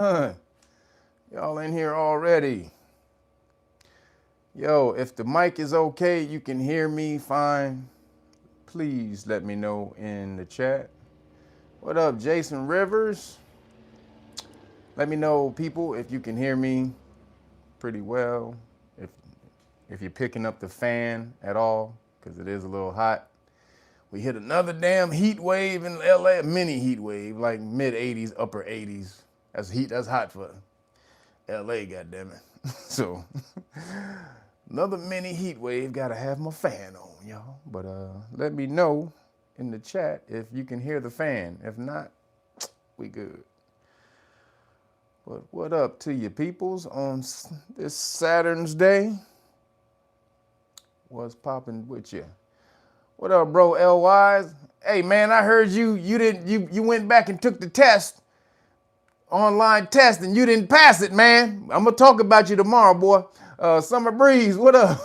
Y'all in here already. Yo, if the mic is okay, you can hear me fine, please let me know in the chat. What up, Jason Rivers? Let me know, people, if you can hear me pretty well. If you're picking up the fan at all, because it is a little hot. We hit another damn heat wave in LA, a mini heat wave, like mid 80s, upper 80s. That's hot for LA, goddammit. So, another mini heat wave, gotta have my fan on, y'all. But let me know in the chat if you can hear the fan. If not, we good. But what up to you peoples on this Saturn's Day? What's popping with you? What up, bro, L-Wise? Hey, man, I heard you went back and took the test, online test, and you didn't pass it, man. I'm going to talk about you tomorrow, boy. Summer Breeze, what up?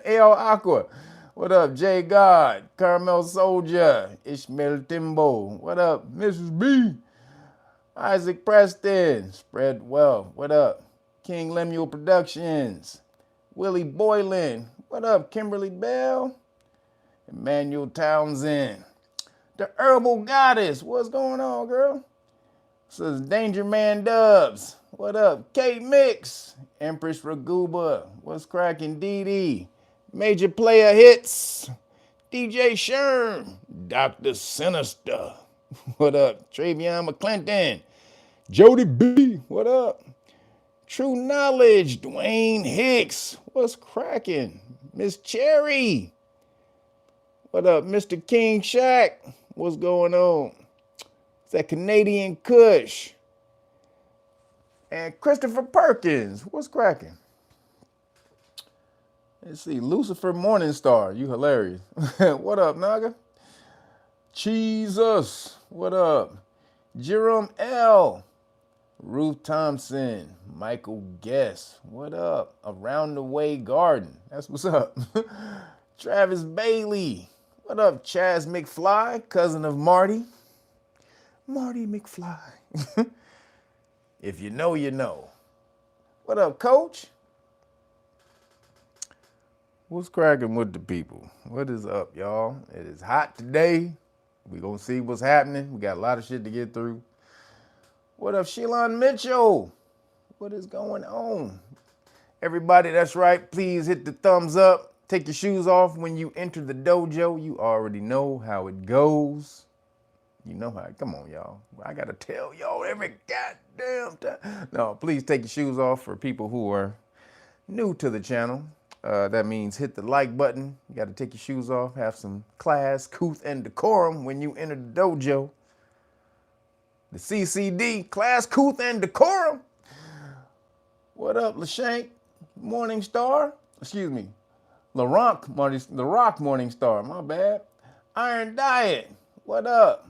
L Aqua, what up? J God, Caramel Soldier, Ishmael Timbo, what up? Mrs. B, Isaac Preston, Spread Well, what up? King Lemuel Productions, Willie Boylan, what up? Kimberly Bell, Emmanuel Townsend, the Herbal Goddess, what's going on, girl? Says Danger Man Dubs, what up? Kate Mix, Empress Raguba, what's cracking? Dee Major Player Hits, DJ Sherm, Dr. Sinister, what up? Travion McClinton, Jody B, what up? True Knowledge, Dwayne Hicks, what's cracking? Miss Cherry, what up? Mr. King Shack, what's going on? It's that Canadian Kush. And Christopher Perkins, what's cracking? Let's see, Lucifer Morningstar, you hilarious. What up, Naga? Jesus, what up? Jerome L. Ruth Thompson, Michael Guess, what up? Around the Way Garden, that's what's up. Travis Bailey, what up? Chaz McFly, cousin of Marty. Marty McFly. If you know, you know. What up, Coach? What's cracking with the people? What is up, y'all? It is hot today. We're going to see what's happening. We got a lot of shit to get through. What up, Shelon Mitchell? What is going on? Everybody, that's right. Please hit the thumbs up. Take your shoes off when you enter the dojo. You already know how it goes. You know how, come on, y'all. I got to tell y'all every goddamn time. No, please take your shoes off for people who are new to the channel. That means hit the like button. You got to take your shoes off, have some class, couth, and decorum when you enter the dojo. The CCD, class, couth, and decorum. What up, LaShank Morningstar? Excuse me, LaRock Morningstar, my bad. Iron Diet, what up?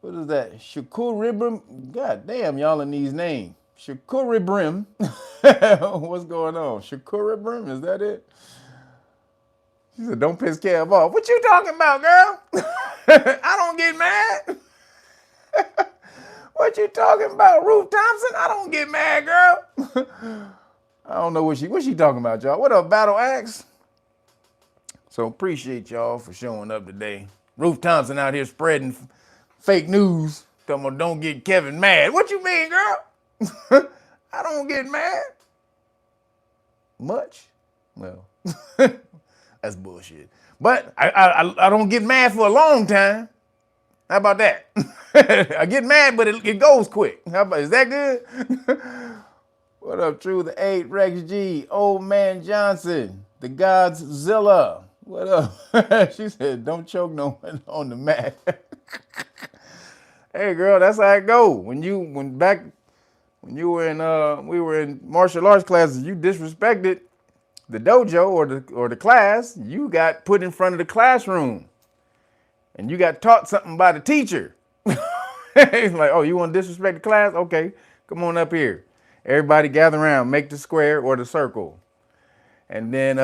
What is that? Shakuribrim. God damn, y'all in these names. Shakuribrim. What's going on? Shakuribrim, is that it? She said, don't piss Kev off. What you talking about, girl? I don't get mad. What you talking about, Ruth Thompson? I don't get mad, girl. I don't know what she talking about, y'all. What up, Battle Axe? So appreciate y'all for showing up today. Ruth Thompson out here spreading fake news. Talking about don't get Kevin mad. What you mean, girl? I don't get mad. Much? Well, that's bullshit. But I don't get mad for a long time. How about that? I get mad, but it goes quick. Is that good? What up, True the 8, Rex G, Old Man Johnson, the Godzilla. What up? She said, don't choke no one on the mat. Hey girl, that's how it go. When you were in martial arts classes, you disrespected the dojo or the class, you got put in front of the classroom. And you got taught something by the teacher. It's like, oh, you want to disrespect the class? Okay, come on up here. Everybody gather around, make the square or the circle. And then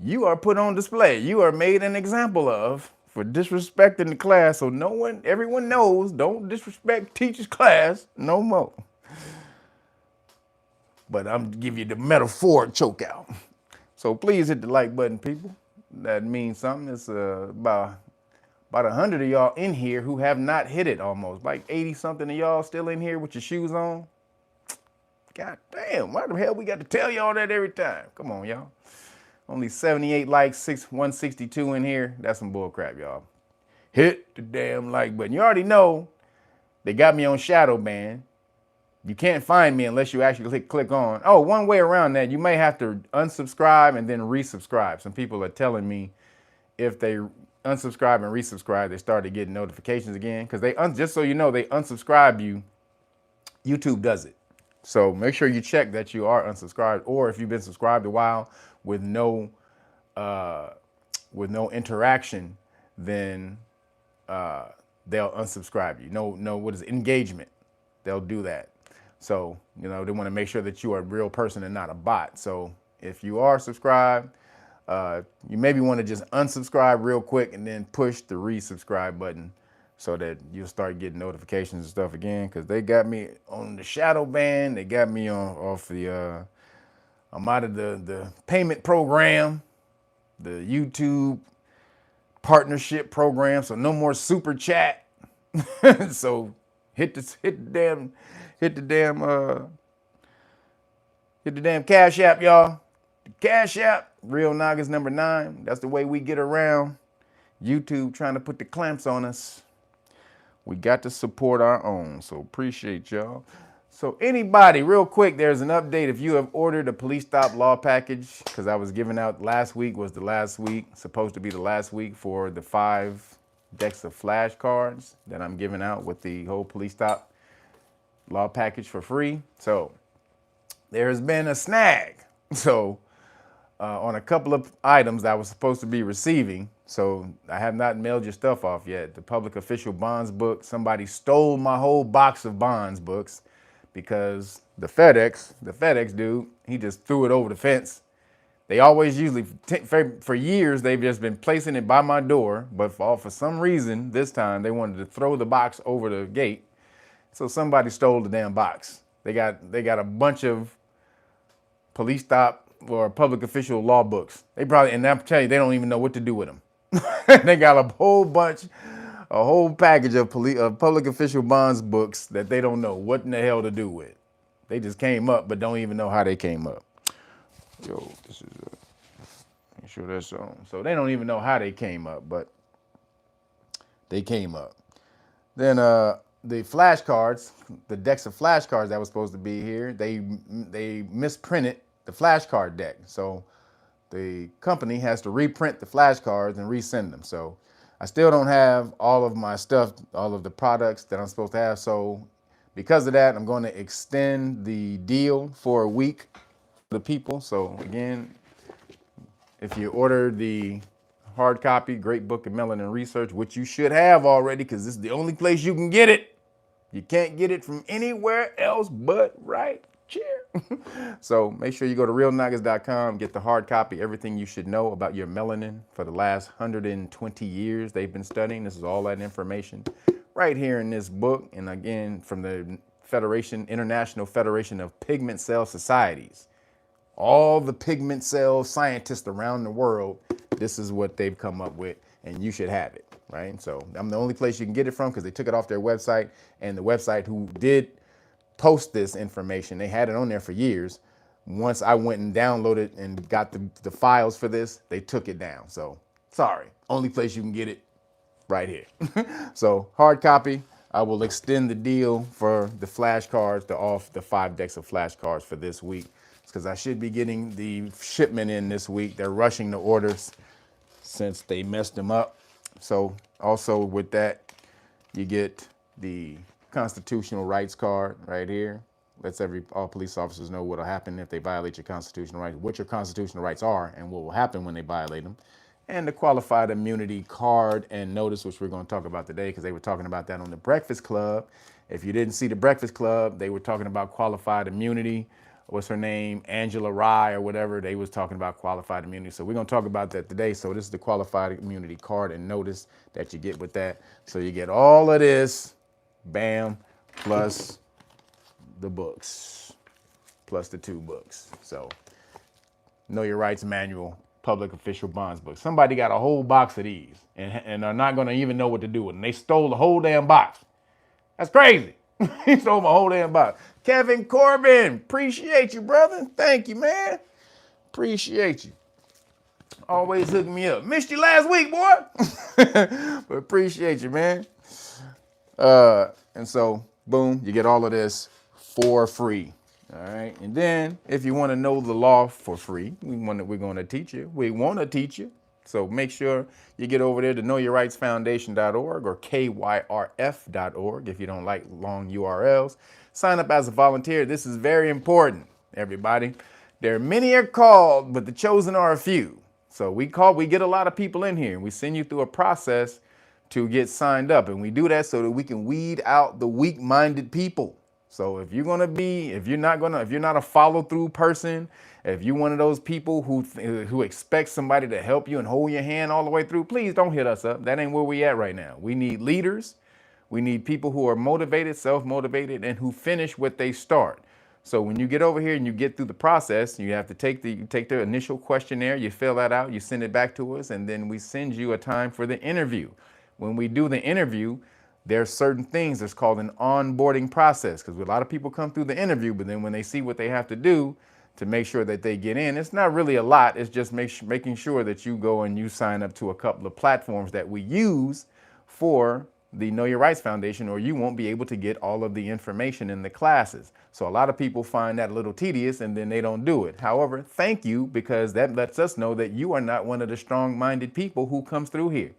you are put on display. You are made an example of for disrespecting the class. So everyone knows, don't disrespect teacher's class no more. But I'm gonna give you the metaphoric choke out. So please hit the like button, people. That means something. It's about 100 of y'all in here who have not hit it almost. Like 80 something of y'all still in here with your shoes on. God damn, why the hell we got to tell y'all that every time? Come on, y'all. Only 78 likes, 162 in here. That's some bull crap, y'all. Hit the damn like button. You already know they got me on shadow ban. You can't find me unless you actually click on. Oh, one way around that, you may have to unsubscribe and then resubscribe. Some people are telling me if they unsubscribe and resubscribe, they started getting notifications again. Because just so you know, they unsubscribe you. YouTube does it. So make sure you check that you are unsubscribed, or if you've been subscribed a while with no interaction, then they'll unsubscribe you. No, what is it? Engagement? They'll do that. So, they want to make sure that you are a real person and not a bot. So if you are subscribed, you maybe want to just unsubscribe real quick and then push the resubscribe button so that you'll start getting notifications and stuff again. Because they got me on the shadow ban. They got me off the, I'm out of the payment program, the YouTube partnership program. So no more super chat. So hit the damn Cash App, y'all. The Cash App, Real Nagas #9. That's the way we get around YouTube trying to put the clamps on us. We got to support our own, so appreciate y'all. So anybody, real quick, there's an update. If you have ordered a police stop law package, because I was giving out last week was the last week, supposed to be the last week for the 5 decks of flashcards that I'm giving out with the whole police stop law package for free. So there has been a snag. So on a couple of items that I was supposed to be receiving. So I have not mailed your stuff off yet. The public official bonds book, somebody stole my whole box of bonds books because the FedEx dude, he just threw it over the fence. They always for years, they've just been placing it by my door. But for some reason, this time they wanted to throw the box over the gate. So somebody stole the damn box. They got a bunch of police stop or public official law books. And I'm telling you, they don't even know what to do with them. They got a whole package of public official bonds books that they don't know what in the hell to do with. They just came up, but don't even know how they came up. Yo, this is make sure that's on. So they don't even know how they came up, but they came up. Then the flashcards, the decks of flashcards that was supposed to be here, they misprinted the flashcard deck. So the company has to reprint the flashcards and resend them. So I still don't have all of my stuff, all of the products that I'm supposed to have. So because of that, I'm going to extend the deal for a week for the people. So again, if you order the hard copy, Great Book of Melanin Research, which you should have already because this is the only place you can get it. You can't get it from anywhere else but right here. So make sure you go to realnagas.com, get the hard copy, everything you should know about your melanin for the last 120 years they've been studying. This is all that information right here in this book. And again, from the International Federation of Pigment Cell Societies. All the pigment cell scientists around the world, this is what they've come up with, and you should have it, right? So I'm the only place you can get it from because they took it off their website, and the website who did post this information, they had it on there for years. Once I went and downloaded and got the files for this, they took it down. So sorry, only place you can get it right here. So hard copy, I will extend the deal for the flashcards, the 5 decks of flashcards for this week. Because I should be getting the shipment in this week. They're rushing the orders since they messed them up. So also with that, you get the constitutional rights card right here. Lets all police officers know what will happen if they violate your constitutional rights, what your constitutional rights are, and what will happen when they violate them. And the qualified immunity card and notice, which we're going to talk about today, because they were talking about that on the Breakfast Club. If you didn't see the Breakfast Club, they were talking about qualified immunity. what's her name, Angela Rye or whatever, they was talking about qualified immunity. So we're gonna talk about that today. So this is the qualified immunity card and notice that you get with that. So you get all of this, bam, plus the books, plus the 2 books. So Know Your Rights Manual, Public Official Bonds book. Somebody got a whole box of these and are not gonna even know what to do with them. They stole the whole damn box. That's crazy. He stole my whole damn box. Kevin Corbin, appreciate you, brother. Thank you, man. Appreciate you. Always hooking me up. Missed you last week, boy. But appreciate you, man. And so, boom, you get all of this for free. All right. And then if you want to know the law for free, we're going to teach you. We want to teach you. So make sure you get over there to knowyourrightsfoundation.org or KYRF.org if you don't like long URLs. Sign up as a volunteer. This is very important, everybody. There are many are called, but the chosen are a few. So we get a lot of people in here and we send you through a process to get signed up. And we do that so that we can weed out the weak-minded people. So if you're not a follow-through person, if you're one of those people who expect somebody to help you and hold your hand all the way through, please don't hit us up. That ain't where we at right now. We need leaders. We need people who are motivated, self-motivated, and who finish what they start. So when you get over here and you get through the process, you have to take the initial questionnaire, you fill that out, you send it back to us, and then we send you a time for the interview. When we do the interview, there's certain things that's called an onboarding process, because a lot of people come through the interview, but then when they see what they have to do to make sure that they get in, it's not really a lot. It's just making sure that you go and you sign up to a couple of platforms that we use for the Know Your Rights Foundation, or you won't be able to get all of the information in the classes. So a lot of people find that a little tedious and then they don't do it. However, thank you, because that lets us know that you are not one of the strong-minded people who comes through here.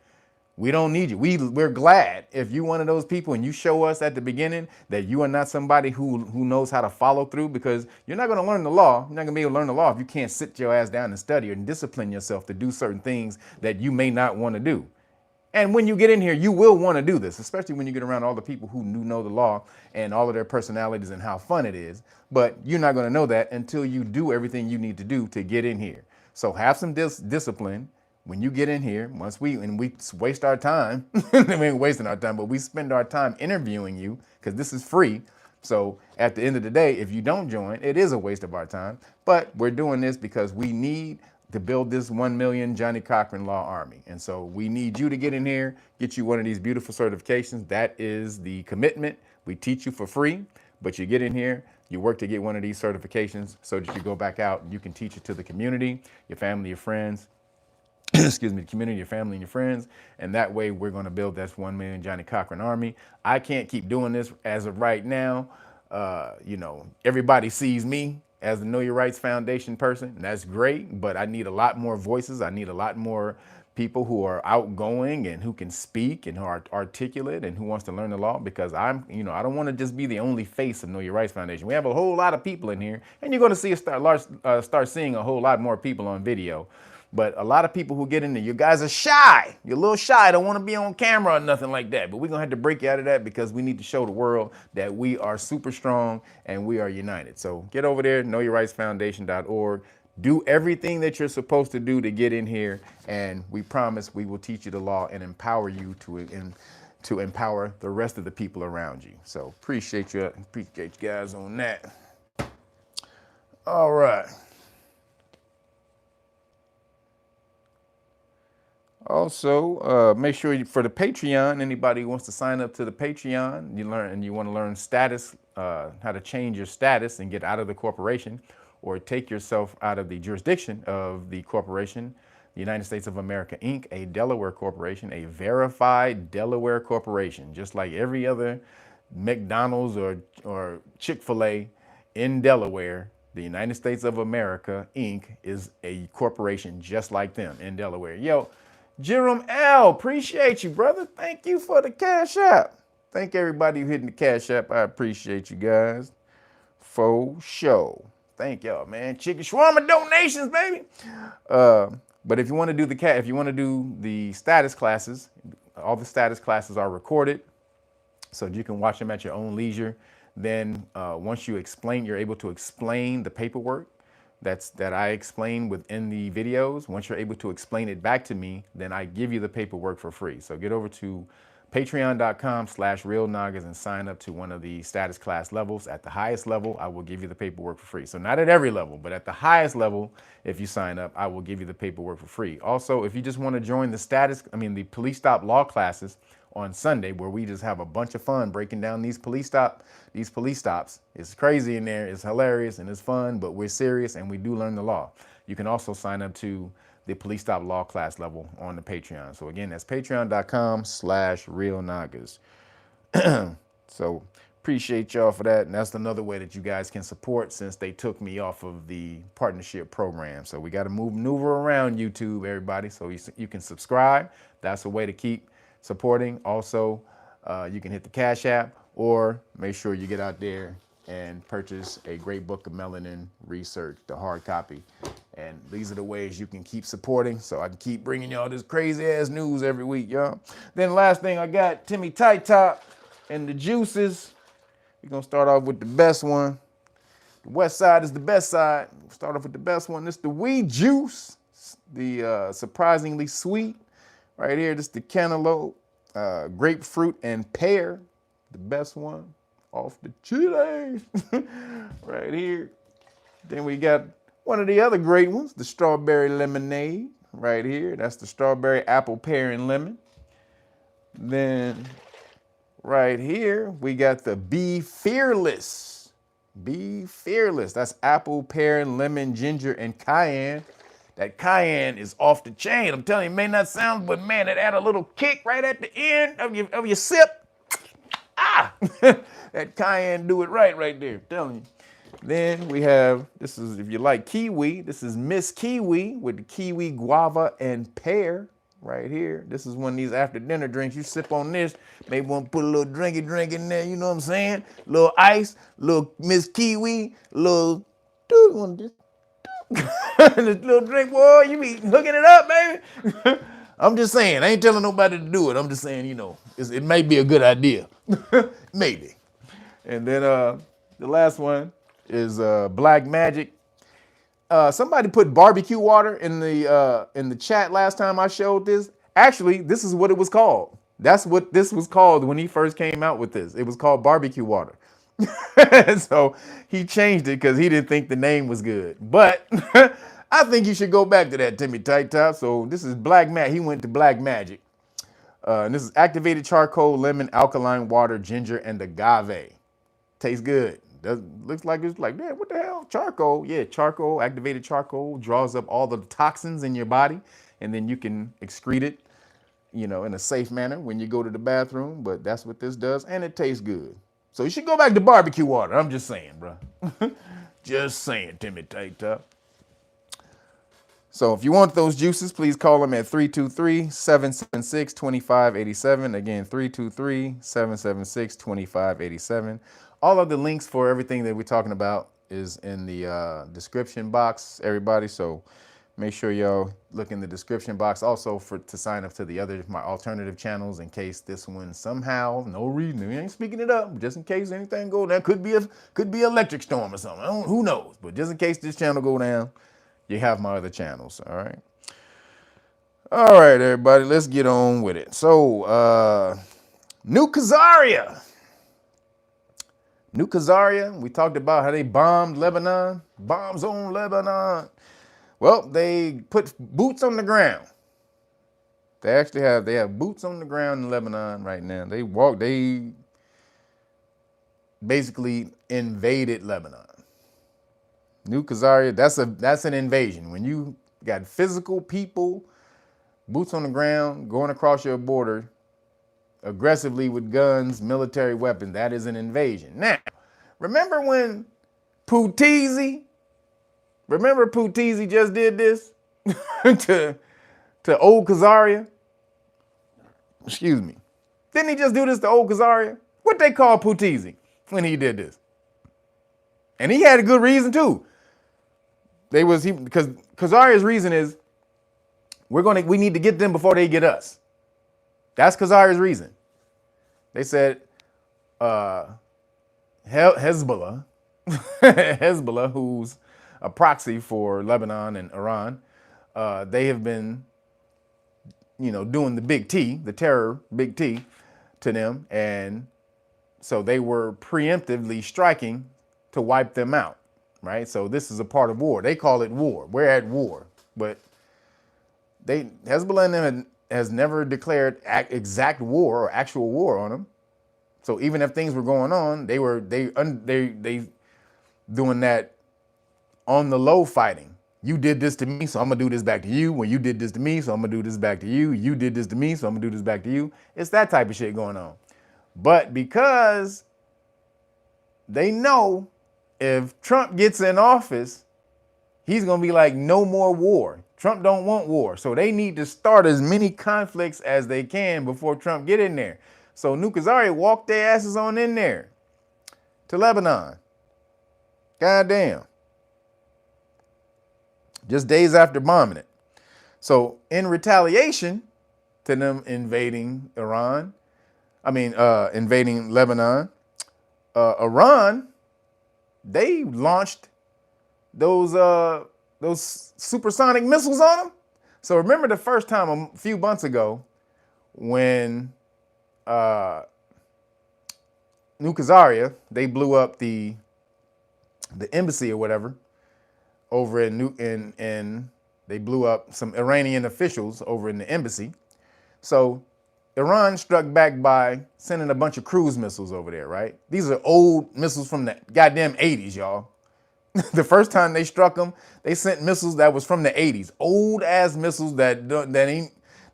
We don't need you. We're glad if you're one of those people and you show us at the beginning that you are not somebody who knows how to follow through, because you're not going to learn the law. You're not going to be able to learn the law if you can't sit your ass down and study and discipline yourself to do certain things that you may not want to do. And when you get in here, you will want to do this, especially when you get around all the people who know the law and all of their personalities and how fun it is. But you're not going to know that until you do everything you need to do to get in here. So have some discipline. When you get in here, we waste our time, we ain't wasting our time, but we spend our time interviewing you because this is free. So at the end of the day, if you don't join, it is a waste of our time. But we're doing this because we need to build this 1 million Johnny Cochran Law Army. And so we need you to get in here, get you one of these beautiful certifications. That is the commitment. We teach you for free, but you get in here, you work to get one of these certifications so that you go back out and you can teach it to the community, your family, your friends, excuse me, the community, your family, and your friends. And that way we're going to build that 1 million Johnny Cochran Army. I can't keep doing this as of right now. Everybody sees me as the Know Your Rights Foundation person, and that's great, but I need a lot more voices. I need a lot more people who are outgoing and who can speak and who are articulate and who wants to learn the law, because I don't want to just be the only face of Know Your Rights Foundation. We have a whole lot of people in here, and you're going to see start seeing a whole lot more people on video. But a lot of people who get in there, you guys are shy. You're a little shy, don't want to be on camera or nothing like that. But we're going to have to break you out of that, because we need to show the world that we are super strong and we are united. So get over there, knowyourrightsfoundation.org. Do everything that you're supposed to do to get in here. And we promise we will teach you the law and empower you to empower the rest of the people around you. So appreciate you guys on that. All right. Also, make sure for the Patreon, anybody who wants to sign up to the Patreon, you want to learn status, how to change your status and get out of the corporation or take yourself out of the jurisdiction of the corporation, the United States of America, Inc., a Delaware corporation, a verified Delaware corporation, just like every other McDonald's or Chick-fil-A in Delaware. The United States of America, Inc. is a corporation just like them in Delaware. Yo, Jerome L., appreciate you, brother. Thank you for the Cash App. Thank everybody who hitting the Cash App. I appreciate you guys. For sure. Thank y'all, man. Chicken shawarma donations, baby. But if you want to do the status classes, all the status classes are recorded, so you can watch them at your own leisure. Then once you explain, you're able to explain the paperwork that I explain within the videos. Once you're able to explain it back to me, then I give you the paperwork for free. So get over to patreon.com/realnagas and sign up to one of the status class levels. At the highest level, I will give you the paperwork for free. So not at every level, but at the highest level, if you sign up, I will give you the paperwork for free. Also, if you just want to join the police stop law classes on Sunday, where we just have a bunch of fun breaking down these police stops. It's crazy in there, it's hilarious and it's fun, but we're serious and we do learn the law. You can also sign up to the police stop law class level on the Patreon. So again, that's patreon.com/realnagas. So appreciate y'all for that. And that's another way that you guys can support, since they took me off of the partnership program. So we got to maneuver around YouTube, everybody. So you can subscribe. That's a way to keep supporting. Also, you can hit the Cash App, or make sure you get out there and purchase a great book of melanin research, the hard copy. And these are the ways you can keep supporting, so I can keep bringing y'all this crazy ass news every week, y'all. Then last thing, I got Timmy Tight Top and the juices. We're gonna start off with the best one. The west side is the best side. We'll start off with the best one. This is the weed juice, the surprisingly sweet. Right here, this is the cantaloupe, grapefruit, and pear. The best one off the chili. Right here. Then we got one of the other great ones, the strawberry lemonade. Right here. That's the strawberry, apple, pear, and lemon. Then right here, we got the Be Fearless. Be Fearless. That's apple, pear, lemon, ginger, and cayenne. That cayenne is off the chain. I'm telling you, it may not sound, but man, it add a little kick right at the end of your sip. Ah! That cayenne do it right there. I'm telling you. Then we have, this is, if you like kiwi, this is Miss Kiwi with the kiwi, guava, and pear right here. This is one of these after dinner drinks. You sip on this, maybe want to put a little drink in there, you know what I'm saying? Little ice, little Miss Kiwi, little, dude, you want this? This little drink, boy, you be hooking it up, baby. I'm just saying, I ain't telling nobody to do it. I'm just saying, you know, it may be a good idea. Maybe. And then the last one is Black Magic. Somebody put barbecue water in the chat last time I showed this. Actually, this is what it was called. That's what this was called when he first came out with this. It was called barbecue water. So he changed it because he didn't think the name was good. But I think you should go back to that, Timmy Tight Top. So this is Black Magic. He went to Black Magic. And this is activated charcoal, lemon, alkaline water, ginger, and agave. Tastes good. Looks like it's like, man, what the hell? Charcoal. Yeah, charcoal, activated charcoal draws up all the toxins in your body, and then you can excrete it, you know, in a safe manner when you go to the bathroom. But that's what this does, and it tastes good. So you should go back to barbecue water. I'm just saying, bro. Just saying, Timmy Tight Top. So if you want those juices, please call them at 323-776-2587. Again, 323-776-2587. All of the links for everything that we're talking about is in the description box, everybody. So make sure y'all look in the description box. Also to sign up to my alternative channels in case this one somehow, no reason, we ain't speaking it up, just in case anything go down. Could be electric storm or something. Who knows? But just in case this channel go down, you have my other channels. All right. All right, everybody, let's get on with it. So New Khazaria, we talked about how they bombed Lebanon, bombs on Lebanon. Well, they put boots on the ground. They have boots on the ground in Lebanon right now. They basically invaded Lebanon. New Khazaria, that's an invasion. When you got physical people, boots on the ground, going across your border aggressively with guns, military weapons, that is an invasion. Now, remember when Putinzi just did this to old Khazaria? Excuse me. Didn't he just do this to old Khazaria? What they call Putinzi when he did this? And he had a good reason too. Because Khazaria's reason is we need to get them before they get us. That's Khazaria's reason. They said Hezbollah, Hezbollah, who's a proxy for Lebanon and Iran, they have been, doing the big T, the terror big T, to them, and so they were preemptively striking to wipe them out, right? So this is a part of war. They call it war. We're at war, but Hezbollah and them has never declared exact war or actual war on them. So even if things were going on, they doing that on the low fighting. You did this to me, so I'm gonna do this back to you. When you did this to me, so I'm gonna do this back to you. You did this to me, so I'm gonna do this back to you. It's that type of shit going on. But because they know if Trump gets in office, he's gonna be like, no more war. Trump don't want war. So they need to start as many conflicts as they can before Trump get in there. So Nuka Azaria walked their asses on in there to Lebanon. Goddamn. Just days after bombing it. So in retaliation to them invading invading Lebanon, Iran, they launched those supersonic missiles on them. So remember the first time a few months ago when Nuka Azaria, they blew up the embassy or whatever over in they blew up some Iranian officials over in the embassy. So Iran struck back by sending a bunch of cruise missiles over there, right? These are old missiles from the goddamn 80s, y'all. The first time they struck them, they sent missiles that was from the 80s. Old ass missiles that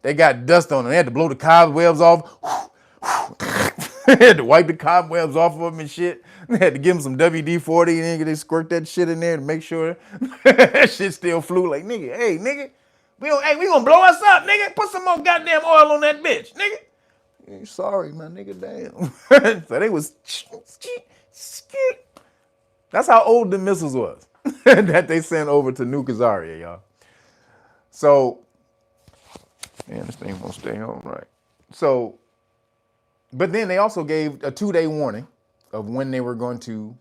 they got dust on them. They had to blow the cobwebs off. They had to wipe the cobwebs off of them and shit. They had to give them some WD-40 and they squirt that shit in there to make sure that shit still flew. Like, nigga, hey, nigga, we gonna blow us up, nigga. Put some more goddamn oil on that bitch, nigga. Hey, sorry, my nigga, damn. So they was, that's how old the missiles was that they sent over to Nuka Azaria, y'all. So, man, this thing won't stay on right. So, but then they also gave a 2-day warning of when they were going to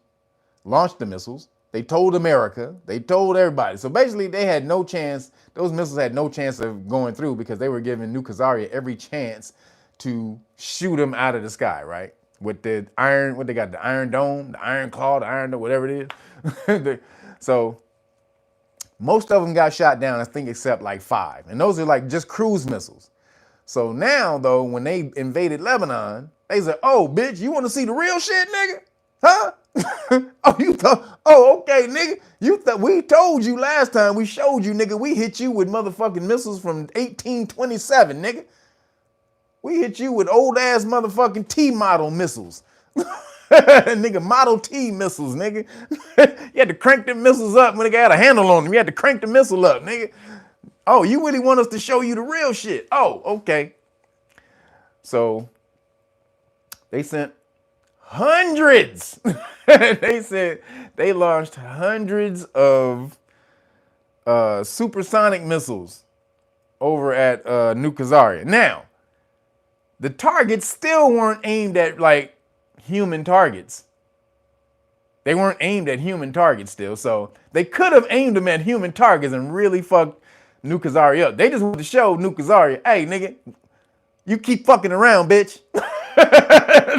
launch the missiles. They told America, they told everybody. So basically they had no chance, those missiles had no chance of going through because they were giving Nuka Azaria every chance to shoot them out of the sky, right? With the iron, what they got, the Iron Dome, the Iron Claw, the Iron Dome, whatever it is. So most of them got shot down, I think, except like 5. And those are like just cruise missiles. So now, though, when they invaded Lebanon, they said, oh, bitch, you want to see the real shit, nigga? Huh? Okay, nigga. We told you last time we showed you, nigga, we hit you with motherfucking missiles from 1827, nigga. We hit you with old-ass motherfucking T-model missiles. Nigga, Model T missiles, nigga. You had to crank them missiles up when they got a handle on them. You had to crank the missile up, nigga. Oh, you really want us to show you the real shit? Oh, okay. So they sent hundreds. They said they launched hundreds of supersonic missiles over at Nuka Azaria. Now, the targets still weren't aimed at like human targets. They weren't aimed at human targets still. So they could have aimed them at human targets and really fucked Nuka Azaria up. They just wanted to show Nuka Azaria, hey, nigga, you keep fucking around, bitch.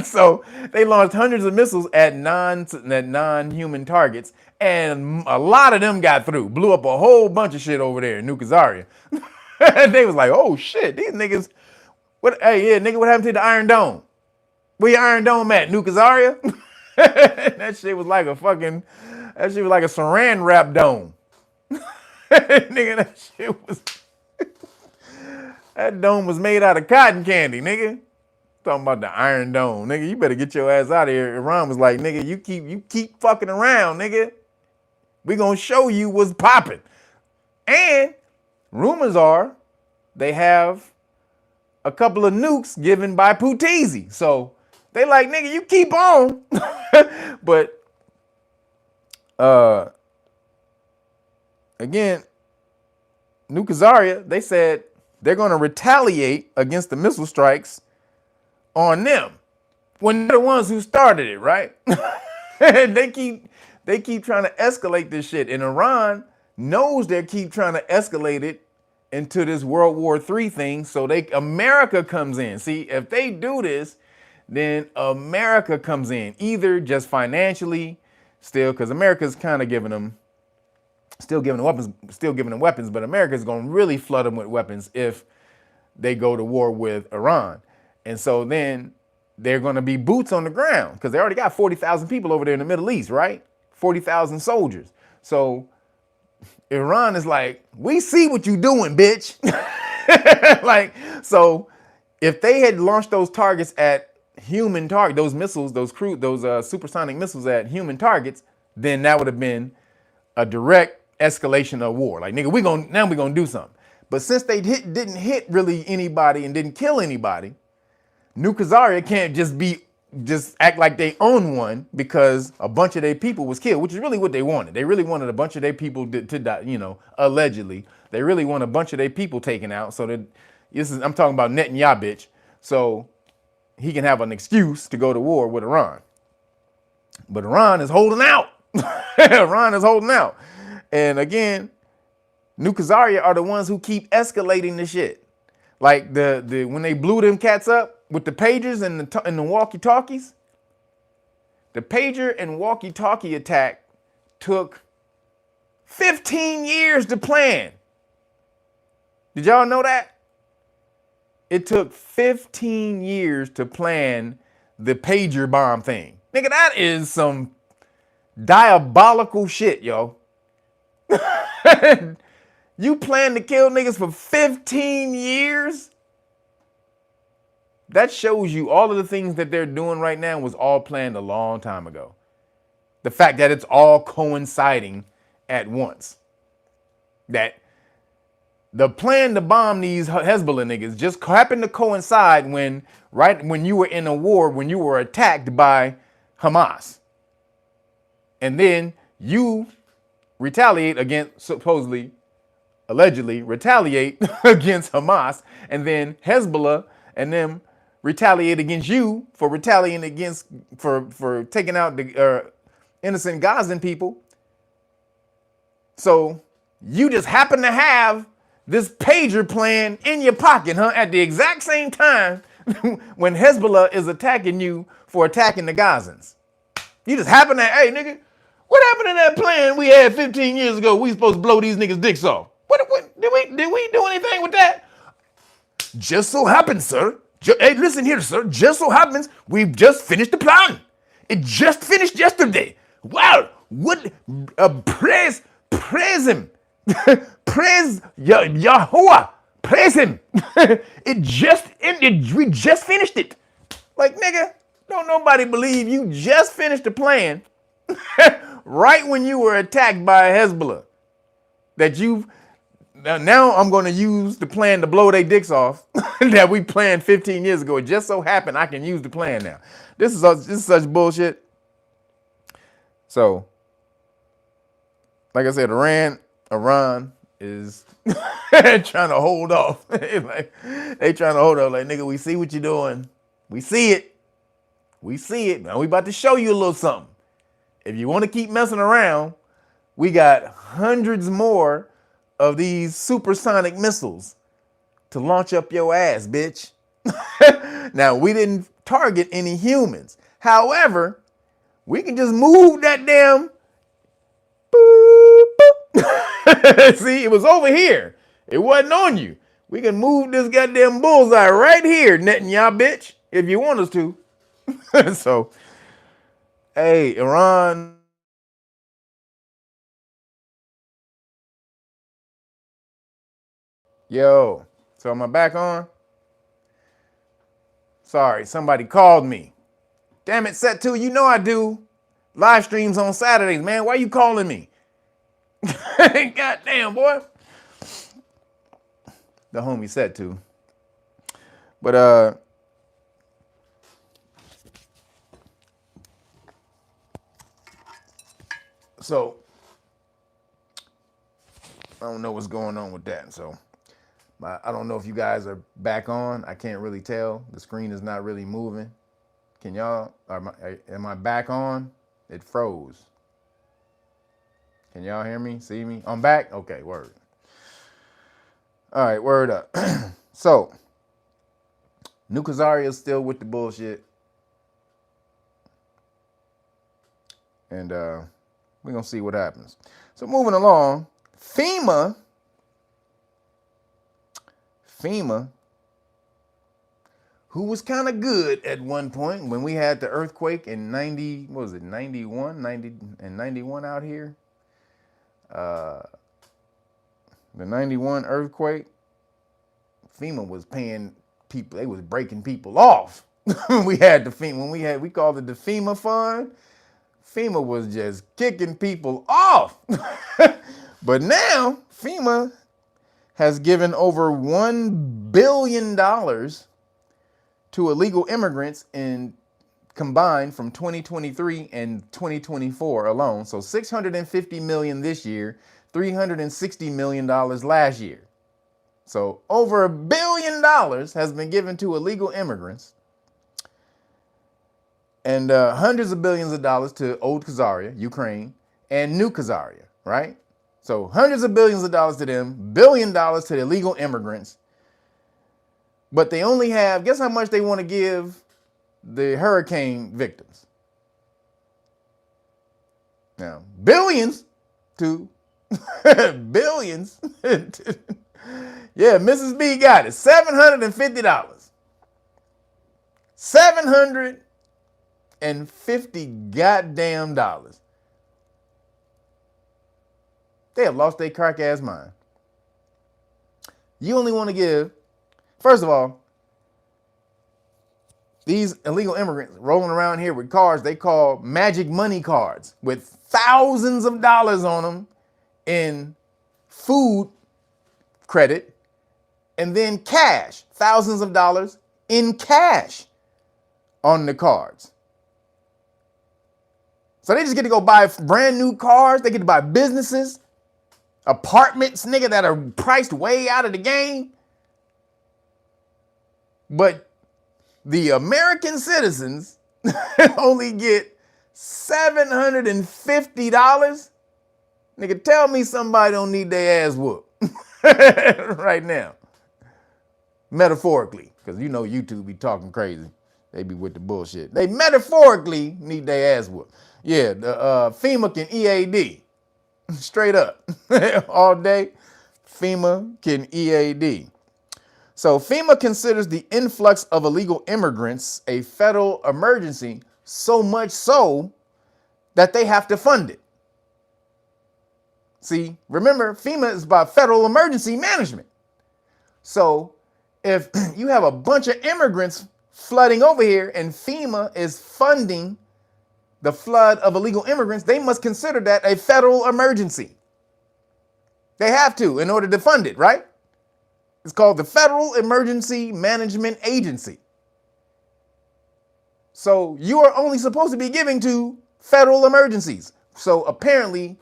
So they launched hundreds of missiles at non-human targets, and a lot of them got through. Blew up a whole bunch of shit over there in Nuka Azaria. They was like, oh shit, these niggas, hey, yeah, nigga, what happened to the Iron Dome? Where your Iron Dome at, Nuka Azaria? That shit was like a saran wrap dome. Nigga, that shit was, that dome was made out of cotton candy, nigga. Talking about the Iron Dome, nigga. You better get your ass out of here. Iran was like, nigga, you keep fucking around, nigga. We gonna show you what's popping. And rumors are they have a couple of nukes given by Putizi. So they like, nigga, you keep on. But again, Nuka Azaria, they said they're gonna retaliate against the missile strikes on them when they're the ones who started it, right? they keep trying to escalate this shit. And Iran knows they keep trying to escalate it into this World War III thing. So America comes in. See, if they do this, then America comes in, either just financially, still, because America's kind of still giving them weapons, but America's gonna really flood them with weapons if they go to war with Iran. And so then they're gonna be boots on the ground, because they already got 40,000 people over there in the Middle East, right? 40,000 soldiers. So Iran is like, we see what you doing, bitch. Like, so if they had launched those targets at human target, those missiles, those supersonic missiles at human targets, then that would have been a direct escalation of war. Like, nigga, we're gonna do something. But since they didn't hit really anybody and didn't kill anybody, New Khazaria can't just act like they own one because a bunch of their people was killed, which is really what they wanted. They really wanted a bunch of their people to die, allegedly. They really want a bunch of their people taken out so that I'm talking about Netanyahu, bitch. So he can have an excuse to go to war with Iran. But Iran is holding out. Iran is holding out. And again, New Khazaria are the ones who keep escalating the shit. Like when they blew them cats up with the pagers and the walkie-talkies, the pager and walkie-talkie attack took 15 years to plan. Did y'all know that? It took 15 years to plan the pager bomb thing. Nigga, that is some diabolical shit, yo. You plan to kill niggas for 15 years? That shows you all of the things that they're doing right now was all planned a long time ago. The fact that it's all coinciding at once. That the plan to bomb these Hezbollah niggas just happened to coincide when you were in a war, when you were attacked by Hamas. And then you retaliate against, allegedly retaliate against Hamas, and then Hezbollah and them retaliate against you for retaliating against, for taking out the innocent Gazan people. So you just happen to have this pager plan in your pocket, huh? At the exact same time when Hezbollah is attacking you for attacking the Gazans. You just happen to, hey nigga, what happened to that plan we had 15 years ago? We supposed to blow these niggas' dicks off. What did we do anything with that? Just so happens, sir. Hey, listen here, sir. Just so happens we've just finished the plan. It just finished yesterday. Wow. What? Praise him. Praise Yahuwah. Praise him. It just ended. We just finished it. Like, nigga, don't nobody believe you just finished the plan right when you were attacked by Hezbollah. Now I'm going to use the plan to blow their dicks off that we planned 15 years ago. It just so happened I can use the plan now. This is such bullshit. So, like I said, Iran is trying to hold off. They trying to hold off. Like, nigga, we see what you're doing. We see it. We see it. Now we about to show you a little something. If you want to keep messing around, we got hundreds more of these supersonic missiles to launch up your ass, bitch. Now, we didn't target any humans. However, we can just move that damn boop, boop. See, it was over here. It wasn't on you. We can move this goddamn bullseye right here, Netanyahu, bitch, if you want us to. So, hey, Iran. Yo, so am I back on? Sorry, somebody called me. Damn it, Set 2, you know I do live streams on Saturdays, man. Why you calling me? Goddamn, boy. The homie Set 2. But, so, I don't know what's going on with that, so. I don't know if you guys are back on. I can't really tell. The screen is not really moving. Can y'all, am I back on? It froze. Can y'all hear me? See me? I'm back? Okay, word. All right, word up. So, New Kazaria is still with the bullshit. And we're going to see what happens. So, moving along, FEMA, who was kind of good at one point when we had the earthquake in 91 out here. The 91 earthquake, FEMA was paying people, they was breaking people off. We had the FEMA, we called it the FEMA fund. FEMA was just kicking people off. But now FEMA has given over $1 billion to illegal immigrants in combined from 2023 and 2024 alone. So $650 million this year, $360 million last year. So over $1 billion has been given to illegal immigrants, and hundreds of billions of dollars to old Khazaria, Ukraine, and new Khazaria, right? So hundreds of billions of dollars to them, $1 billion to the illegal immigrants. But they only have, guess how much they want to give the hurricane victims? Now, billions to billions. Yeah, Mrs. B got it. $750. $750 goddamn dollars. They have lost their crack ass mind. You only want to give, first of all, these illegal immigrants rolling around here with cards they call magic money cards with thousands of dollars on them in food credit, and then cash, thousands of dollars in cash on the cards. So they just get to go buy brand new cars. They get to buy businesses, apartments, nigga, that are priced way out of the game. But the American citizens only get $750. Nigga, tell me somebody don't need their ass whooped right now. Metaphorically, because you know YouTube be talking crazy. They be with the bullshit. They metaphorically need their ass whooped. Yeah, the FEMA can EAD. Straight up. All day, FEMA can EAD. So FEMA considers the influx of illegal immigrants a federal emergency, so much so that they have to fund it. See, remember, FEMA is about federal emergency management. So if you have a bunch of immigrants flooding over here and FEMA is funding the flood of illegal immigrants, they must consider that a federal emergency. They have to in order to fund it, right? It's called the Federal Emergency Management Agency. So you are only supposed to be giving to federal emergencies. So apparently,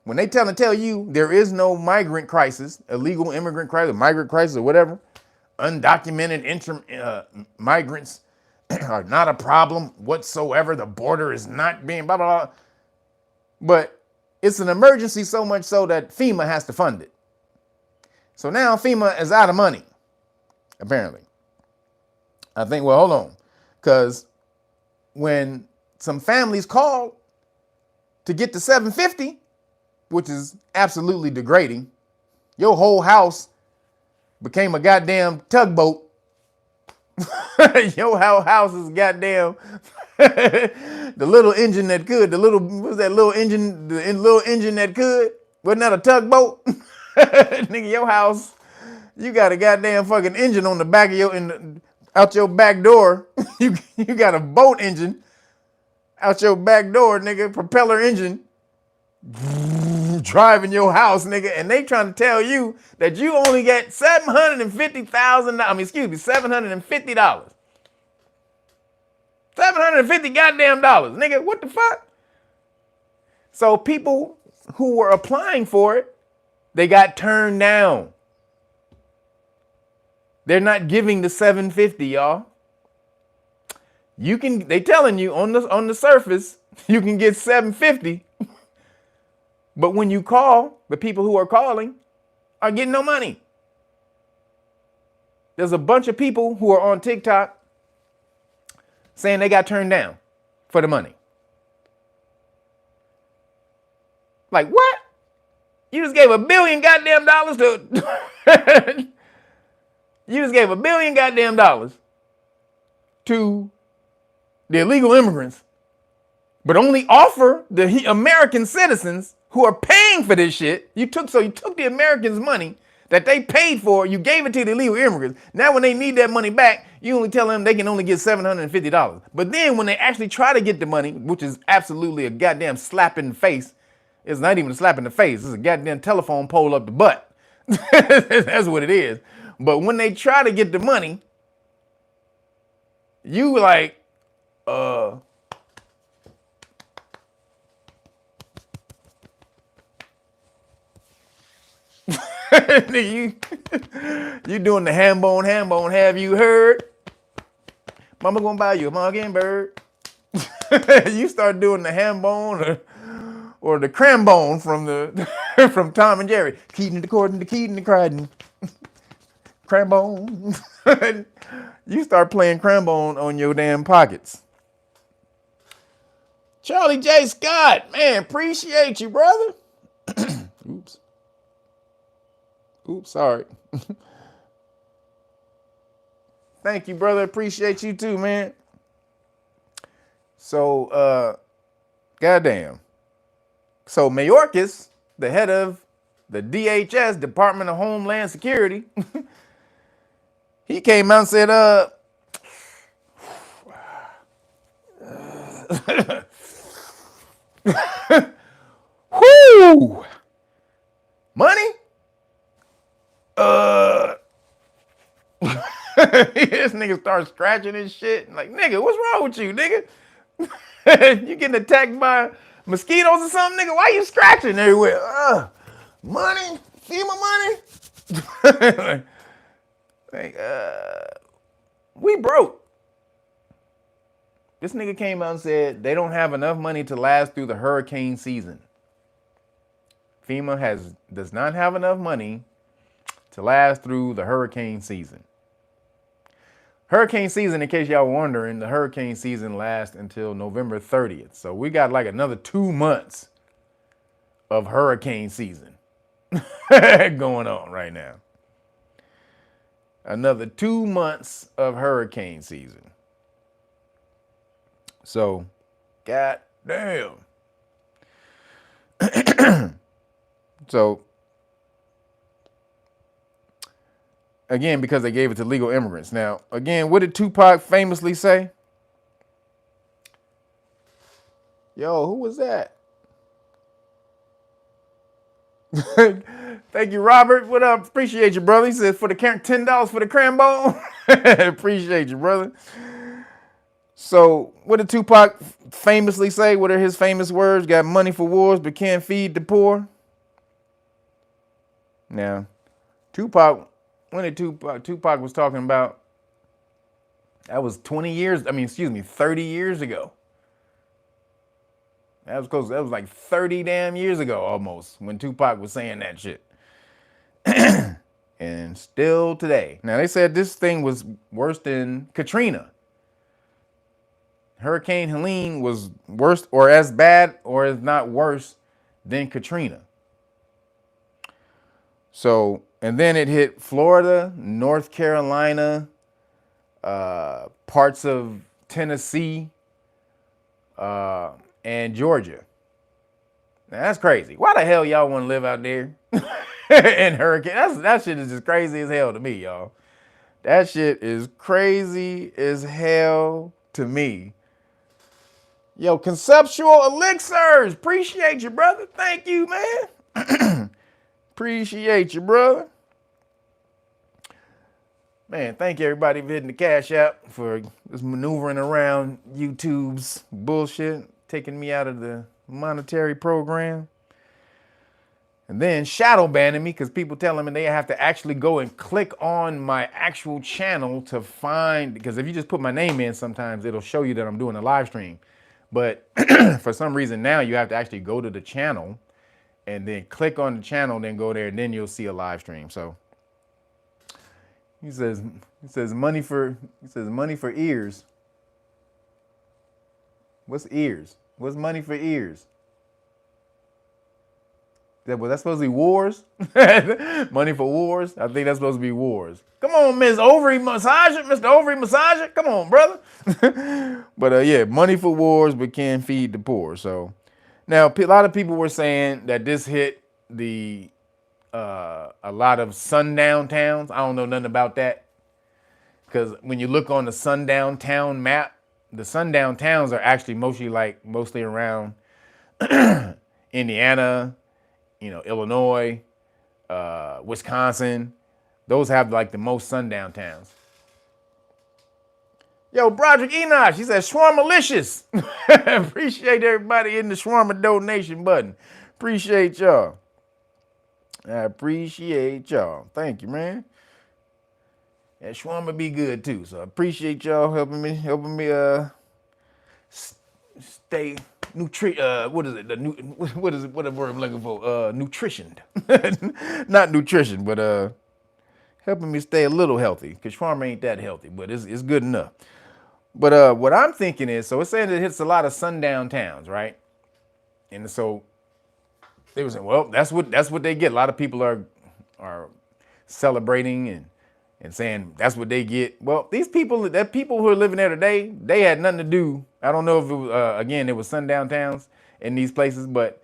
when they tell you there is no migrant crisis, illegal immigrant crisis, migrant crisis or whatever, undocumented migrants are not a problem whatsoever. The border is not being blah, blah, blah. But it's an emergency so much so that FEMA has to fund it. So now FEMA is out of money, apparently. I think, well, hold on. Because when some families called to get the $750, which is absolutely degrading, your whole house became a goddamn tugboat. Your house is goddamn the little engine that could, the little engine that could, wasn't that a tugboat? Nigga, your house, you got a goddamn fucking engine on the back of out your back door. you got a boat engine out your back door, nigga, propeller engine driving your house, nigga, and they trying to tell you that you only get $750. $750 goddamn dollars, nigga, what the fuck? So people who were applying for it, they got turned down. They're not giving the $750, y'all. They telling you on the surface, You can get $750. But when you call, the people who are calling are getting no money. There's a bunch of people who are on TikTok saying they got turned down for the money. Like, what? You just gave $1 billion goddamn dollars to you just gave $1 billion goddamn dollars to the illegal immigrants, but only offer the American citizens who are paying for this shit. You took the Americans' money that they paid for, you gave it to the illegal immigrants. Now when they need that money back, you only tell them they can only get $750. But then when they actually try to get the money, which is absolutely a goddamn slap in the face, it's not even a slap in the face, it's a goddamn telephone pole up the butt. That's what it is. But when they try to get the money, you like, you doing the ham bone, have you heard? Mama gonna buy you a mockingbird. You start doing the ham bone or the cram bone from Tom and Jerry. Keaton the Corden, the Keaton the Crichton. Cram bone. You start playing cram bone on your damn pockets. Charlie J. Scott, man, appreciate you, brother. Oops, sorry. Thank you, brother. Appreciate you too, man. So, goddamn. So Mayorkas, the head of the DHS, Department of Homeland Security, he came out and said, whoo, money? This nigga starts scratching his shit. Like, nigga, what's wrong with you, nigga? You getting attacked by mosquitoes or something, nigga? Why you scratching everywhere? Money? FEMA money? We broke. This nigga came out and said they don't have enough money to last through the hurricane season. FEMA does not have enough money to last through the hurricane season. Hurricane season, in case y'all were wondering, the hurricane season lasts until November 30th. So we got like another 2 months of hurricane season going on right now. Another 2 months of hurricane season. So, goddamn. So, again, because they gave it to legal immigrants. Now, again, what did Tupac famously say? Yo, who was that? Thank you, Robert. What up? Appreciate you, brother. He said for the $10 for the cram bone. Appreciate you, brother. So, what did Tupac famously say? What are his famous words? Got money for wars, but can't feed the poor. Now, Tupac was talking about, that was 30 years ago. That was like 30 damn years ago almost when Tupac was saying that shit. And still today. Now, they said this thing was worse than Katrina. Hurricane Helene was worse or as bad or if not worse than Katrina. So, and then it hit Florida, North Carolina, parts of Tennessee, and Georgia. Now, that's crazy. Why the hell y'all want to live out there in hurricane? That shit is just crazy as hell to me, y'all. That shit is crazy as hell to me. Yo, Conceptual Elixirs, appreciate you, brother. Thank you, man. Appreciate you, brother. Man, thank you everybody for hitting the Cash App, for just maneuvering around YouTube's bullshit, taking me out of the monetary program. And then shadow banning me because people telling me they have to actually go and click on my actual channel to find, because if you just put my name in, sometimes it'll show you that I'm doing a live stream. But for some reason now you have to actually go to the channel and then click on the channel, then go there, and then you'll see a live stream. So he says money for ears. What's ears? What's money for ears? Was that supposed to be wars? Money for wars? I think that's supposed to be wars. Come on, Miss Ovary Massager, Mr. Ovary Massager. Come on, brother. But yeah, money for wars, but can't feed the poor. So now a lot of people were saying that this hit the a lot of sundown towns. I don't know nothing about that, because when you look on the sundown town map, the sundown towns are actually mostly around Indiana, Illinois, Wisconsin. Those have like the most sundown towns. Yo, Broderick Enoch, he said Shawarmalicious. Appreciate everybody hitting the shawarma donation button. Appreciate y'all. I appreciate y'all. Thank you, man. That shawarma be good too. So I appreciate y'all helping me stay what is it? What is it? What word I'm looking for? Nutritioned. Not nutrition, but helping me stay a little healthy, because shawarma ain't that healthy, but it's good enough. But what I'm thinking is, so it's saying it hits a lot of sundown towns, right? And so they were saying, well, that's what they get. A lot of people are celebrating and saying that's what they get. Well, these people who are living there today, they had nothing to do. I don't know if it was, again, it was sundown towns in these places, but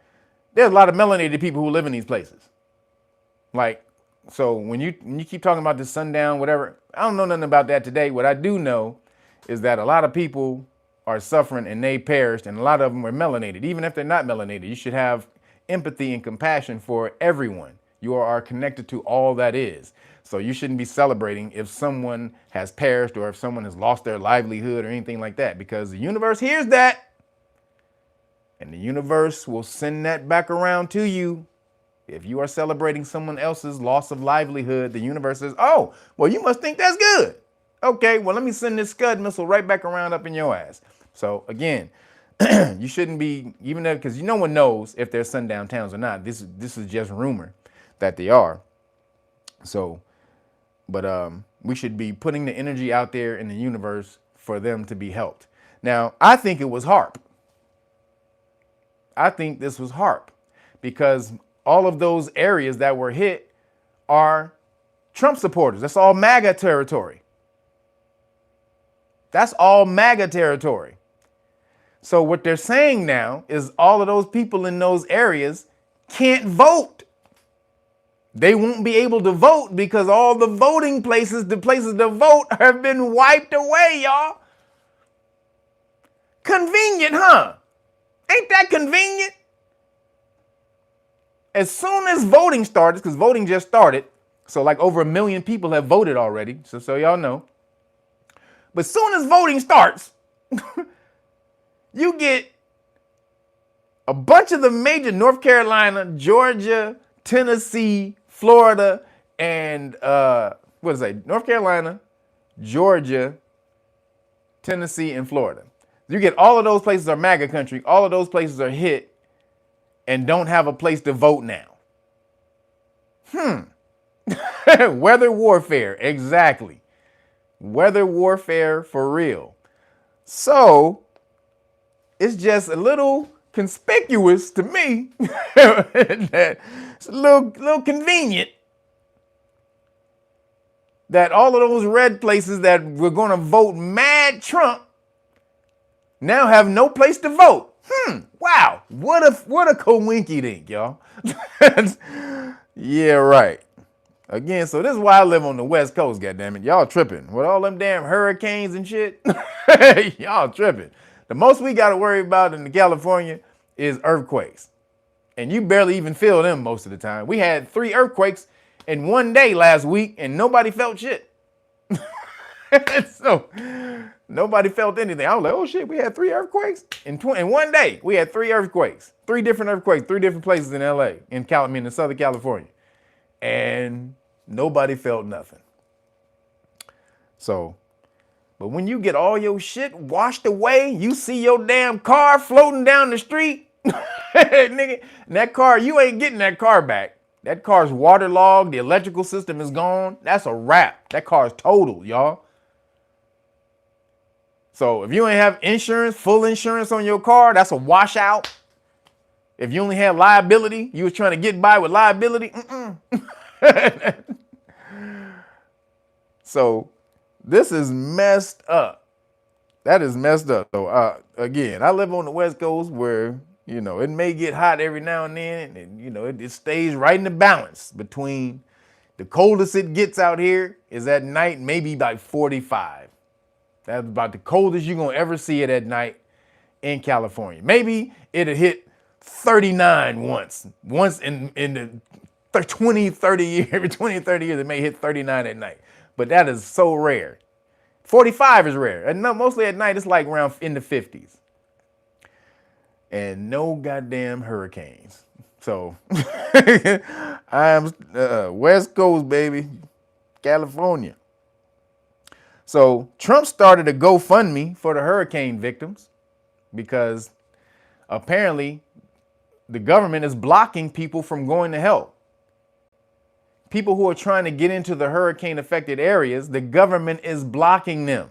there's a lot of melanated people who live in these places. Like, so when you keep talking about this sundown, whatever, I don't know nothing about that today. What I do know is that a lot of people are suffering and they perished, and a lot of them are melanated. Even if they're not melanated, you should have empathy and compassion for everyone. You are connected to all that is. So you shouldn't be celebrating if someone has perished or if someone has lost their livelihood or anything like that, because the universe hears that, and the universe will send that back around to you. If you are celebrating someone else's loss of livelihood, the universe says, oh, well, you must think that's good. Okay, well, let me send this Scud missile right back around up in your ass. So again, you shouldn't be, even though, because no one knows if they're sundown towns or not. This is just rumor that they are. So, but we should be putting the energy out there in the universe for them to be helped. Now, I think it was HARP. I think this was HARP, because all of those areas that were hit are Trump supporters. That's all MAGA territory. That's all MAGA territory. So what they're saying now is all of those people in those areas can't vote. They won't be able to vote because all the voting places, the places to vote, have been wiped away, y'all. Convenient, huh? Ain't that convenient? As soon as voting started, because voting just started, so like over 1 million people have voted already, so y'all know. But as soon as voting starts, you get a bunch of the major North Carolina, Georgia, Tennessee, Florida, and North Carolina, Georgia, Tennessee, and Florida. You get all of those places are MAGA country. All of those places are hit and don't have a place to vote now. Weather warfare, exactly. Weather warfare for real. So it's just a little conspicuous to me. It's a little convenient that all of those red places that were going to vote mad Trump now have no place to vote. Wow. What a coinky-dink, y'all. Yeah, right. Again, so this is why I live on the West Coast, goddammit. Y'all tripping. With all them damn hurricanes and shit. Y'all tripping. The most we got to worry about in California is earthquakes. And you barely even feel them most of the time. We had 3 earthquakes in one day last week and nobody felt shit. So nobody felt anything. I was like, oh shit, we had 3 earthquakes in one day. We had 3 earthquakes, 3 different earthquakes, 3 different places in LA, in Southern California. And nobody felt nothing. So, But when you get all your shit washed away, you see your damn car floating down the street, nigga, that car, you ain't getting that car back. That car's waterlogged, the electrical system is gone. That's a wrap. That car is total, y'all. So if you ain't have insurance, full insurance on your car, that's a washout. If you only had liability, you was trying to get by with liability. So this is messed up. That is messed up. So again, I live on the West Coast where, you know, it may get hot every now and then, and you know, it stays right in the balance between the coldest it gets out here is at night, maybe like 45. That's about the coldest you're gonna ever see it at night in California. Maybe it'll hit 39 once in the 20, 30 years, every 20, 30 years, it may hit 39 at night. But that is so rare. 45 is rare. And mostly at night, it's like around in the 50s. And no goddamn hurricanes. So I'm West Coast, baby, California. So Trump started a GoFundMe for the hurricane victims because apparently the government is blocking people from going to help. People who are trying to get into the hurricane affected areas, the government is blocking them.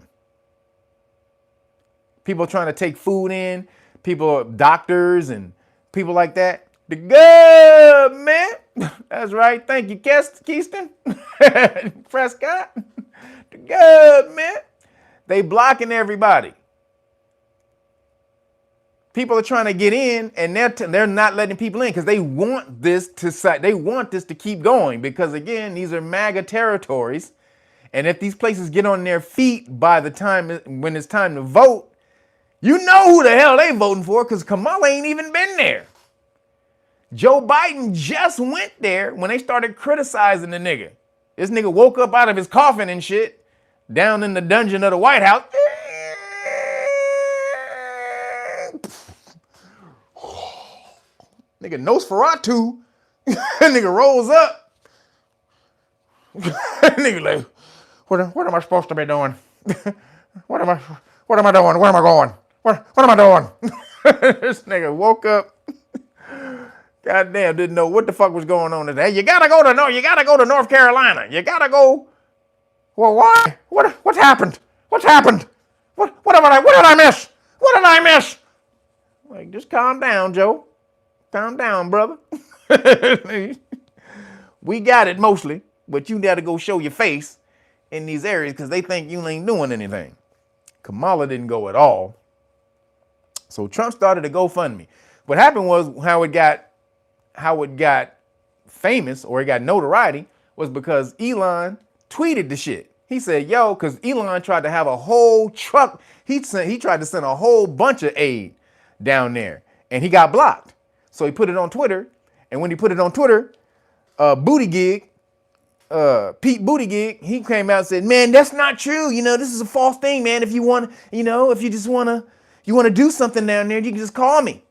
People trying to take food in, people, doctors and people like that. The government, that's right. Thank you, Keyston, Prescott. The government, they blocking everybody. People are trying to get in, and they're not letting people in because they want this to keep going. Because again, these are MAGA territories, and if these places get on their feet by the time when it's time to vote, you know who the hell they voting for because Kamala ain't even been there. Joe Biden just went there when they started criticizing the nigga. This nigga woke up out of his coffin and shit down in the dungeon of the White House. Nigga Nosferatu. Nigga rolls up. Nigga like, what am I supposed to be doing? What am I doing? Where am I going? What am I doing? This nigga woke up. Goddamn, didn't know what the fuck was going on today. You gotta go to North Carolina. You gotta go. Well, why? What's happened? What's happened? What did I miss? What did I miss? Like, just calm down, Joe. Calm down, brother. We got it mostly, but you got to go show your face in these areas because they think you ain't doing anything. Kamala didn't go at all. So Trump started a GoFundMe. What happened was how it got famous or it got notoriety was because Elon tweeted the shit. He said, yo, because Elon tried to have a whole truck. He tried to send a whole bunch of aid down there and he got blocked. So he put it on Twitter, and when he put it on Twitter, Pete Buttigieg, he came out and said, man, that's not true. You know, this is a false thing, man. If you want, you know, if you just want to do something down there, you can just call me.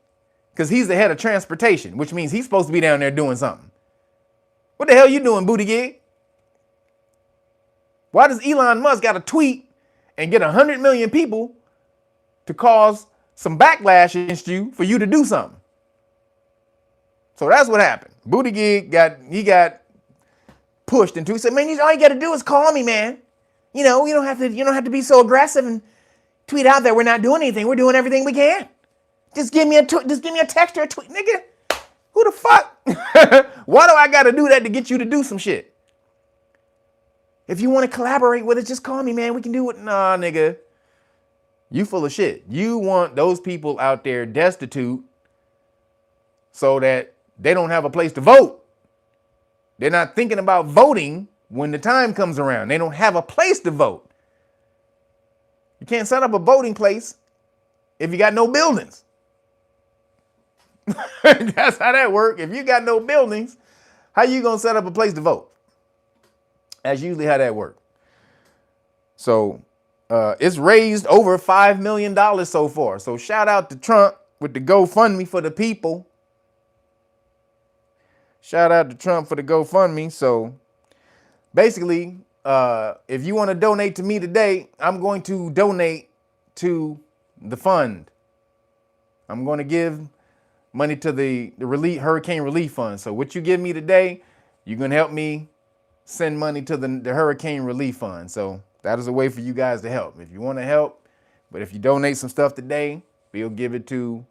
Because he's the head of transportation, which means he's supposed to be down there doing something. What the hell you doing, Buttigieg? Why does Elon Musk got to tweet and get 100 million people to cause some backlash against you for you to do something? So that's what happened. Buttigieg got pushed into. He said, "Man, all you got to do is call me, man. You know, you don't have to be so aggressive and tweet out that we're not doing anything. We're doing everything we can. Just give me a text or a tweet, nigga. Who the fuck? Why do I got to do that to get you to do some shit? If you want to collaborate with us, just call me, man. We can do it. Nah, nigga. You full of shit. You want those people out there destitute so that they don't have a place to vote. They're not thinking about voting when the time comes around. They don't have a place to vote. You can't set up a voting place if you got no buildings. That's how that works. If you got no buildings, how you going to set up a place to vote? That's usually how that works. So it's raised over $5 million so far. So shout out to Trump with the GoFundMe for the people. Shout out to Trump for the GoFundMe. So basically, if you want to donate to me today, I'm going to donate to the fund. I'm going to give money to the hurricane relief fund. So what you give me today, you're going to help me send money to the hurricane relief fund. So that is a way for you guys to help. If you want to help, but if you donate some stuff today, we'll give it to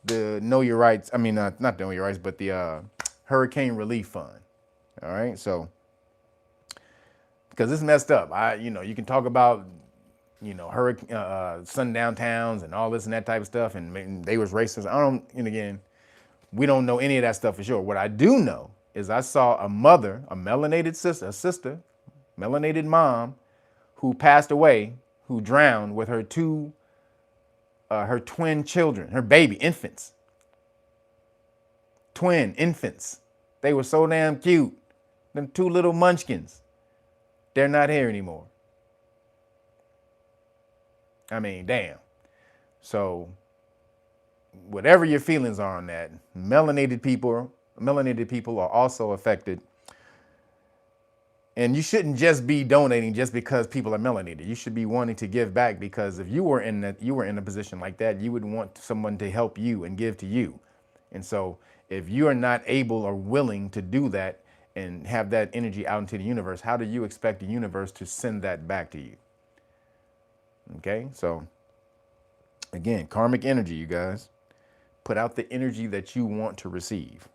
the Know Your Rights. I mean, not Know Your Rights, but the hurricane relief fund. All right. So because it's messed up. You can talk about, hurricane, sundown towns and all this and that type of stuff. And they was racist. And again, we don't know any of that stuff for sure. What I do know is I saw a mother, a melanated sister, melanated mom who passed away, who drowned with her twin children, her baby infants. Twin infants. They were so damn cute. Them two little munchkins. They're not here anymore. I mean, damn. So whatever your feelings are on that, melanated people are also affected. And you shouldn't just be donating just because people are melanated. You should be wanting to give back, because if you were in a position like that, you would want someone to help you and give to you. And so if you are not able or willing to do that and have that energy out into the universe, how do you expect the universe to send that back to you? Okay, so again, karmic energy, you guys. Put out the energy that you want to receive.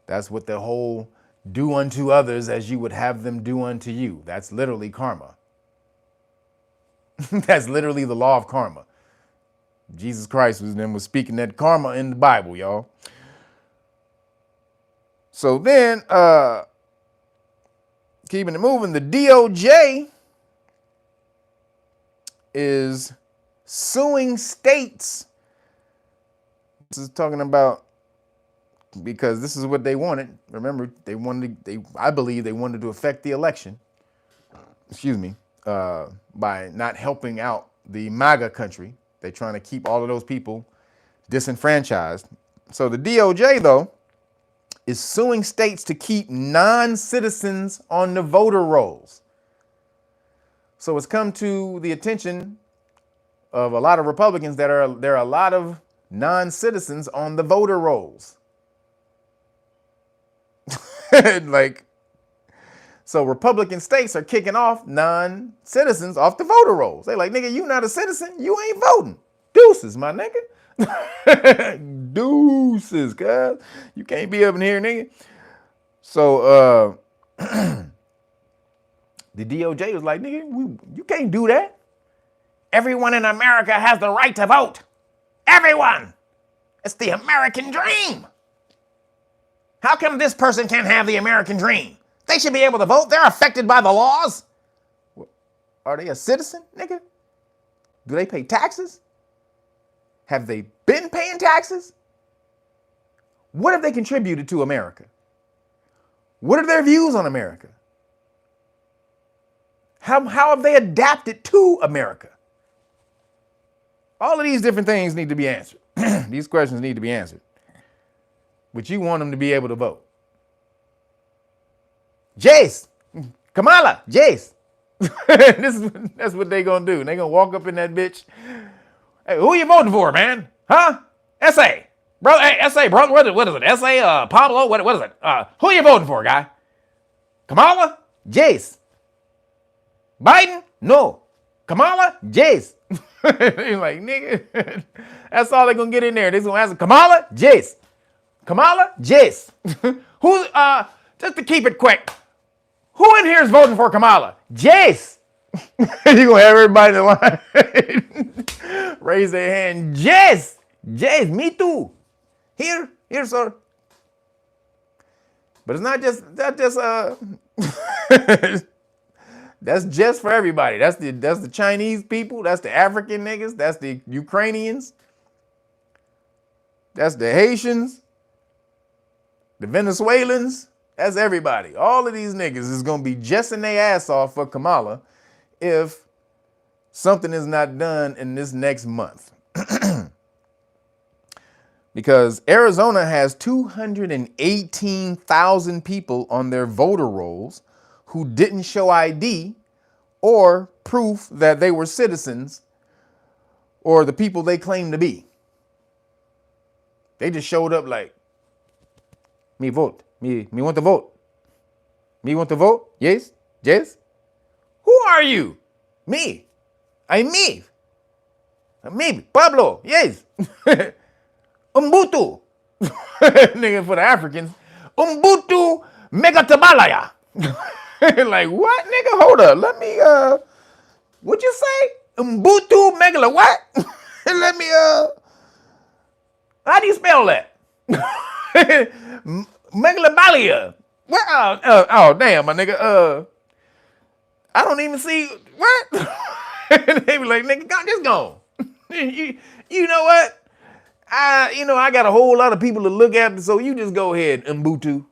That's what the whole do unto others as you would have them do unto you. That's literally karma. That's literally the law of karma. Jesus Christ was speaking that karma in the Bible, y'all. So then, keeping it moving, the DOJ is suing states. This is talking about, because this is what they wanted. Remember, I believe they wanted to affect the election. By not helping out the MAGA country. They're trying to keep all of those people disenfranchised. So the DOJ, though, is suing states to keep non-citizens on the voter rolls. So it's come to the attention of a lot of Republicans that there are a lot of non-citizens on the voter rolls. So Republican states are kicking off non-citizens off the voter rolls. They like, nigga, you not a citizen, you ain't voting. Deuces, my nigga. Deuces, cuz. You can't be up in here, nigga. So the DOJ was like, nigga, you can't do that. Everyone in America has the right to vote. Everyone. It's the American dream. How come this person can't have the American dream? They should be able to vote. They're affected by the laws. Are they a citizen, nigga? Do they pay taxes? Have they been paying taxes? What have they contributed to America? What are their views on America? How have they adapted to America? All of these different things need to be answered. These questions need to be answered. But you want them to be able to vote. Jace, Kamala, Jace. That's what they gonna do. They gonna walk up in that bitch. Hey, who you voting for, man? Huh? SA. Bro, hey, SA, bro. What is it? SA, Pablo? What is it? Who you voting for, guy? Kamala? Jace. Biden? No. Kamala? Jace. They like, nigga. That's all they gonna get in there. They gonna ask Kamala? Jace. Kamala? Jace. Who, just to keep it quick, who in here is voting for Kamala? Jace. You gonna have everybody in line raise their hand. Jace. Jace, me too. Here, sir. But it's not just that's just for everybody. That's the Chinese people. That's the African niggas. That's the Ukrainians. That's the Haitians. The Venezuelans. That's everybody. All of these niggas is going to be jessing their ass off for Kamala if something is not done in this next month. Because Arizona has 218,000 people on their voter rolls who didn't show ID or proof that they were citizens or the people they claim to be. They just showed up like, me vote, me want to vote. Me want to vote? Yes? Yes? Who are you? Me. I'm me. Me, Pablo. Yes. Umbutu. Nigga, for the Africans. Umbutu Megatabalaya. Like, what, nigga? Hold up. Let me, what'd you say? Umbutu Megala what? Let me, how do you spell that? Megalabalia. What? Oh, damn, my nigga. I don't even see, what? They be like, nigga, just go. You know what? I got a whole lot of people to look at, so you just go ahead, Mbutu.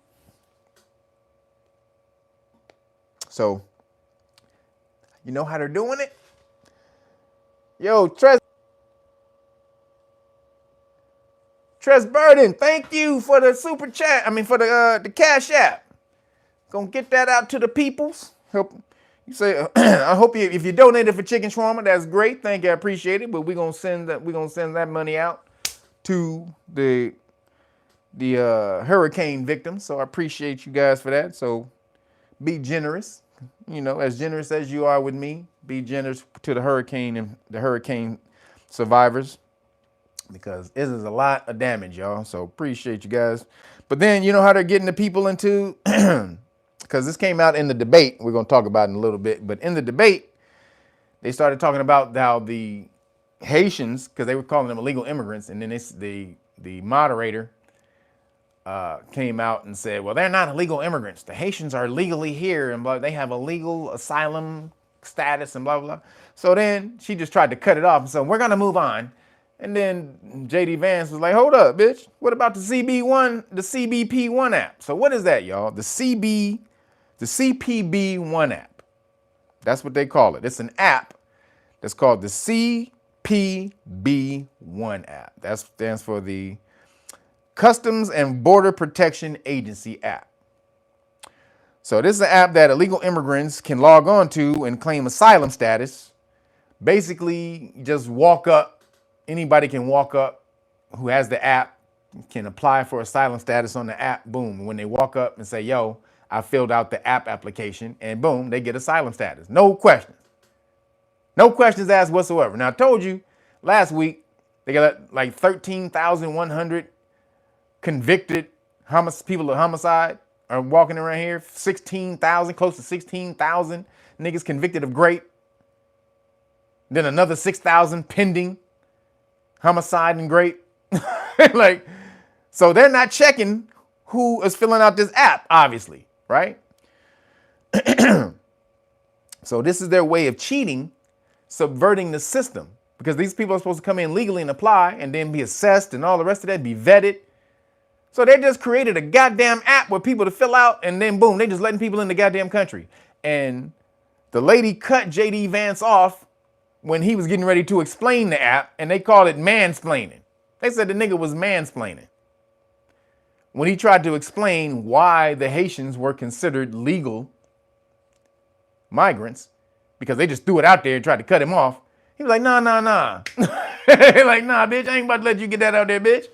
So, you know how they're doing it? Yo, Tres Burden, thank you for the super chat. For the Cash App. Gonna get that out to the peoples. Help. You say, I hope if you donated for chicken shawarma, that's great. Thank you, I appreciate it. But we're gonna send that money out to the hurricane victims. So I appreciate you guys for that. So be generous, as generous as you are with me. Be generous to the hurricane and the hurricane survivors, because this is a lot of damage, y'all. So appreciate you guys. But then you know how they're getting the people into. Because this came out in the debate, we're going to talk about it in a little bit, but in the debate, they started talking about how the Haitians, because they were calling them illegal immigrants, and then the moderator came out and said, well, they're not illegal immigrants. The Haitians are legally here, and blah, they have a legal asylum status, and blah, blah, blah. So then she just tried to cut it off, and so we're going to move on. And then J.D. Vance was like, hold up, bitch. What about the CBP1 app? So what is that, y'all? The CPB1 app. That's what they call it. It's an app that's called the CPB1 app. That stands for the Customs and Border Protection Agency app. So this is an app that illegal immigrants can log on to and claim asylum status. Basically, just walk up. Anybody can walk up who has the app, can apply for asylum status on the app. Boom. When they walk up and say, yo, I filled out the app application, and boom, they get asylum status. No questions. No questions asked whatsoever. Now, I told you last week, they got like 13,100 convicted people of homicide are walking around here. 16,000, close to 16,000 niggas convicted of rape. Then another 6,000 pending homicide and rape. So they're not checking who is filling out this app, obviously. Right? So this is their way of cheating, subverting the system, because these people are supposed to come in legally and apply and then be assessed and all the rest of that, be vetted. So they just created a goddamn app with people to fill out, and then boom, they just letting people in the goddamn country. And the lady cut J.D. Vance off when he was getting ready to explain the app, and they called it mansplaining. They said the nigga was mansplaining when he tried to explain why the Haitians were considered legal migrants, because they just threw it out there and tried to cut him off. He was like, nah. Like, nah, bitch, I ain't about to let you get that out there, bitch.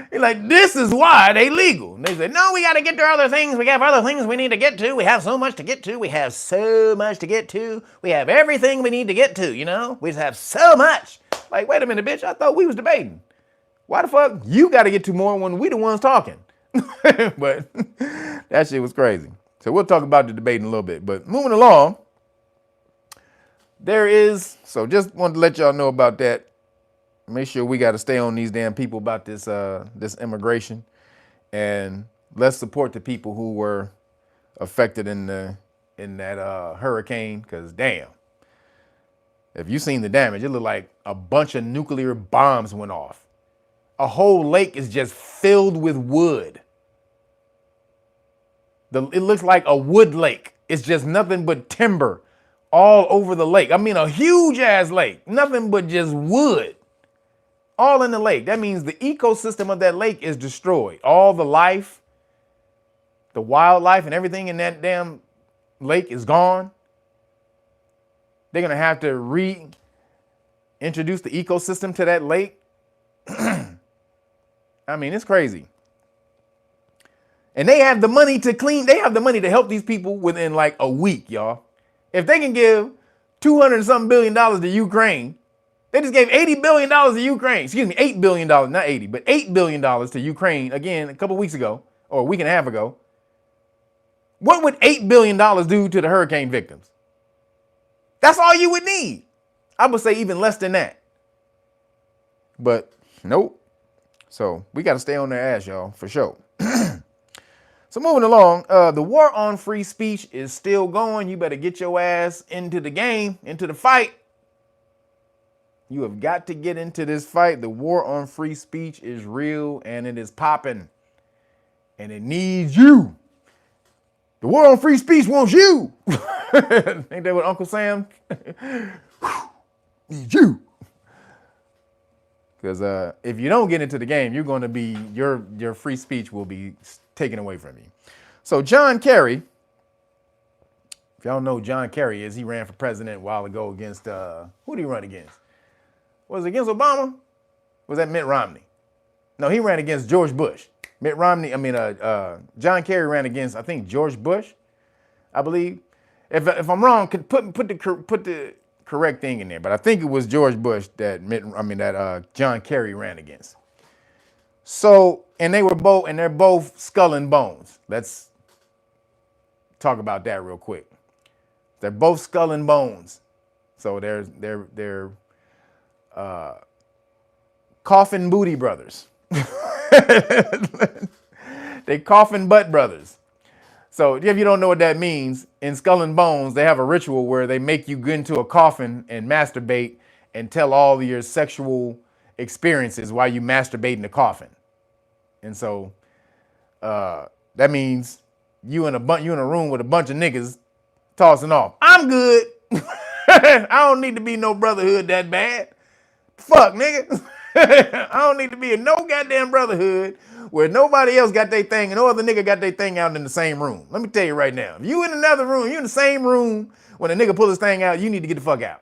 He's like, this is why they legal. And they said, no, we got to get to other things. We have other things we need to get to. We have so much to get to. We have so much to get to. We have everything we need to get to, We just have so much. Like, wait a minute, bitch, I thought we was debating. Why the fuck you got to get to more when we the ones talking? But that shit was crazy. So we'll talk about the debate in a little bit. But moving along, so just wanted to let y'all know about that. Make sure we got to stay on these damn people about this immigration. And let's support the people who were affected in that hurricane, because damn. If you seen the damage, it looked like a bunch of nuclear bombs went off. A whole lake is just filled with wood. It looks like a wood lake. It's just nothing but timber all over the lake. A huge ass lake. Nothing but just wood. All in the lake. That means the ecosystem of that lake is destroyed. All the life, the wildlife and everything in that damn lake is gone. They're going to have to reintroduce the ecosystem to that lake. I mean, it's crazy. And they have the money to clean. They have the money to help these people within like a week, y'all. If they can give $200 and something billion to Ukraine, they just gave $80 billion to Ukraine. Excuse me, $8 billion, not 80, but $8 billion to Ukraine again a couple weeks ago or a week and a half ago. What would $8 billion do to the hurricane victims? That's all you would need. I would say even less than that. But nope. So we got to stay on their ass, y'all, for sure. So moving along, the war on free speech is still going. You better get your ass into the game, into the fight. You have got to get into this fight. The war on free speech is real and it is popping. And it needs you. The war on free speech wants you. Ain't that what Uncle Sam? Need you. Because if you don't get into the game, you're going to be, your free speech will be taken away from you. So John Kerry, if y'all know who John Kerry is, he ran for president a while ago against, who did he run against? Was it against Obama? Was that Mitt Romney? No, he ran against George Bush. John Kerry ran against, I think, George Bush, I believe. If I'm wrong, put the correct thing in there. But I think it was George Bush that John Kerry ran against. So, and they're both skull and bones. Let's talk about that real quick. They're both skull and bones. So they're coffin booty brothers. They coffin butt brothers. So if you don't know what that means, in Skull and Bones, they have a ritual where they make you get into a coffin and masturbate and tell all of your sexual experiences while you masturbate in the coffin. And so that means you in a room with a bunch of niggas tossing off. I'm good. I don't need to be no brotherhood that bad. Fuck, nigga. I don't need to be in no goddamn brotherhood where nobody else got their thing and no other nigga got their thing out in the same room. Let me tell you right now, if you in another room, you in the same room when a nigga pull his thing out, you need to get the fuck out.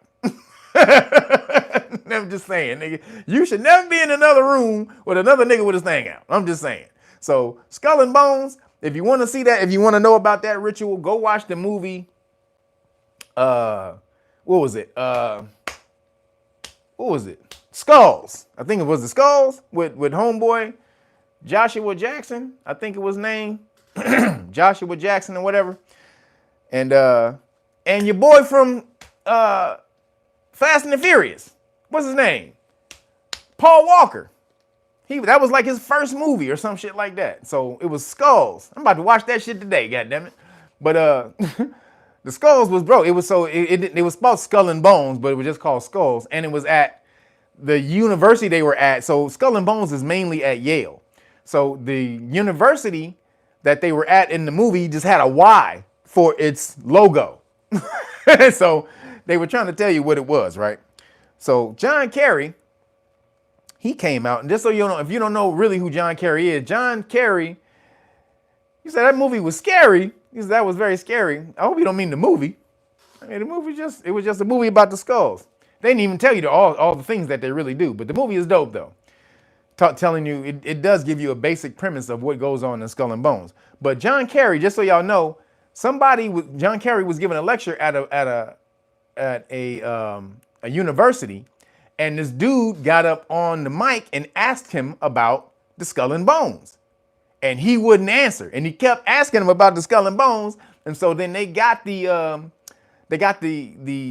I'm just saying, nigga, you should never be in another room with another nigga with his thing out. I'm just saying. So Skull and Bones, if you want to see that, if you want to know about that ritual, go watch the movie. What was it? Skulls. I think it was the Skulls with homeboy Joshua Jackson. I think it was named Joshua Jackson or whatever. And your boy from Fast and the Furious. What's his name? Paul Walker. That was like his first movie or some shit like that. So it was Skulls. I'm about to watch that shit today, goddammit. But the Skulls was, bro, it was spelled Skull and Bones, but it was just called Skulls. And it was at the university they were at. So Skull and Bones is mainly at Yale. So the university that they were at in the movie just had a Y for its logo. So they were trying to tell you what it was, right? So John Kerry, he came out, and just so you know, if you don't know really who John Kerry is, John Kerry, you said that movie was scary. He said that was very scary. I hope you don't mean the movie. I mean, the movie it was just a movie about the skulls. They didn't even tell you all the things that they really do, but the movie is dope though. Telling you, it does give you a basic premise of what goes on in Skull and Bones. But John Kerry, just so y'all know, John Kerry was giving a lecture at a university, and this dude got up on the mic and asked him about the Skull and Bones, and he wouldn't answer, and he kept asking him about the Skull and Bones, and so then they got the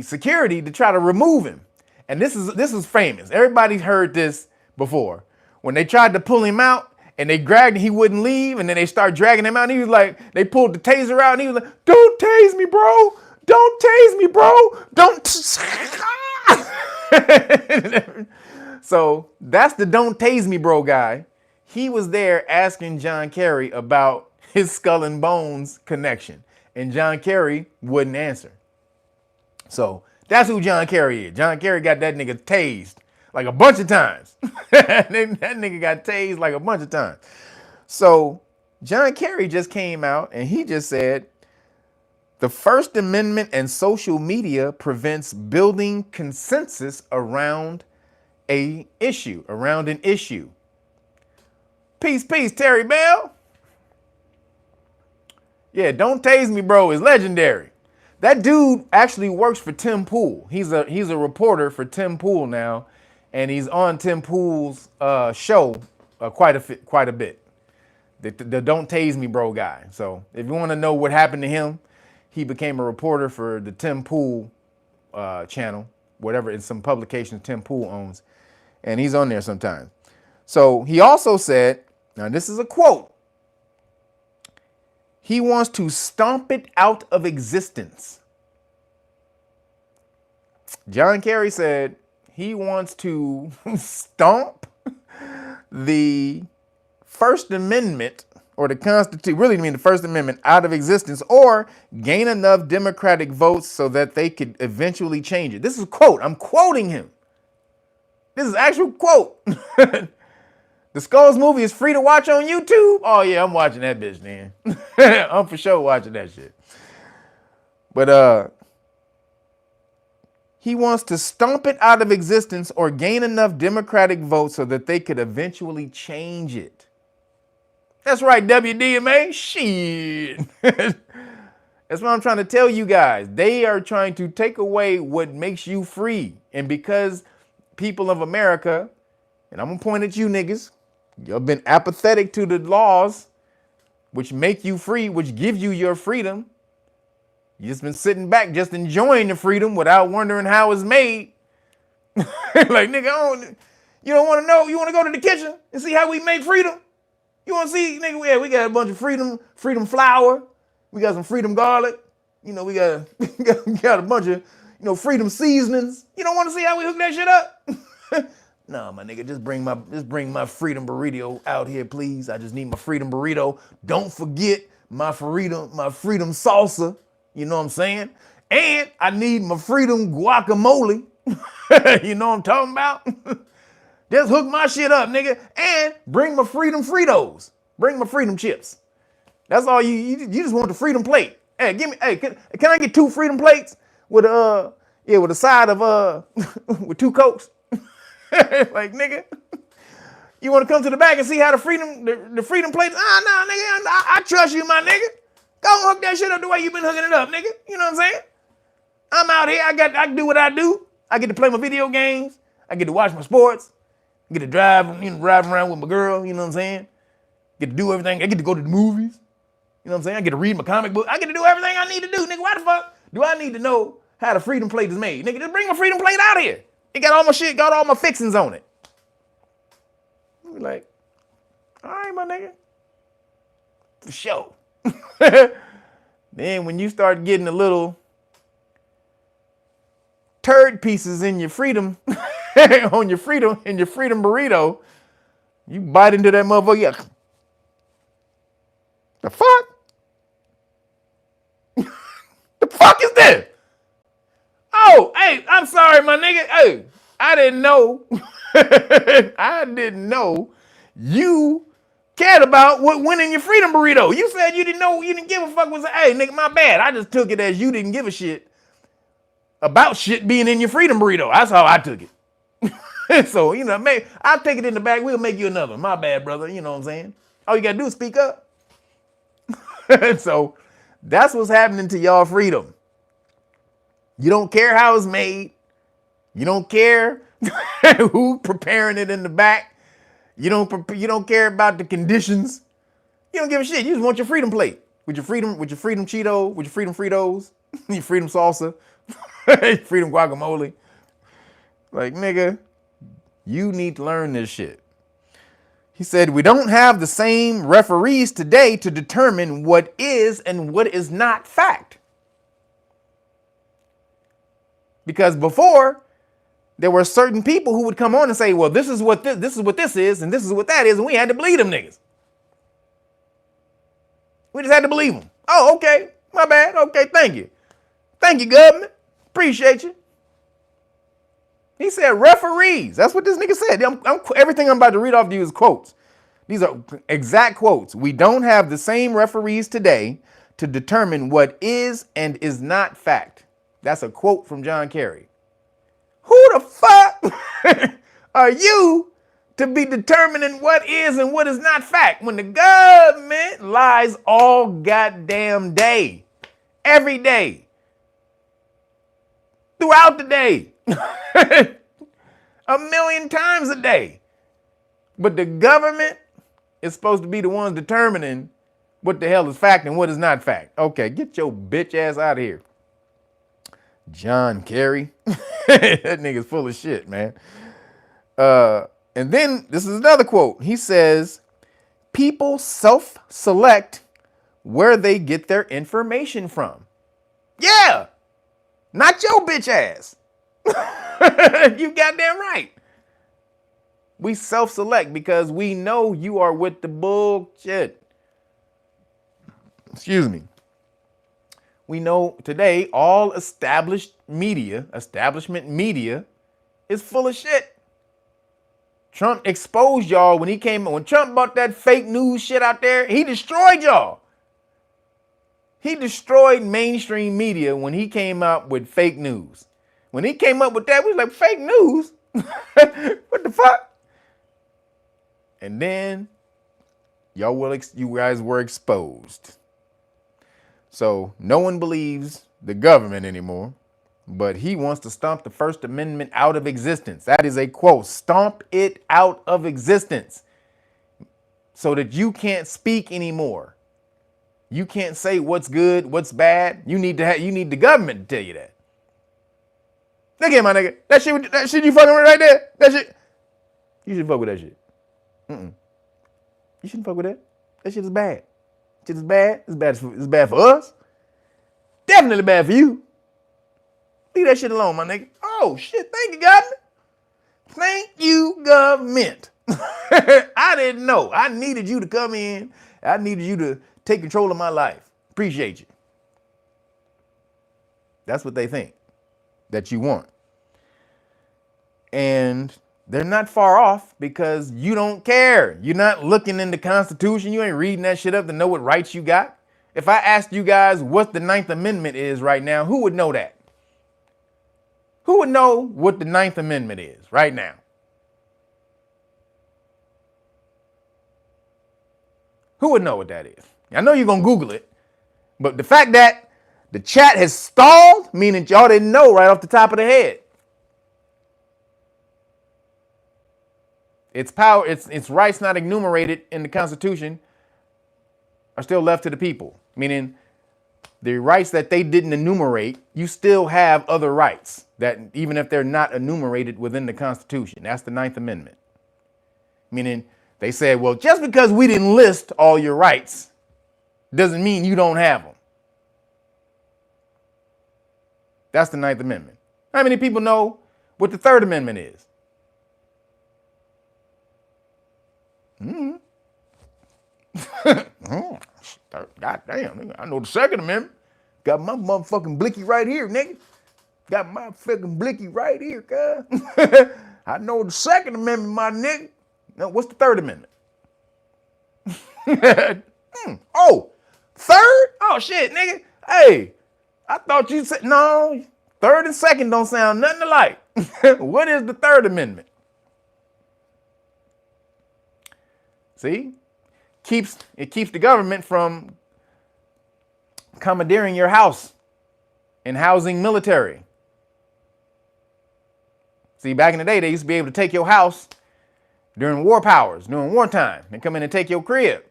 security to try to remove him, and this is famous. Everybody's heard this before. When they tried to pull him out and they dragged him, he wouldn't leave. And then they started dragging him out. And he was like, they pulled the taser out and he was like, don't tase me, bro. Don't tase me, bro. Don't. So that's the don't tase me, bro guy. He was there asking John Kerry about his Skull and Bones connection. And John Kerry wouldn't answer. So that's who John Kerry is. John Kerry got that nigga tased like a bunch of times. That nigga got tased like a bunch of times. So John Kerry just came out and he just said, The First Amendment and social media prevents building consensus around an issue. Peace, Terry Bell. Yeah, don't tase me, bro. Is legendary. That dude actually works for Tim Pool. He's a reporter for Tim Pool now, and he's on Tim Pool's show quite a bit. The Don't Tase Me Bro guy. So if you want to know what happened to him, he became a reporter for the Tim Pool channel, whatever, it's some publications Tim Pool owns, and he's on there sometimes. So he also said, now this is a quote, he wants to stomp it out of existence. John Kerry said he wants to stomp the First Amendment or the Constitution, really mean the First Amendment, out of existence, or gain enough Democratic votes so that they could eventually change it. This is a quote. I'm quoting him. This is actual quote. The Skulls movie is free to watch on YouTube. Oh yeah, I'm watching that bitch, man. I'm for sure watching that shit. But he wants to stomp it out of existence or gain enough Democratic votes so that they could eventually change it. That's right, WDMA. Shit. That's what I'm trying to tell you guys. They are trying to take away what makes you free. And because people of America, and I'm going to point at you niggas, you've been apathetic to the laws which make you free, which give you your freedom. You just been sitting back, just enjoying the freedom without wondering how it's made. Like, nigga, you don't want to know. You want to go to the kitchen and see how we make freedom? You want to see, nigga, yeah, we got a bunch of freedom flour. We got some freedom garlic. You know, we got a bunch of, freedom seasonings. You don't want to see how we hook that shit up? No, my nigga, just bring my freedom burrito out here, please. I just need my freedom burrito. Don't forget my freedom salsa. You know what I'm saying? And I need my freedom guacamole. You know what I'm talking about? Just hook my shit up, nigga. And bring my freedom Fritos. Bring my freedom chips. That's all you just want the freedom plate. Hey, can I get 2 freedom plates with a side of with 2 Cokes? Like, nigga, you want to come to the back and see how the freedom plates? No, nigga, I trust you, my nigga. Go hook that shit up the way you been hooking it up, nigga. You know what I'm saying? I'm out here. I can do what I do. I get to play my video games. I get to watch my sports. I get to drive around with my girl. You know what I'm saying? Get to do everything. I get to go to the movies. You know what I'm saying? I get to read my comic book. I get to do everything I need to do, nigga. Why the fuck do I need to know how the freedom plate is made? Nigga, just bring my freedom plate out here. It got all my shit, got all my fixings on it. Be like, all right, my nigga. For sure. Then when you start getting a little turd pieces in your freedom, in your freedom burrito, you bite into that motherfucker. Yeah. The fuck? The fuck is this? Oh, hey, I'm sorry, my nigga. Hey, I didn't know. I didn't know you cared about what went in your freedom burrito. You said you didn't know, you didn't give a fuck. Hey, nigga, my bad. I just took it as you didn't give a shit about shit being in your freedom burrito. That's how I took it. So, maybe I'll take it in the back. We'll make you another. My bad, brother. You know what I'm saying? All you got to do is speak up. So that's what's happening to y'all freedom. You don't care how it's made. You don't care who preparing it in the back. You don't care about the conditions. You don't give a shit. You just want your freedom plate with your freedom Cheeto, with your freedom Fritos, your freedom salsa, freedom guacamole. Like, nigga, you need to learn this shit. He said, we don't have the same referees today to determine what is and what is not fact. Because before, there were certain people who would come on and say, well, this is what this is, and this is what that is, and we had to believe them niggas. We just had to believe them. Oh, okay, my bad. Okay, thank you. Thank you, government. Appreciate you. He said referees. That's what this nigga said. Everything I'm about to read off to you is quotes. These are exact quotes. We don't have the same referees today to determine what is and is not fact. That's a quote from John Kerry. Who the fuck are you to be determining what is and what is not fact when the government lies all goddamn day, every day, throughout the day, a million times a day? But the government is supposed to be the ones determining what the hell is fact and what is not fact. Okay, get your bitch ass out of here. John Kerry. That nigga's full of shit, man. And then this is another quote. He says, people self-select where they get their information from. Yeah, not your bitch ass. You goddamn right. We self-select because we know you are with the bullshit. Excuse me. We know today all establishment media is full of shit. Trump exposed y'all when Trump brought that fake news shit out there, he destroyed y'all. He destroyed mainstream media when he came out with fake news. When he came up with that, we was like, fake news? What the fuck? And then you guys were exposed. So no one believes the government anymore, but he wants to stomp the First Amendment out of existence. That is a quote. Stomp it out of existence so that you can't speak anymore. You can't say what's good, what's bad. You need the government to tell you that. Look at my nigga. That shit you fucking with right there. That shit. You should fuck with that shit. You shouldn't fuck with that. That shit is bad. Shit is bad. It's bad for us. Definitely bad for you. Leave that shit alone, my nigga. Oh shit, thank you, government. Thank you, government. I didn't know. I needed you to come in. I needed you to take control of my life. Appreciate you. That's what they think that you want. And they're not far off because you don't care. You're not looking in the Constitution. You ain't reading that shit up to know what rights you got. If I asked you guys what the 9th Amendment is right now, who would know that? Who would know what the 9th Amendment is right now? Who would know what that is? I know you're going to Google it, but the fact that the chat has stalled, meaning y'all didn't know right off the top of the head. Its power, its rights not enumerated in the Constitution are still left to the people, meaning the rights that they didn't enumerate, you still have other rights that even if they're not enumerated within the Constitution. That's the 9th Amendment. Meaning they said, well, just because we didn't list all your rights doesn't mean you don't have them. That's the 9th Amendment. How many people know what the 3rd Amendment is? God damn, nigga. I know the 2nd Amendment. Got my motherfucking blicky right here, nigga. Got my fucking blicky right here, cuz. I know the 2nd Amendment, my nigga. Now, what's the 3rd Amendment? Oh, 3rd? Oh, shit, nigga. Hey, I thought you said, no, 3rd and 2nd don't sound nothing alike. What is the 3rd Amendment? See? It keeps the government from commandeering your house and housing military. See, back in the day, they used to be able to take your house during war powers, during wartime, and come in and take your crib.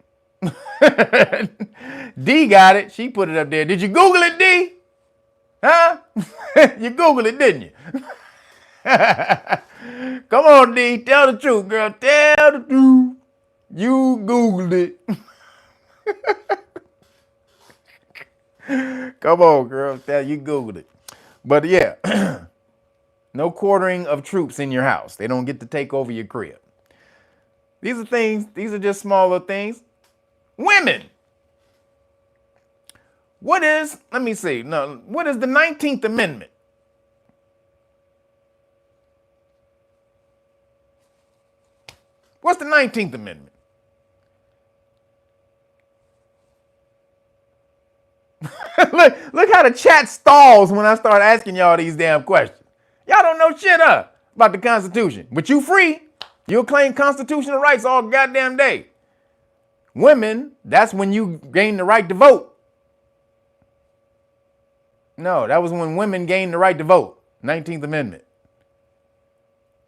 D got it. She put it up there. Did you Google it, D? Huh? You Googled it, didn't you? Come on, D. Tell the truth, girl. Tell the truth. You Googled it. Come on, girl. You Googled it. But yeah, no quartering of troops in your house. They don't get to take over your crib. These are just smaller things. Women. What is the 19th Amendment? What's the 19th Amendment? look how the chat stalls when I start asking y'all these damn questions. Y'all don't know shit about the Constitution, but you free. You'll claim constitutional rights all goddamn day. Women, that's when you gain the right to vote. No, that was when women gained the right to vote. 19th Amendment.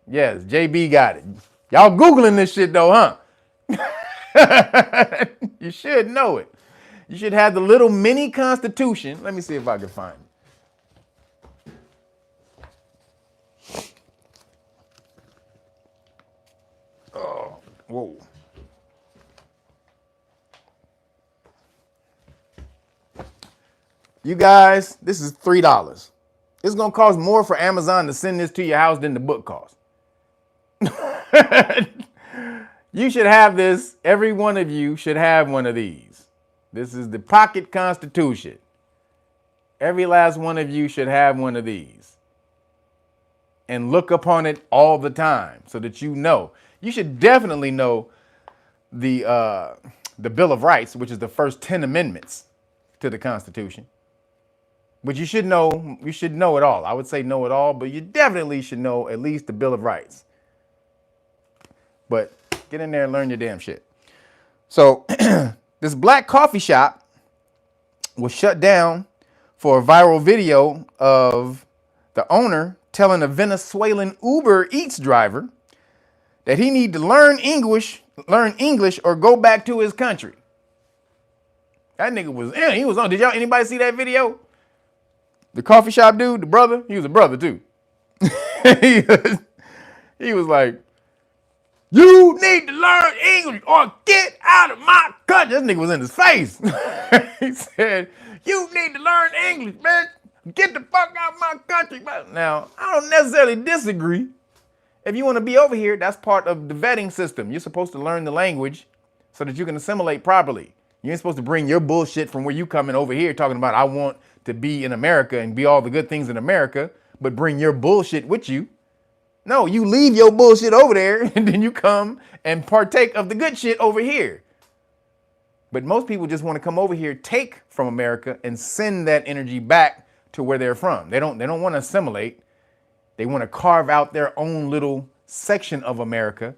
Yes, JB got it. Y'all Googling this shit though, huh? You should know it. You should have the little mini Constitution. Let me see if I can find it. Oh, whoa. You guys, this is $3. It's going to cost more for Amazon to send this to your house than the book costs. You should have this. Every one of you should have one of these. This is the Pocket Constitution. Every last one of you should have one of these. And look upon it all the time so that you know. You should definitely know the Bill of Rights, which is the first 10 amendments to the Constitution. But you should know it all. I would say know it all, but you definitely should know at least the Bill of Rights. But get in there and learn your damn shit. So this black coffee shop was shut down for a viral video of the owner telling a Venezuelan Uber Eats driver that he need to learn English or go back to his country. That nigga was on. Did anybody see that video? The coffee shop dude, the brother, he was a brother too. He was like, you need to learn English or get out of my country. This nigga was in his face. He said, you need to learn English, man. Get the fuck out of my country. Now, I don't necessarily disagree. If you want to be over here, that's part of the vetting system. You're supposed to learn the language so that you can assimilate properly. You ain't supposed to bring your bullshit from where you coming over here talking about I want to be in America and be all the good things in America, but bring your bullshit with you. No, you leave your bullshit over there and then you come and partake of the good shit over here. But most people just want to come over here, take from America and send that energy back to where they're from. They don't want to assimilate. They want to carve out their own little section of America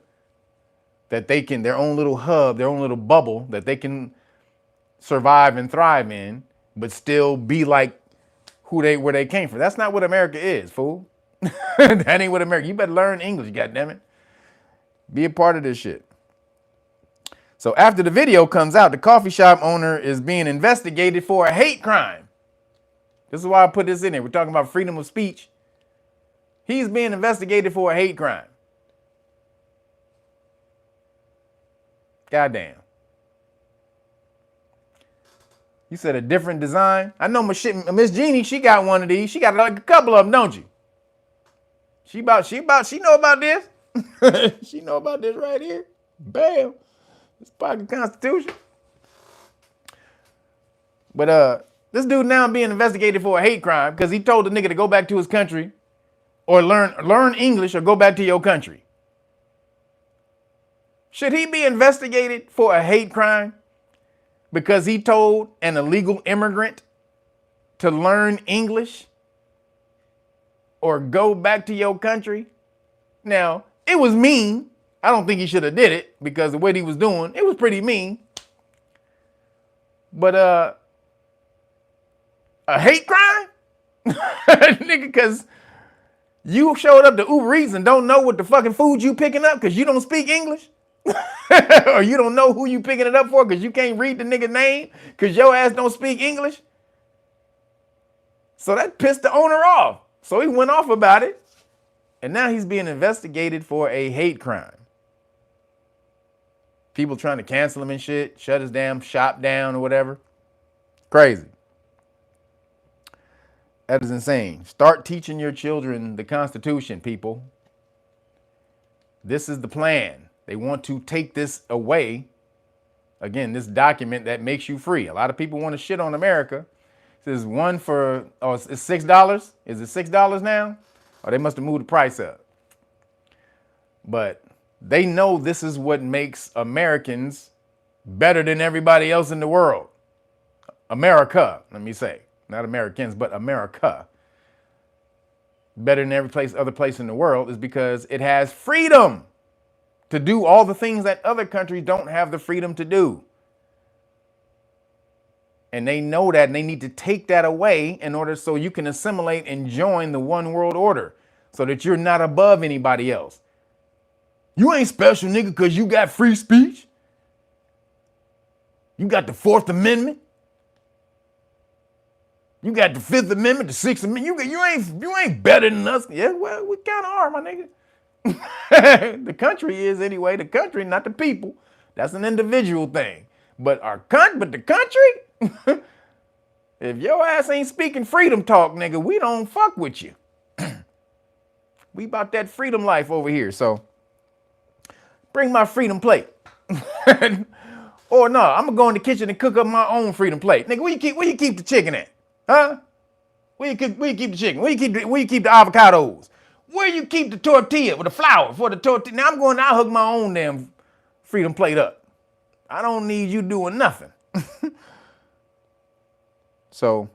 that they can, their own little hub, their own little bubble that they can survive and thrive in, but still be like where they came from. That's not what America is, fool. That ain't what America. You better learn English, goddammit. Be a part of this shit. So after the video comes out, the coffee shop owner is being investigated for a hate crime. This is why I put this in there. We're talking about freedom of speech. He's being investigated for a hate crime. Goddamn. You said a different design? I know Miss Jeannie, she got one of these. She got like a couple of them, don't you? She know about this. She know about this right here. Bam. It's Pocket Constitution. But this dude now being investigated for a hate crime because he told the nigga to go back to his country or learn English or go back to your country. Should he be investigated for a hate crime because he told an illegal immigrant to learn English or go back to your country? Now, it was mean. I don't think he should have did it because of what he was doing. It was pretty mean. But a hate crime? Nigga, because you showed up to Uber Eats and don't know what the fucking food you picking up because you don't speak English? Or you don't know who you picking it up for because you can't read the nigga name because your ass don't speak English? So that pissed the owner off. So he went off about it. And now he's being investigated for a hate crime. People trying to cancel him and shit, shut his damn shop down or whatever. Crazy. That is insane. Start teaching your children the Constitution, people. This is the plan. They want to take this away. Again, this document that makes you free. A lot of people want to shit on America. This is one for, it's $6. Is it $6 now? Or they must have moved the price up. But they know this is what makes Americans better than everybody else in the world. America, let me say. Not Americans, but America. Better than every other place in the world is because it has freedom to do all the things that other countries don't have the freedom to do. And they know that, and they need to take that away in order so you can assimilate and join the one world order so that you're not above anybody else. You ain't special, nigga, because you got free speech. You got the Fourth Amendment. You got the Fifth Amendment, the Sixth Amendment. You ain't better than us. Yeah, well, we kind of are, my nigga. The country is anyway. The country, not the people. That's an individual thing. But the country, if your ass ain't speaking freedom talk, nigga, we don't fuck with you. We about that freedom life over here. So bring my freedom plate. Or no, I'm gonna go in the kitchen and cook up my own freedom plate. Nigga, where you keep the chicken at? Huh? Where you keep the chicken? Where you keep the avocados? Where you keep the tortilla with the flour for the tortilla? Now I'll hook my own damn freedom plate up. I don't need you doing nothing. So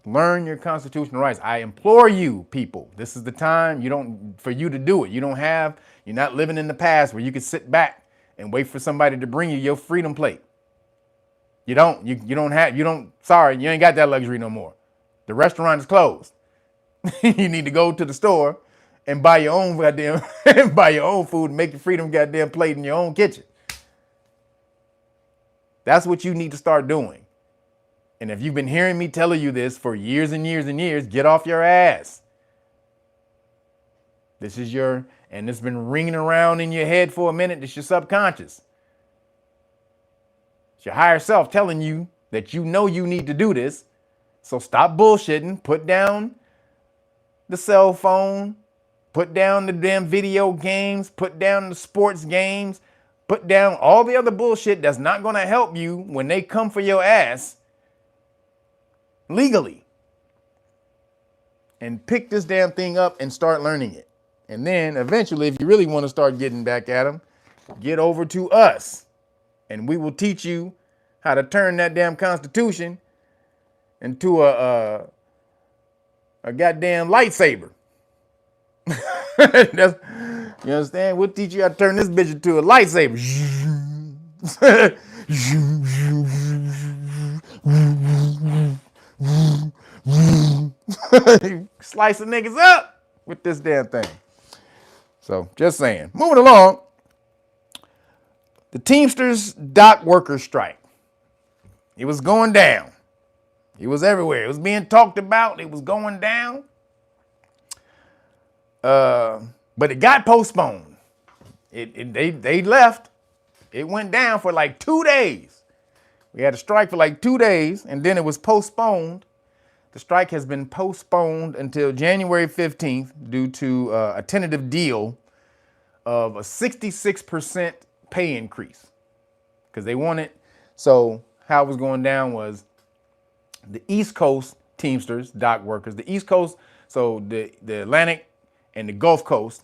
learn your constitutional rights. I implore you, people, this is the time for you to do it. You're not living in the past where you can sit back and wait for somebody to bring you your freedom plate. Sorry, you ain't got that luxury no more. The restaurant is closed. You need to go to the store and buy your own food and make your freedom goddamn plate in your own kitchen. That's what you need to start doing. And if you've been hearing me telling you this for years and years and years, get off your ass. And it's been ringing around in your head for a minute. It's your subconscious. It's your higher self telling you that you know you need to do this. So stop bullshitting. Put down the cell phone. Put down the damn video games. Put down the sports games. Put down all the other bullshit that's not going to help you when they come for your ass legally. And pick this damn thing up and start learning it. And then eventually, if you really want to start getting back at them, get over to us. And we will teach you how to turn that damn Constitution into a goddamn lightsaber. You understand? We'll teach you how to turn this bitch into a lightsaber. Slicing niggas up with this damn thing. So just saying. Moving along. The Teamsters dock workers strike. It was going down. It was everywhere. It was being talked about. It was going down. But it got postponed. They left. It went down for like 2 days. We had a strike for like 2 days, and then it was postponed. The strike has been postponed until January 15th due to a tentative deal of a 66% pay increase. Because they wanted, so how it was going down was the East Coast Teamsters, dock workers, the East Coast, so the Atlantic and the Gulf Coast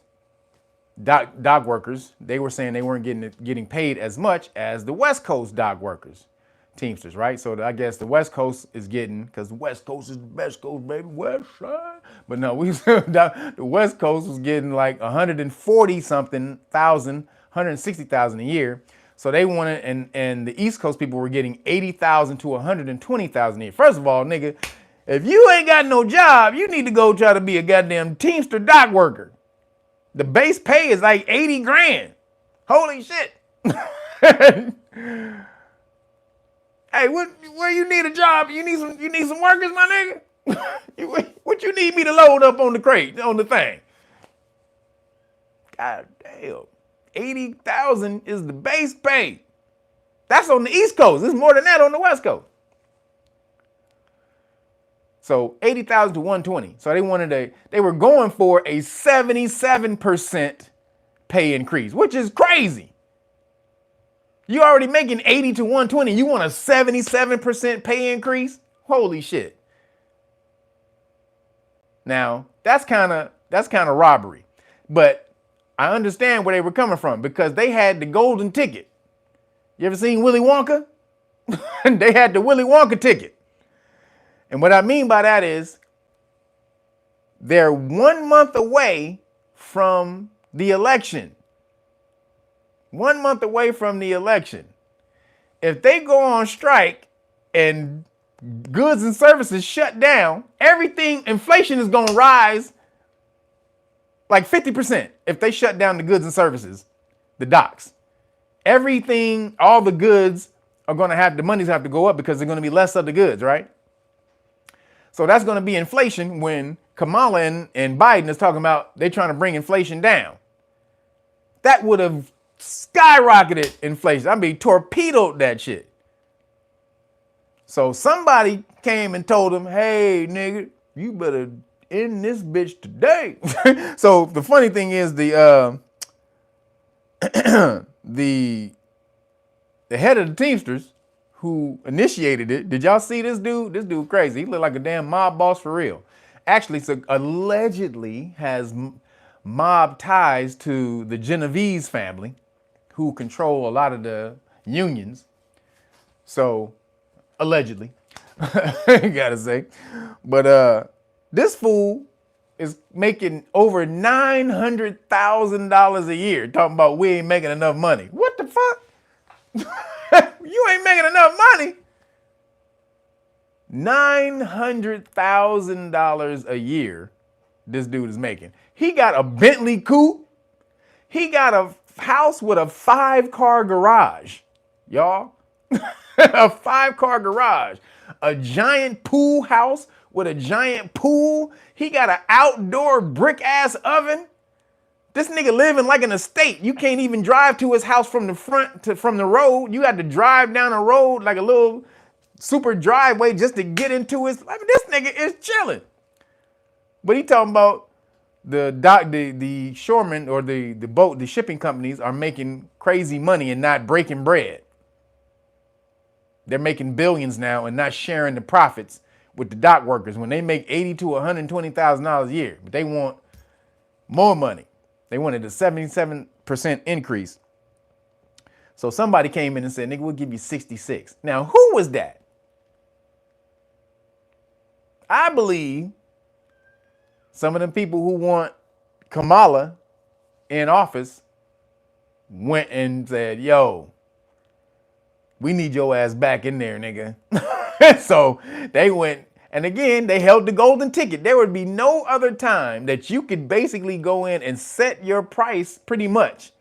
dock workers, they were saying they weren't getting paid as much as the West Coast dock workers, Teamsters, right? So I guess the West Coast is getting, because the West Coast is the best coast, baby, West Side. But no, the West Coast was getting like 140-something thousand, 160,000 a year. So they wanted, and the East Coast people were getting 80,000 to 120,000 a year. First of all, nigga, if you ain't got no job, you need to go try to be a goddamn Teamster dock worker. The base pay is like 80 grand. Holy shit. Hey, where you need a job? You need some workers, my nigga? What you need me to load up on the crate, on the thing? God damn. 80,000 is the base pay. That's on the East Coast. It's more than that on the West Coast. So 80,000 to 120. So they were going for a 77% pay increase, which is crazy. You already making 80 to 120. You want a 77% pay increase? Holy shit. Now, that's kind of robbery. But I understand where they were coming from because they had the golden ticket. You ever seen Willy Wonka? They had the Willy Wonka ticket. And what I mean by that is they're 1 month away from the election. 1 month away from the election. If they go on strike and goods and services shut down, everything, inflation is going to rise like 50% if they shut down the goods and services, the docks. Everything, all the goods are going to have, the monies have to go up because there's going to be less of the goods, right? So that's going to be inflation when Kamala and Biden is talking about they're trying to bring inflation down. That would have skyrocketed inflation. I mean, torpedoed that shit. So somebody came and told him, hey, nigga, you better end this bitch today. So the funny thing is the the head of the Teamsters who initiated it. Did y'all see this dude? This dude crazy. He looked like a damn mob boss for real. Actually, so allegedly has mob ties to the Genovese family who control a lot of the unions. So allegedly, gotta say. But this fool is making over $900,000 a year talking about we ain't making enough money. What the fuck? You ain't making enough money. $900,000 a year this dude is making. He got a Bentley coupe. He got a house with a 5-car garage, y'all. A 5-car garage. A giant pool house with a giant pool. He got an outdoor brick ass oven. This nigga living like an estate. You can't even drive to his house from the front from the road. You had to drive down a road like a little super driveway just to get into his. I mean, this nigga is chilling. But he talking about the shoremen or the shipping companies are making crazy money and not breaking bread. They're making billions now and not sharing the profits with the dock workers when they make $80,000 to $120,000 a year. But they want more money. They wanted a 77% increase. So somebody came in and said, nigga, we'll give you 66. Now, who was that? I believe some of them people who want Kamala in office went and said, yo, we need your ass back in there, nigga. So they went, and again, they held the golden ticket. There would be no other time that you could basically go in and set your price pretty much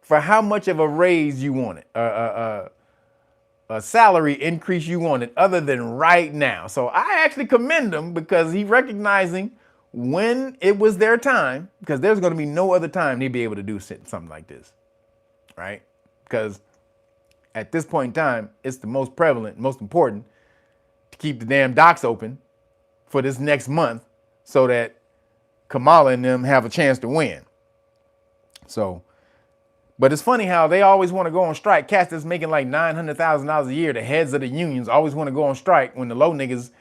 for how much of a raise you wanted, a salary increase you wanted, other than right now. So I actually commend him because he recognizing when it was their time, because there's going to be no other time they'd be able to do something like this, right? Because at this point in time, it's the most prevalent, most important to keep the damn docks open for this next month so that Kamala and them have a chance to win. So, but it's funny how they always want to go on strike. Cats that's making like $900,000 a year, the heads of the unions always want to go on strike when the low niggas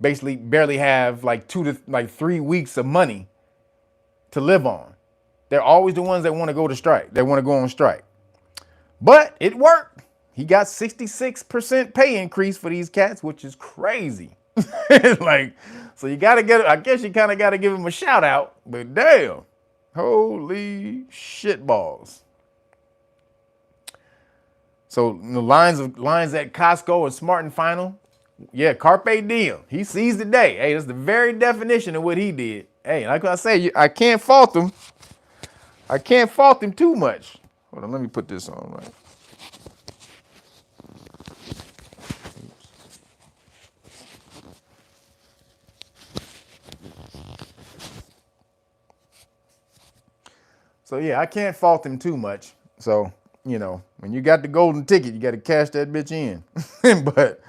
basically barely have like 2 to 3 weeks of money to live on. They're always the ones that want to go to strike. They want to go on strike. But it worked. He got 66% pay increase for these cats, which is crazy. Like, so you got to get, I guess you kind of got to give him a shout out, but damn, holy shit balls. So the lines at Costco are smart and final. Yeah, carpe diem. He seized the day. Hey, that's the very definition of what he did. Hey, like I say, I can't fault him. I can't fault him too much. Hold on, let me put this on right. So yeah, I can't fault him too much. So, you know, when you got the golden ticket, you got to cash that bitch in. But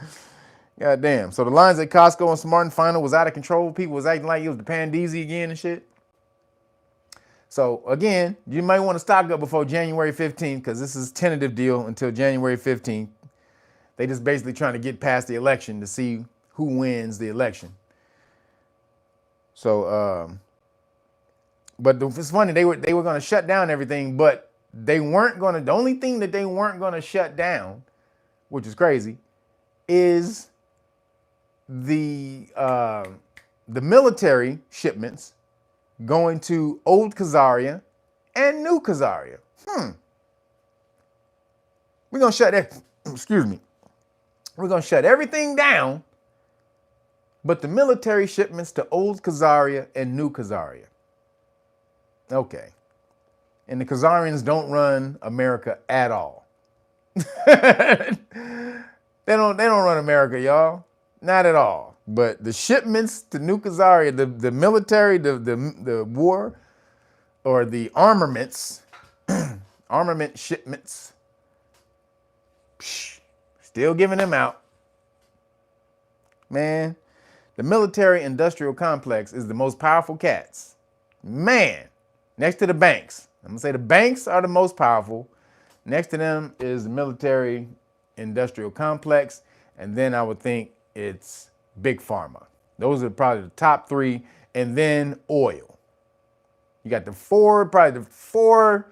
goddamn. So the lines at Costco and Smart and Final was out of control. People was acting like it was the Pandeezy again and shit. So again, you might want to stock up before January 15th because this is a tentative deal until January 15th. They just basically trying to get past the election to see who wins the election. So, but it's funny, they were going to shut down everything, but they weren't going to, the only thing that they weren't going to shut down, which is crazy, is the military shipments going to old Khazaria and new Khazaria. We're gonna shut it. Excuse me. We're gonna shut everything down, but the military shipments to old Khazaria and new Khazaria. Okay. And the Khazarians don't run America at all. They don't run America, y'all. Not at all. But the shipments to New Khazaria, the military, the war, or the armaments, armament shipments, still giving them out. Man, the military industrial complex is the most powerful cats. Man, next to the banks. I'm gonna say the banks are the most powerful. Next to them is the military industrial complex. And then I would think it's big pharma. Those are probably the top three. And then oil. You got probably the four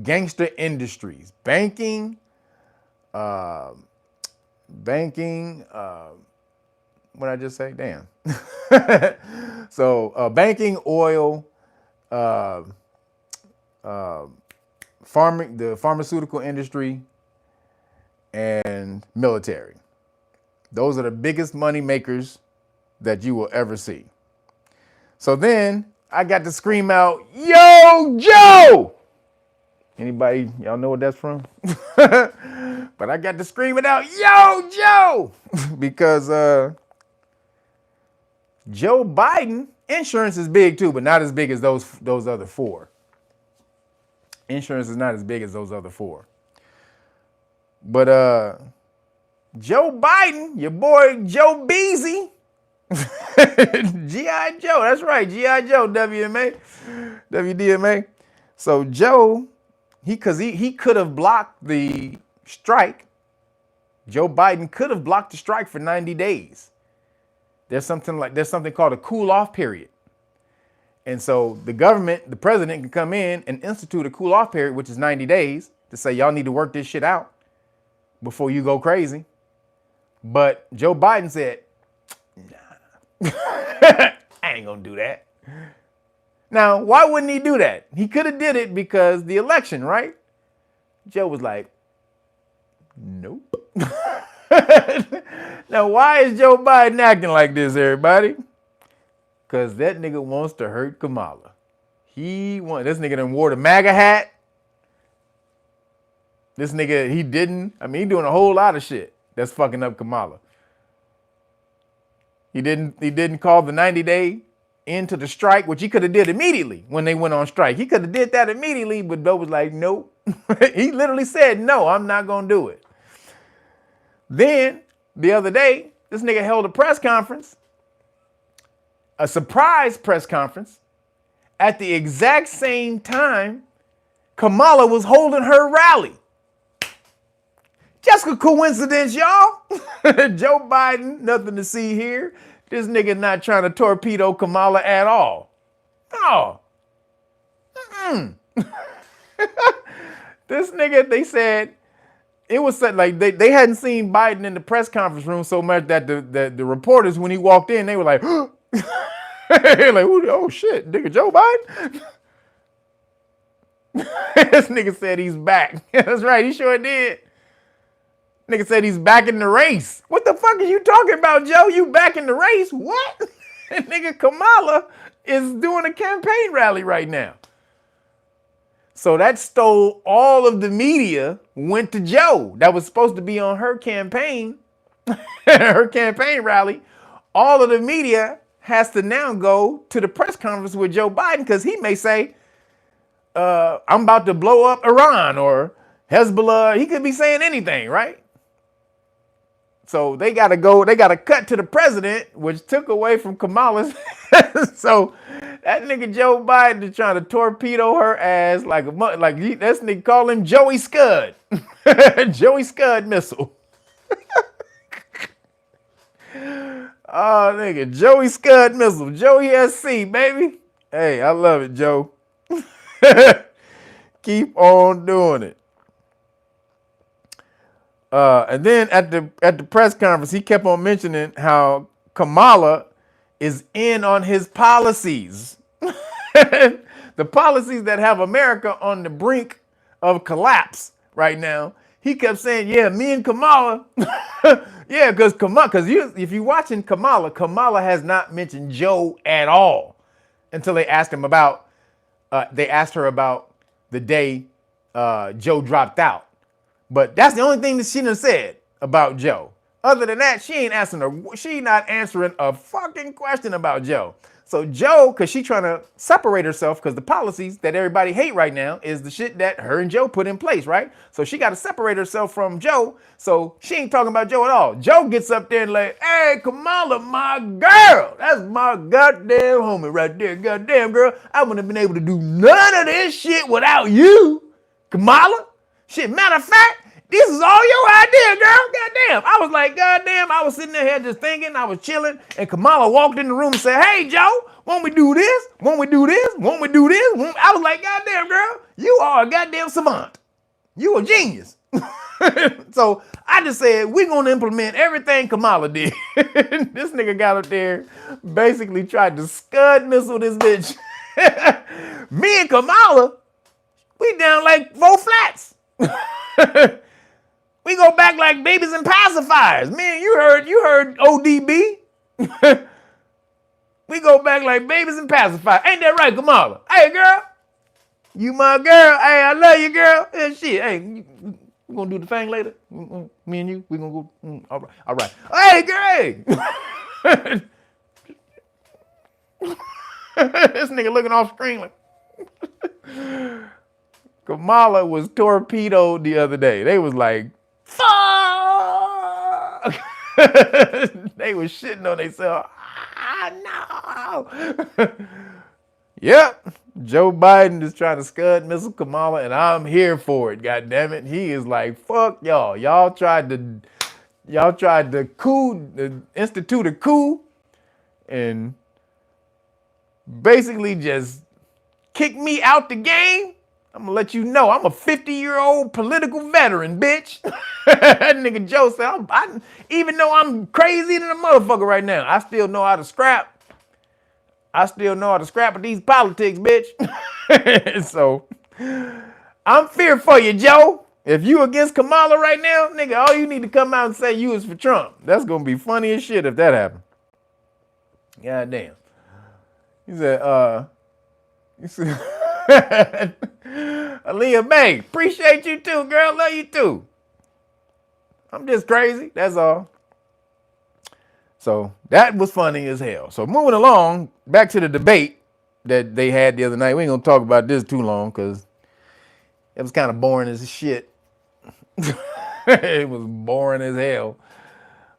gangster industries. Banking, what did I just say? Damn. So banking, oil, the pharmaceutical industry, and military. Those are the biggest money makers that you will ever see. So then I got to scream out, "Yo, Joe!" Anybody, y'all know what that's from? But I got to scream it out, "Yo, Joe!" Because Joe Biden, insurance is big too, but not as big as those other four. Insurance is not as big as those other four. But Joe Biden, your boy Joe Beasy, G.I. Joe, that's right, G.I. Joe, WDMA. So Joe, he could have blocked the strike. Joe Biden could have blocked the strike for 90 days. There's something called a cool off period. And so the government, the president can come in and institute a cool off period, which is 90 days, to say y'all need to work this shit out before you go crazy. But Joe Biden said, nah, I ain't gonna do that. Now, why wouldn't he do that? He could have did it because the election, right? Joe was like, nope. Now, why is Joe Biden acting like this, everybody? Because that nigga wants to hurt Kamala. This nigga done wore the MAGA hat. This nigga, he doing a whole lot of shit that's fucking up Kamala. He didn't call the 90-day end to the strike, which he could have did immediately when they went on strike. He could have did that immediately, but Joe was like, nope. He literally said, no, I'm not gonna do it. Then, the other day, this nigga held a press conference, a surprise press conference, at the exact same time Kamala was holding her rally. Just a coincidence, y'all. Joe Biden, nothing to see here. This nigga not trying to torpedo Kamala at all. No. This nigga, they said, it was like they hadn't seen Biden in the press conference room so much that the reporters, when he walked in, they were like, like, oh shit, nigga, Joe Biden? This nigga said he's back. That's right, he sure did. Nigga said he's back in the race. What the fuck are you talking about, Joe? You back in the race? What? Nigga, Kamala is doing a campaign rally right now. So that stole all of the media, went to Joe. That was supposed to be on her campaign, her campaign rally. All of the media has to now go to the press conference with Joe Biden because he may say, I'm about to blow up Iran or Hezbollah. He could be saying anything, right? So they got to cut to the president, which took away from Kamala's. So that nigga Joe Biden is trying to torpedo her ass like that nigga call him Joey Scud. Joey Scud missile. Oh, nigga, Joey Scud missile. Joey SC, baby. Hey, I love it, Joe. Keep on doing it. And then at the press conference, he kept on mentioning how Kamala is in on his policies. The policies that have America on the brink of collapse right now. He kept saying, yeah, me and Kamala. Yeah, because if you're watching Kamala, Kamala has not mentioned Joe at all until they asked him about, they asked her about the day Joe dropped out. But that's the only thing that she done said about Joe. Other than that, she not answering a fucking question about Joe. So Joe, because she trying to separate herself, because the policies that everybody hate right now is the shit that her and Joe put in place, right? So she got to separate herself from Joe. So she ain't talking about Joe at all. Joe gets up there and like, hey, Kamala, my girl. That's my goddamn homie right there. Goddamn, girl. I wouldn't have been able to do none of this shit without you, Kamala. Shit, matter of fact, this is all your idea, girl. Goddamn. I was like, goddamn. I was sitting there just thinking. I was chilling. And Kamala walked in the room and said, hey, Joe, won't we do this? Won't we do this? Won't we do this? I was like, goddamn, girl, you are a goddamn savant. You a genius. So I just said, we're going to implement everything Kamala did. This nigga got up there, basically tried to scud missile this bitch. Me and Kamala, we down like 4 flats. We go back like babies and pacifiers. Man, you heard ODB. We go back like babies and pacifiers. Ain't that right, Kamala? Hey, girl. You my girl. Hey, I love you, girl. Hey, shit. Hey, we gonna do the thing later? Me and you, we gonna go. All right. Hey, great. This nigga looking off screen like. Kamala was torpedoed the other day. They was like, fuck! They was shitting on themselves. No! Yep, Joe Biden is trying to scud missile Kamala, and I'm here for it, goddammit. He is like, fuck y'all. Y'all tried to institute a coup, and basically just kick me out the game. I'm gonna let you know I'm a 50-year-old political veteran, bitch. That nigga Joe said, even though I'm crazy than a motherfucker right now, I still know how to scrap. I still know how to scrap with these politics, bitch. So I'm feared for you, Joe. If you against Kamala right now, nigga, all you need to come out and say you is for Trump. That's gonna be funny as shit if that happened. God damn. He said, Aaliyah May, appreciate you too, girl. Love you too. I'm just crazy. That's all. So that was funny as hell. So moving along, back to the debate that they had the other night. We ain't gonna talk about this too long because it was kind of boring as shit. It was boring as hell.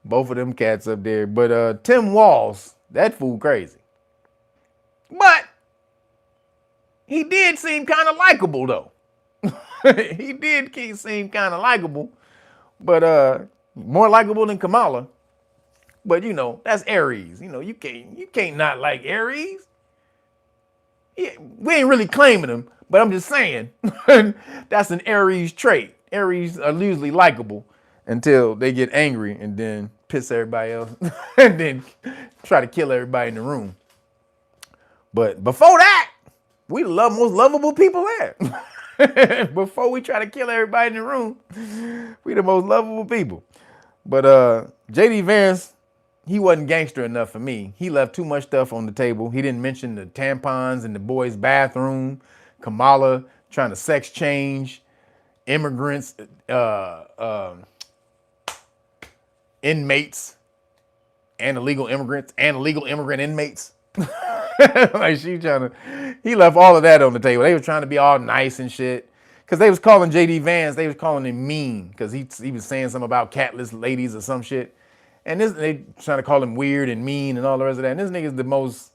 Both of them cats up there. But Tim Walz, that fool crazy. But he did seem kind of likable though. He did seem kind of likable, but more likable than Kamala. But you know, that's Aries. You know, you can't not like Aries. Yeah, we ain't really claiming him, but I'm just saying that's an Aries trait. Aries are usually likable until they get angry and then piss everybody else and then try to kill everybody in the room. But before that, we the most lovable people there. Before we try to kill everybody in the room, we the most lovable people. But JD Vance, he wasn't gangster enough for me. He left too much stuff on the table. He didn't mention the tampons in the boys' bathroom, Kamala trying to sex change, immigrants, inmates, and illegal immigrants, and illegal immigrant inmates. Like he left all of that on the table. They were trying to be all nice and shit. Cause they was calling JD Vance, they was calling him mean. Cause he was saying something about catless ladies or some shit. And they trying to call him weird and mean and all the rest of that. And this nigga's the most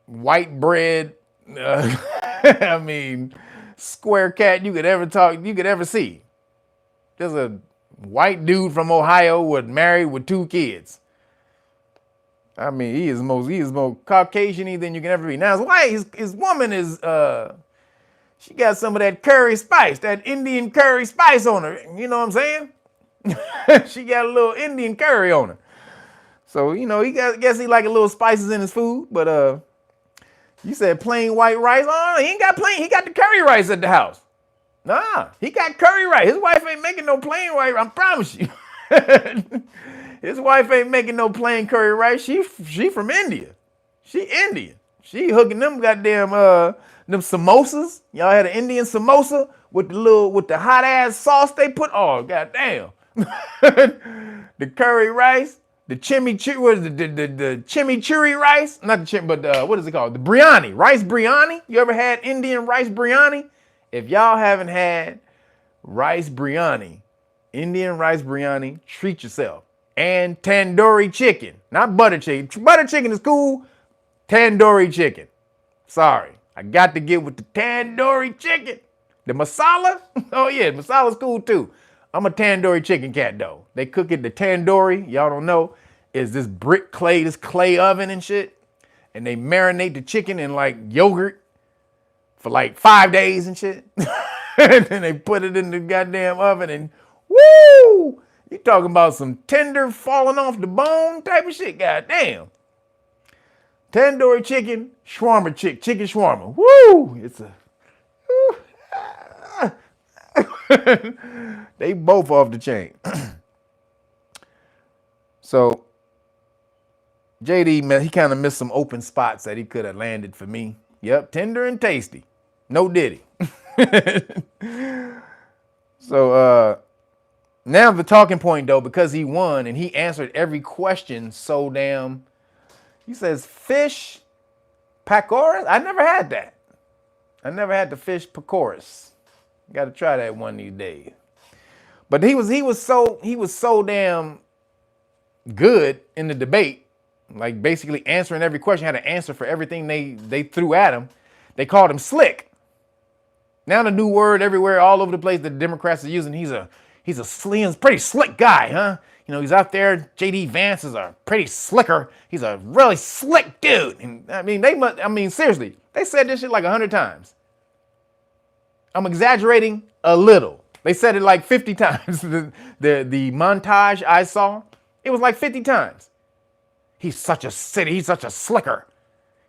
white bread, I mean, square cat you could ever see. Just a white dude from Ohio married with 2 kids. I mean, he is more Caucasian-y than you can ever be. Now, his woman is, she got some of that curry spice, that Indian curry spice on her. You know what I'm saying? She got a little Indian curry on her. So, you know, guess he like a little spices in his food, but you said plain white rice. Oh, he ain't got plain, he got the curry rice at the house. Nah, he got curry rice. His wife ain't making no plain white rice, I promise you. His wife ain't making no plain curry rice. She from India. She Indian. She hooking them goddamn them samosas. Y'all had an Indian samosa with the hot ass sauce they put. Oh goddamn. The curry rice, the chimichurri, what is it? The chimichurri rice? Not the chim, but what is it called? The biryani, rice biryani. You ever had Indian rice biryani? If y'all haven't had rice biryani, Indian rice biryani, treat yourself. And tandoori chicken, not butter chicken. Butter chicken is cool. Tandoori chicken. Sorry, I got to get with the tandoori chicken. The masala, oh yeah, masala's cool too. I'm a tandoori chicken cat though. They cook it the tandoori, y'all don't know, is this brick clay, this clay oven and shit. And they marinate the chicken in like yogurt for like 5 days and shit. And then they put it in the goddamn oven and woo! You talking about some tender falling off the bone type of shit, goddamn. Tandoori chicken, shawarma chicken shawarma. Woo! It's a they both off the chain. So JD, he kind of missed some open spots that he could have landed for me. Yep, tender and tasty. No diddy. So now the talking point though, because he won and he answered every question so damn. He says fish pakoras. I never had that. I never had the fish pakoras. Got to try that one of these days. But he was so damn good in the debate, like basically answering every question, had an answer for everything they threw at him. They called him slick. Now the new word everywhere, all over the place that the Democrats are using. He's a pretty slick guy, huh? You know, he's out there. J.D. Vance is a pretty slicker. He's a really slick dude. And I mean, seriously, they said this shit like 100 times. I'm exaggerating a little. They said it like 50 times. The montage I saw, it was like 50 times. He's such a slicker.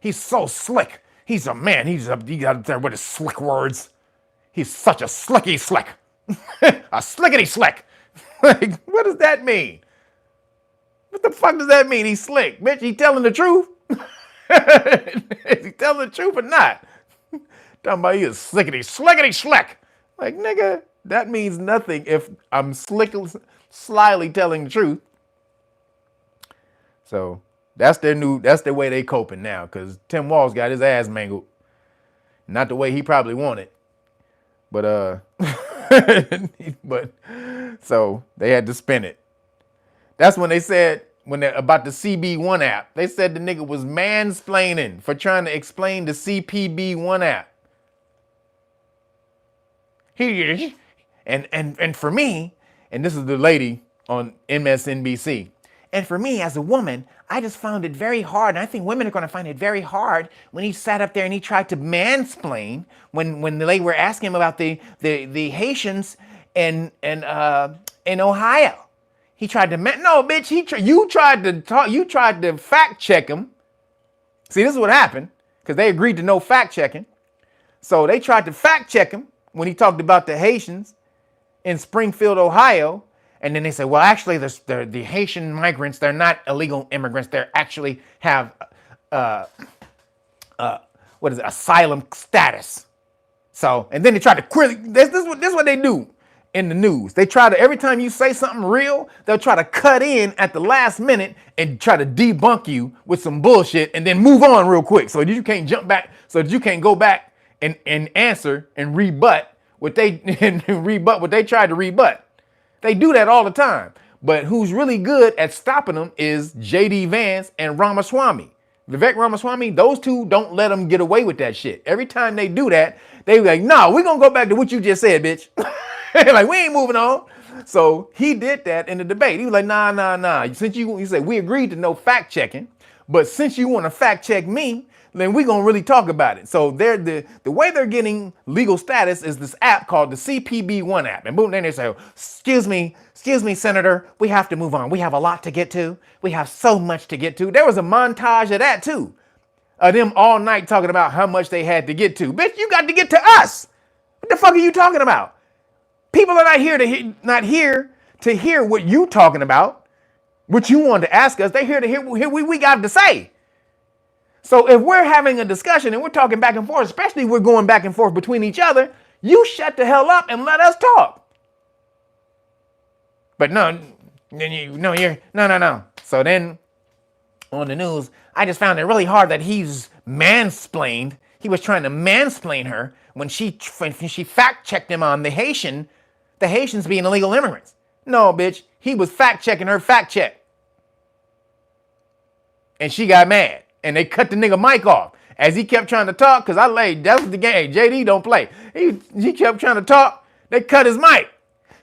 He's so slick. He's a man. He got up there with his slick words. He's such a slicky slick. A slickety slick. Like, what does that mean? What the fuck does that mean? He's slick. Bitch, he telling the truth? Is he telling the truth or not? Talking about he is slickety slick. Like, nigga, that means nothing if I'm slyly telling the truth. So that's their way they coping now, because Tim Walz got his ass mangled. Not the way he probably wanted. But so they had to spin it. That's when they said, about the CB1 app, they said the nigga was mansplaining for trying to explain the CPB1 app. And for me, and this is the lady on MSNBC, and for me as a woman, I just found it very hard, and I think women are going to find it very hard when he sat up there and he tried to mansplain when they were asking him about the Haitians in Ohio. He tried to no, bitch. You tried to fact check him. See, this is what happened, because they agreed to no fact checking. So they tried to fact check him when he talked about the Haitians in Springfield, Ohio. And then they said, well, actually, the Haitian migrants, they're not illegal immigrants. They actually have, asylum status. So, and then they tried to query. This is what they do in the news. They try to, every time you say something real, they'll try to cut in at the last minute and try to debunk you with some bullshit and then move on real quick. So that you can't jump back, so that you can't go back and answer and rebut what they tried to rebut. They do that all the time. But who's really good at stopping them is J.D. Vance and Ramaswamy. Vivek Ramaswamy, those two don't let them get away with that shit. Every time they do that, they be like, no, we're going to go back to what you just said, bitch. Like, we ain't moving on. So he did that in the debate. He was like, nah. He said, we agreed to no fact checking, but since you want to fact check me, then we're going to really talk about it. So the way they're getting legal status is this app called the CPB1 app. And boom, then they say, excuse me, excuse me, Senator, we have to move on. We have a lot to get to. We have so much to get to. There was a montage of that too. Of them all night talking about how much they had to get to. Bitch, you got to get to us. What the fuck are you talking about? People are not here to hear what you talking about, what you wanted to ask us. They're here to hear what we got to say. So if we're having a discussion and we're talking back and forth, especially if we're going back and forth between each other, you shut the hell up and let us talk. But no. So then on the news, I just found it really hard that he's mansplained. He was trying to mansplain her when she fact checked him on the Haitians being illegal immigrants. No, bitch, he was fact checking her fact check. And she got mad. And they cut the nigga mic off as he kept trying to talk. Because that's the game. JD don't play. He kept trying to talk. They cut his mic.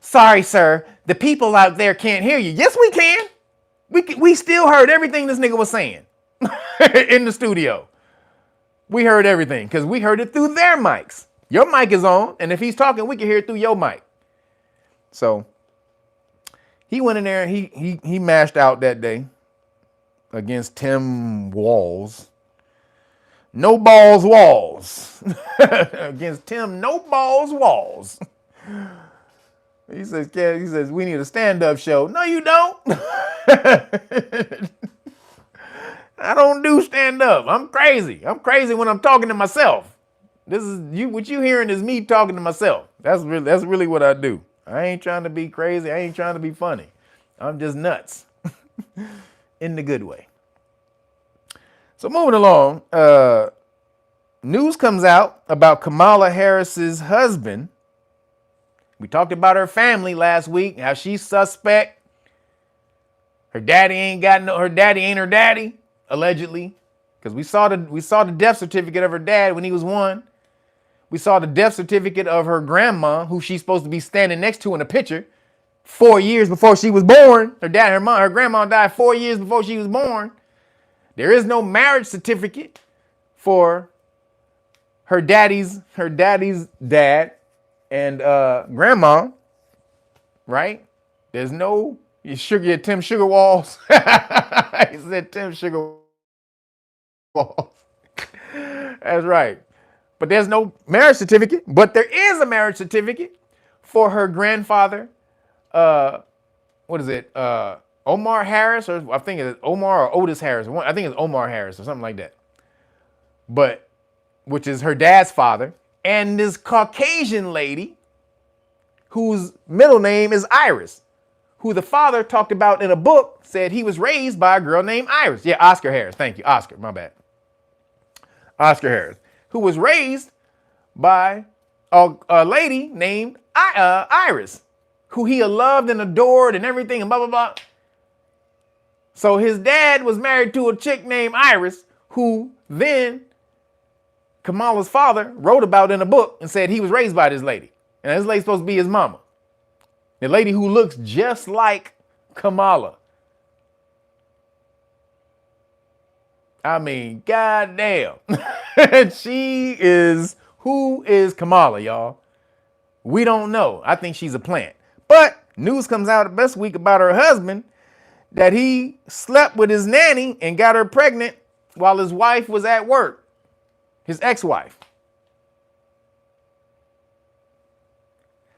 Sorry, sir. The people out there can't hear you. Yes, we can. We still heard everything this nigga was saying in the studio. We heard everything because we heard it through their mics. Your mic is on. And if he's talking, we can hear it through your mic. So he went in there and he mashed out that day against Tim Walz. No balls Walls. Against Tim No Balls Walls. He says, we need a stand-up show. No, you don't. I don't do stand-up. I'm crazy. I'm crazy when I'm talking to myself. What you hearing is me talking to myself. That's really what I do. I ain't trying to be crazy. I ain't trying to be funny. I'm just nuts. In the good way. So moving along, news comes out about Kamala Harris's husband. We talked about her family last week, how she's suspect. Her daddy ain't her daddy, allegedly. Because we saw the death certificate of her dad when he was 1. We saw the death certificate of her grandma, who she's supposed to be standing next to in a picture, 4 years before she was born. Her grandma died 4 years before she was born. There is no marriage certificate for her daddy's dad and grandma, right? There's no Tim Sugar Walls. He said Tim Sugar Walls. That's right. But there's no marriage certificate. But there is a marriage certificate for her grandfather. What is it? Omar Harris, or I think it's Omar or Otis Harris. I think it's Omar Harris or something like that. But which is her dad's father, and this Caucasian lady whose middle name is Iris, who the father talked about in a book, said he was raised by a girl named Iris. Yeah, Oscar Harris. Thank you. Oscar, my bad. Oscar Harris, who was raised by a lady named Iris, who he loved and adored and everything and blah, blah, blah. So his dad was married to a chick named Iris, who then Kamala's father wrote about in a book and said he was raised by this lady. And this lady's supposed to be his mama. The lady who looks just like Kamala. I mean, goddamn. Who is Kamala, y'all? We don't know. I think she's a plant. But news comes out this week about her husband that he slept with his nanny and got her pregnant while his wife was at work, his ex-wife.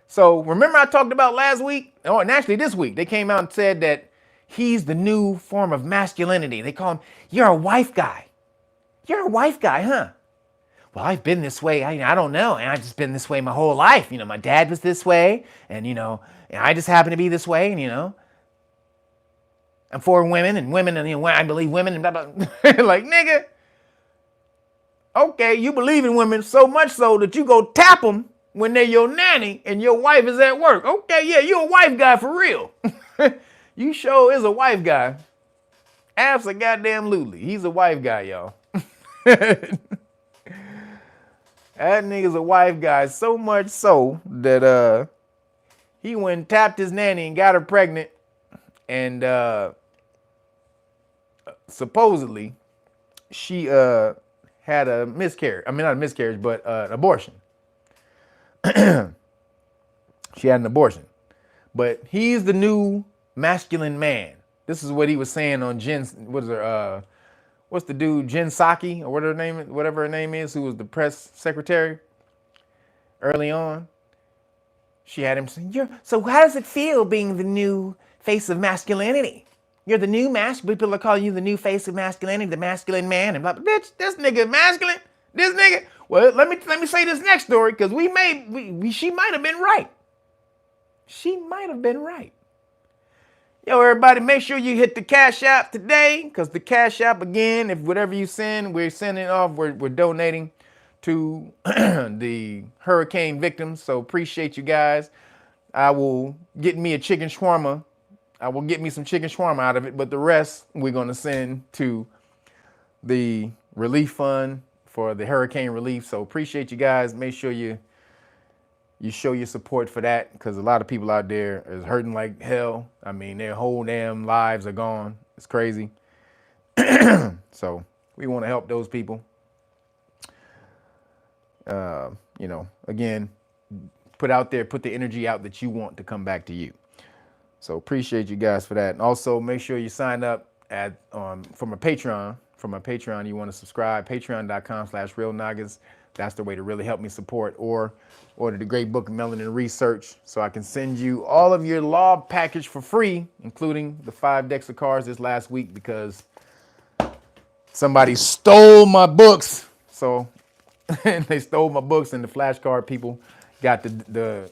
So remember I talked about last week, and actually this week, they came out and said that he's the new form of masculinity. They call him, you're a wife guy. You're a wife guy, huh? Well, I've been this way. I don't know. And I've just been this way my whole life. You know, my dad was this way, and, and I just happen to be this way, and, I'm for women, and I believe women, and blah, blah. Like, nigga, okay, you believe in women so much so that you go tap them when they're your nanny and your wife is at work. Okay, yeah, you a wife guy for real. You sure is a wife guy. Abso-goddamn-lutely. He's a wife guy, y'all. That nigga's a wife guy, so much so that he went and tapped his nanny and got her pregnant. And supposedly she had a miscarriage. I mean, not a miscarriage, but an abortion. She had an abortion. But he's the new masculine man. This is what he was saying on what's the dude, Jen Psaki, or whatever her name is, who was the press secretary early on. She had him saying, so how does it feel being the new face of masculinity? You're the new people are calling you the new face of masculinity, the masculine man. And blah, bitch, this nigga masculine. This nigga. Well, let me say this next story, because she might have been right. She might have been right. Yo, everybody, make sure you hit the Cash App today, because the Cash App, again, if whatever you send, we're sending off, we're donating to the hurricane victims. So appreciate you guys. I will get me a chicken shawarma. I will get me some chicken shawarma out of it, but the rest we're going to send to the relief fund for the hurricane relief. So appreciate you guys. Make sure you show your support for that, because a lot of people out there is hurting like hell. I mean, their whole damn lives are gone. It's crazy. So we want to help those people. Again, put the energy out that you want to come back to you. So appreciate you guys for that. And also make sure you sign up from a Patreon. From a Patreon, you want to subscribe, patreon.com/realnagas. That's the way to really help me support. Or order the great book of Melanin Research, so I can send you all of your law package for free, including the 5 decks of cards this last week, because somebody stole my books. So they stole my books, and the flashcard people got the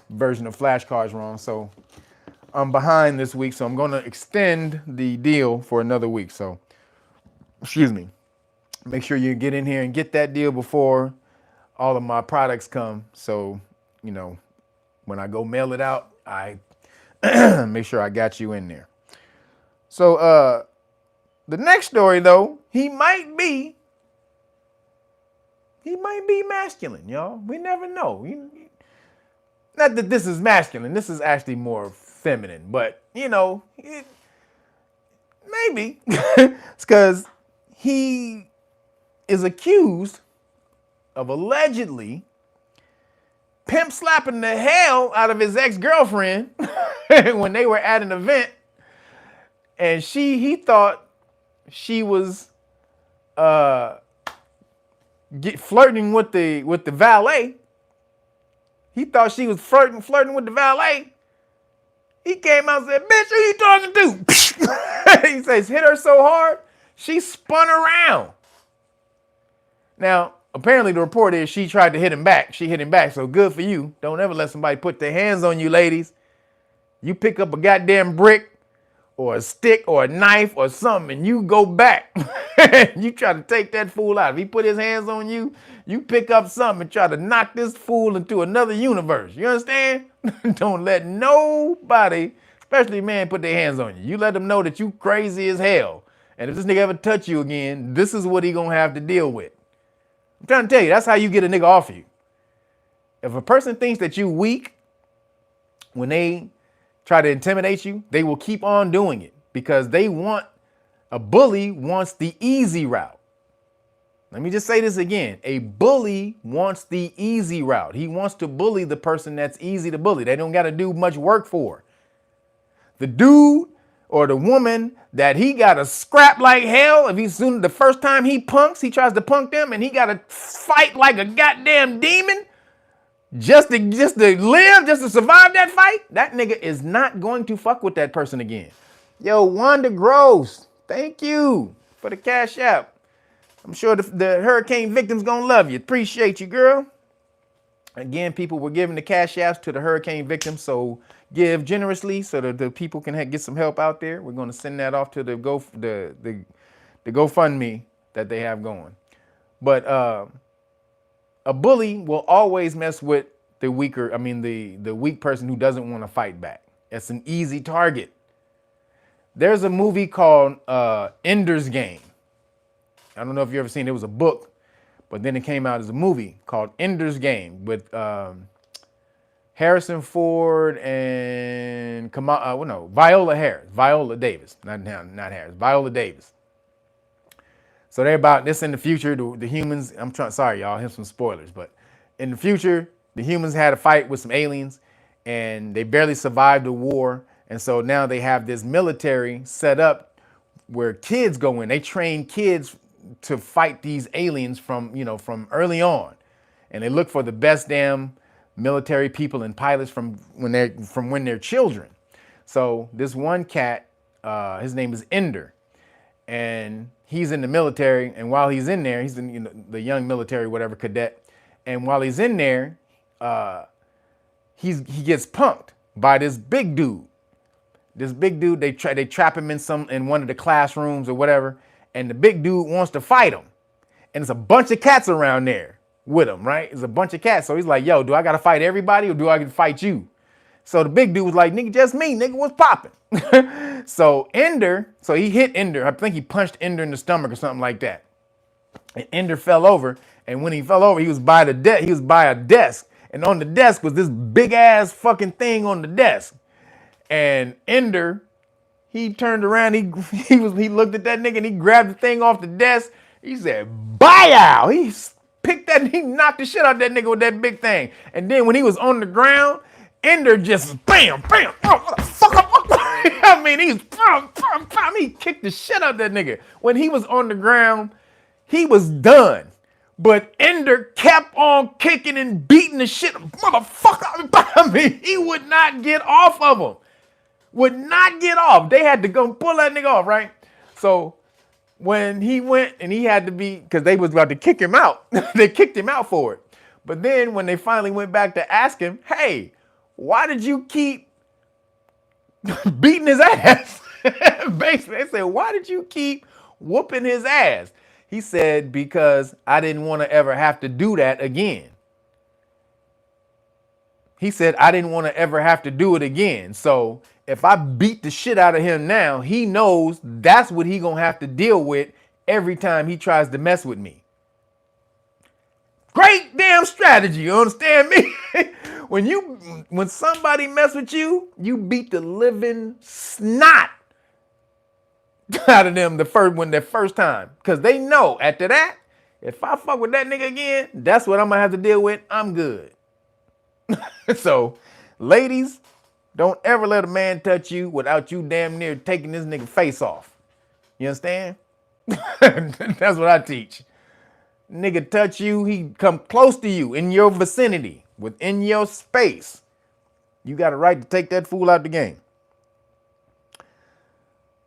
version of flashcards wrong. So I'm behind this week, so I'm going to extend the deal for another week. So, excuse me. Make sure you get in here and get that deal before all of my products come. So, when I go mail it out, I make sure I got you in there. So, the next story, though, he might be masculine, y'all. We never know. Not that this is masculine. This is actually more feminine, but maybe it's because he is accused of allegedly pimp slapping the hell out of his ex-girlfriend when they were at an event, and he thought she was flirting with the valet. He thought she was flirting with the valet. He came out and said, "Bitch, who you talking to?" He says, hit her so hard, she spun around. Now, apparently the report is she tried to hit him back. She hit him back, so good for you. Don't ever let somebody put their hands on you, ladies. You pick up a goddamn brick or a stick or a knife or something, and you go back. You try to take that fool out. If he put his hands on you, you pick up something and try to knock this fool into another universe. You understand? Don't let nobody, especially a man, put their hands on you. You let them know that you crazy as hell. And if this nigga ever touch you again, this is what he gonna have to deal with. I'm trying to tell you, that's how you get a nigga off you. If a person thinks that you weak, when they try to intimidate you, they will keep on doing it, because a bully wants the easy route. Let me just say this again. A bully wants the easy route. He wants to bully the person that's easy to bully. They don't got to do much work for. The dude or the woman that he got to scrap like hell, the first time he tries to punk them, and he got to fight like a goddamn demon just to live, just to survive that fight, that nigga is not going to fuck with that person again. Yo, Wanda Gross, thank you for the Cash App. I'm sure the hurricane victims gonna love you. Appreciate you, girl. Again, people, we're giving the Cash Apps to the hurricane victims, so give generously so that the people can get some help out there. We're going to send that off to the GoFundMe that they have going. But a bully will always mess with the weak person who doesn't want to fight back. It's an easy target. There's a movie called Ender's Game. I don't know if you ever seen it. It was a book, but then it came out as a movie called Ender's Game with Harrison Ford and Viola Davis. Not Harris, Viola Davis. So they're about this in the future. The humans, sorry, y'all, here's some spoilers, but in the future, the humans had a fight with some aliens, and they barely survived the war. And so now they have this military set up where kids go in. They train kids to fight these aliens from early on. And they look for the best damn military people and pilots from when they're children. So this one cat, his name is Ender, and he's in the military. And while he's in there, he's in the young military, whatever, cadet. And while he's in there, he gets punked by this big dude. This big dude, they trap him in one of the classrooms or whatever, and the big dude wants to fight him. And there's a bunch of cats around there with him, right? There's a bunch of cats. So he's like, yo, do I gotta fight everybody or do I get to fight you? So the big dude was like, nigga, just me, nigga, what's popping? So he hit Ender. I think he punched Ender in the stomach or something like that. And Ender fell over. And when he fell over, he was by a desk. And on the desk was this big ass fucking thing on the desk. And Ender, he turned around, he looked at that nigga and he grabbed the thing off the desk. He said, "Bye-ow!" He picked that, he knocked the shit out of that nigga with that big thing. And then when he was on the ground, Ender just bam, bam, oh, what the fuck? I mean, he kicked the shit out of that nigga. When he was on the ground, he was done. But Ender kept on kicking and beating the shit, motherfucker. I mean, he would not get off of him. Would not get off. They had to go pull that nigga off, right? So when he went and he had to be, because they was about to kick him out. They kicked him out for it. But then when they finally went back to ask him, hey, why did you keep beating his ass? Basically, they said, why did you keep whooping his ass? He said, because I didn't want to ever have to do that again. He said, I didn't want to ever have to do it again. So if I beat the shit out of him now, he knows that's what he gonna have to deal with every time he tries to mess with me. Great damn strategy, you understand me? when somebody mess with you, you beat the living snot out of them the first time. Because they know after that, if I fuck with that nigga again, that's what I'm gonna have to deal with. I'm good. So, ladies, don't ever let a man touch you without you damn near taking this nigga face off. You understand? That's what I teach. Nigga touch you, he come close to you in your vicinity, within your space. You got a right to take that fool out the game.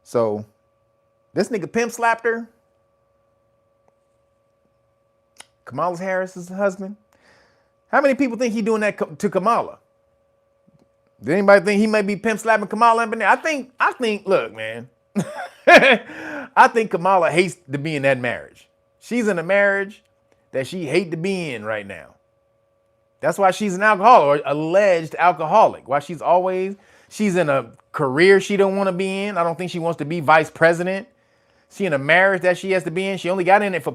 So, this nigga pimp slapped her. Kamala Harris's husband. How many people think he doing that to Kamala? Does anybody think he might be pimp slapping Kamala up in there? I think, look, man. I think Kamala hates to be in that marriage. She's in a marriage that she hates to be in right now. That's why she's an alcoholic, or alleged alcoholic. Why she's in a career she don't want to be in. I don't think she wants to be vice president. She in a marriage that she has to be in. She only got in it for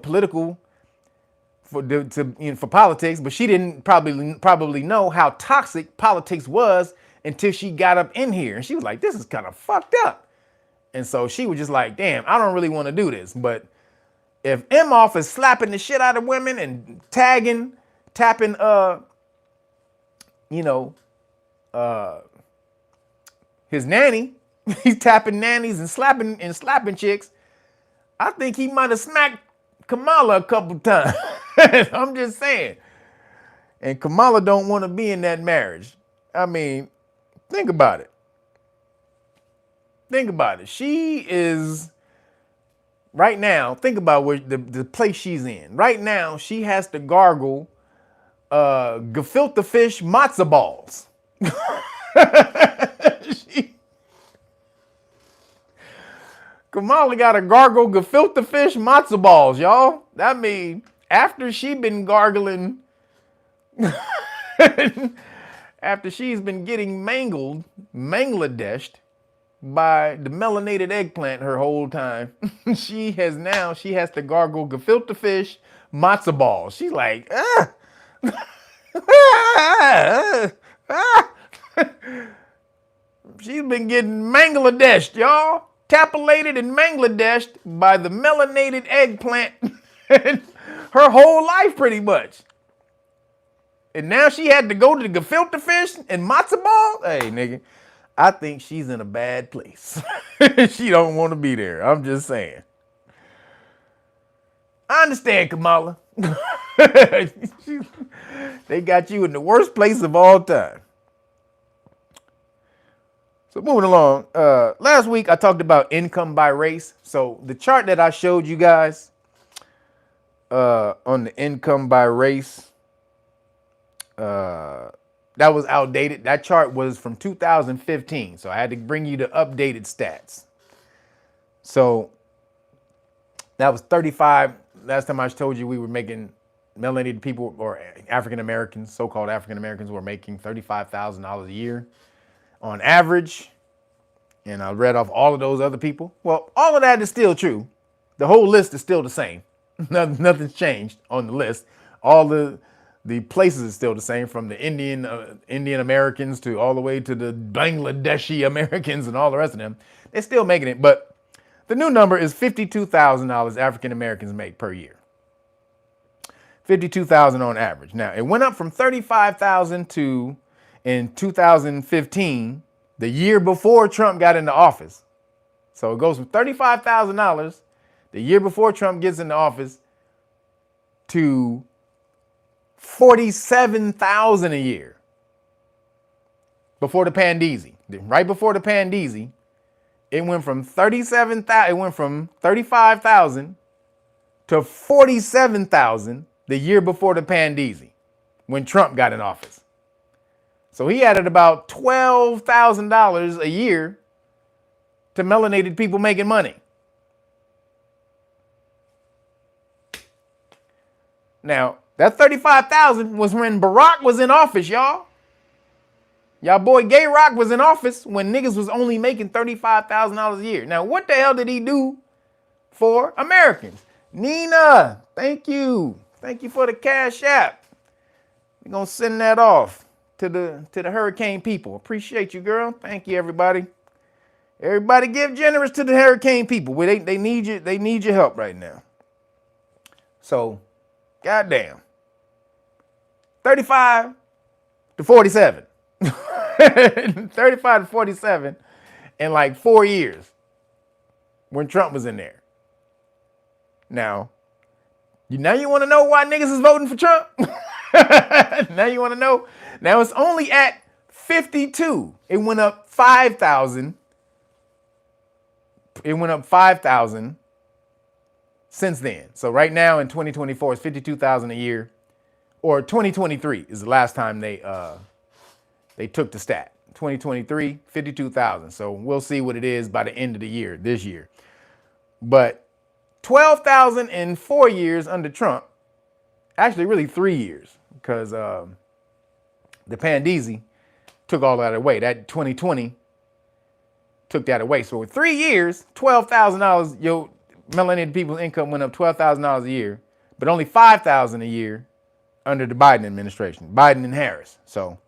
for politics, but she didn't probably know how toxic politics was until she got up in here. And she was like, this is kind of fucked up. And so she was just like, damn, I don't really want to do this. But if Imhoff is slapping the shit out of women and tapping, his nanny, he's tapping nannies and slapping chicks, I think he might have smacked Kamala a couple times. I'm just saying. And Kamala don't want to be in that marriage. I mean, think about it. Think about it. She is, right now, think about where the place she's in. Right now, she has to gargle gefilte fish matzo balls. Kamala got to gargle gefilte fish matzo balls, y'all. I mean, after she been gargling, after she's been getting mangladeshed by the melanated eggplant her whole time, she has to gargle gefilte fish matzo balls. She's like, she's been getting mangladeshed, y'all. Capillated and mangladeshed by the melanated eggplant her whole life, pretty much. And now she had to go to the gefilte fish and matzo ball. Hey, nigga, I think she's in a bad place. She don't want to be there. I'm just saying. I understand, Kamala. They got you in the worst place of all time. So moving along, last week I talked about income by race. So the chart that I showed you guys on the income by race, that was outdated. That chart was from 2015. So I had to bring you the updated stats. So that was 35. Last time I told you we were making melanated people or African Americans, so-called African Americans, were making $35,000 a year on average. And I read off all of those other people. Well, all of that is still true. The whole list is still the same. Nothing's changed on the list. All the places is still the same, from the Indian Americans to all the way to the Bangladeshi Americans and all the rest of them. They're still making it, but the new number is $52,000 African Americans make per year. 52,000 on average. Now, it went up from 35,000 to, in 2015, the year before Trump got into office. So it goes from $35,000 the year before Trump gets into office to $47,000 a year before the Pandeezy. Right before the Pandeezy, it went from 35,000 to 47,000 the year before the Pandeezy, when Trump got in office. So he added about $12,000 a year to melanated people making money. Now, that 35,000 was when Barack was in office, y'all. Y'all boy Gay Rock was in office when niggas was only making $35,000 a year. Now, what the hell did he do for Americans? Nina, thank you. Thank you for the CashApp. We're going to send that off to the hurricane people. Appreciate you, girl. Thank you, everybody. Everybody give generous to the hurricane people. They need you. They need your help right now. So, goddamn. 35 to 47. 35 to 47 in like 4 years when Trump was in there. Now you want to know why niggas is voting for Trump? Now you want to know? Now it's only at 52. It went up 5,000. It went up 5,000 since then. So right now in 2024, it's 52,000 a year. Or 2023 is the last time they took the stat. 2023, 52,000. So we'll see what it is by the end of the year, this year. But 12,000 in 4 years under Trump, actually really 3 years, because the Pandeezy took all that away. That 2020 took that away. So in 3 years, $12,000, your melanated people's income went up $12,000 a year, but only $5,000 a year under the Biden administration, Biden and Harris. So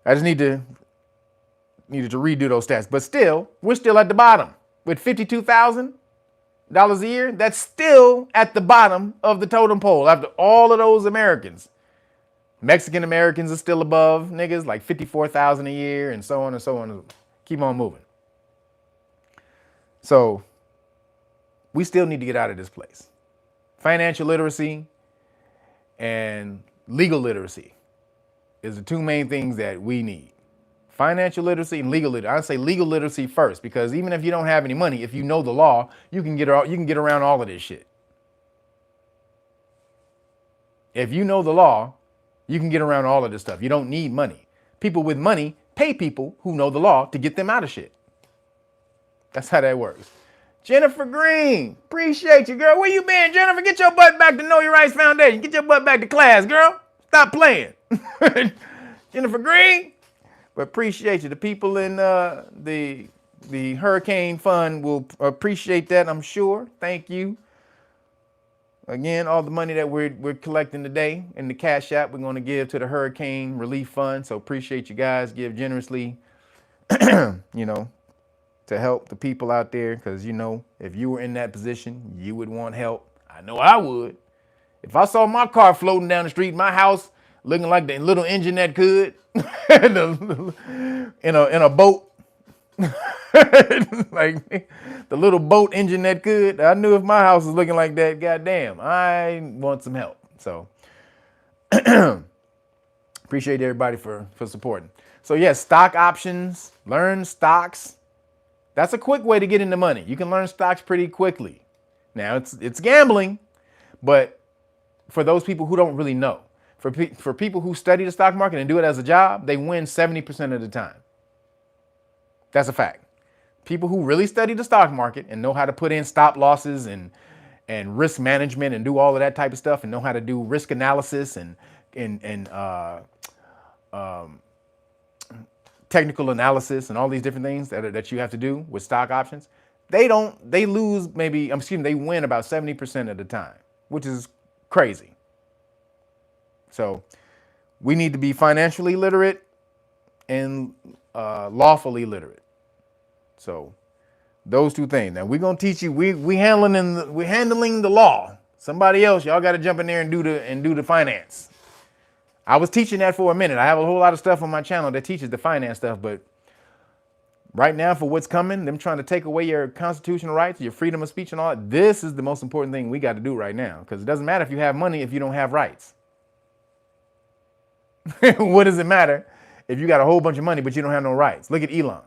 I just needed to redo those stats. But still, we're still at the bottom. With $52,000 a year, that's still at the bottom of the totem pole after all of those Americans. Mexican Americans are still above niggas, like 54,000 a year, and so on and so on. Keep on moving. So we still need to get out of this place. Financial literacy and legal literacy is the two main things that we need. Financial literacy and legal literacy. I say legal literacy first, because even if you don't have any money, if you know the law, you can get around all of this shit. If you know the law, you can get around all of this stuff. You don't need money. People with money pay people who know the law to get them out of shit. That's how that works. Jennifer Green, appreciate you, girl. Where you been, Jennifer? Get your butt back to Know Your Rights Foundation. Get your butt back to class, girl. Stop playing. Jennifer Green, but appreciate you. The people in the Hurricane Fund will appreciate that, I'm sure. Thank you. Again, all the money that we're collecting today in the Cash App, we're going to give to the Hurricane Relief Fund. So appreciate you guys. Give generously, to help the people out there, because if you were in that position, you would want help. I know I would. If I saw my car floating down the street, my house looking like the little engine that could, in a boat, like the little boat engine that could, I knew if my house was looking like that, goddamn, I want some help. So appreciate everybody for supporting. So yes, stock options, learn stocks. That's a quick way to get into money. You can learn stocks pretty quickly. Now it's gambling, but for those people who don't really know, for people who study the stock market and do it as a job, they win 70% of the time. That's a fact. People who really study the stock market and know how to put in stop losses and risk management and do all of that type of stuff and know how to do risk analysis and technical analysis and all these different things that you have to do with stock options, they win about 70% of the time, which is crazy. So we need to be financially literate and lawfully literate. So those two things. Now we're gonna teach you. We handling the law. Somebody else, y'all got to jump in there and do the finance. I was teaching that for a minute. I have a whole lot of stuff on my channel that teaches the finance stuff, but right now for what's coming, them trying to take away your constitutional rights, your freedom of speech and all that, this is the most important thing we got to do right now, because it doesn't matter if you have money if you don't have rights. What does it matter if you got a whole bunch of money but you don't have no rights? Look at Elon.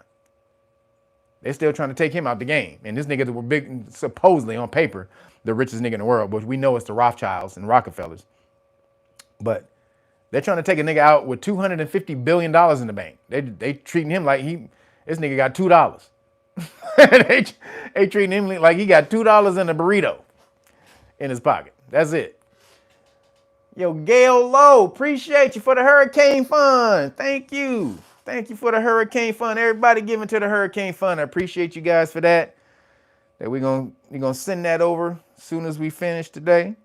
They're still trying to take him out the game. And this nigga that were big, supposedly on paper, the richest nigga in the world, but we know it's the Rothschilds and Rockefellers. But they're trying to take a nigga out with $250 billion in the bank. They treating him like this nigga got $2. they treating him like he got $2 in a burrito in his pocket. That's it. Yo, Gail Lowe, appreciate you for the hurricane fund. Thank you. Thank you for the hurricane fund. Everybody giving to the hurricane fund. I appreciate you guys for that. We're gonna send that over as soon as we finish today.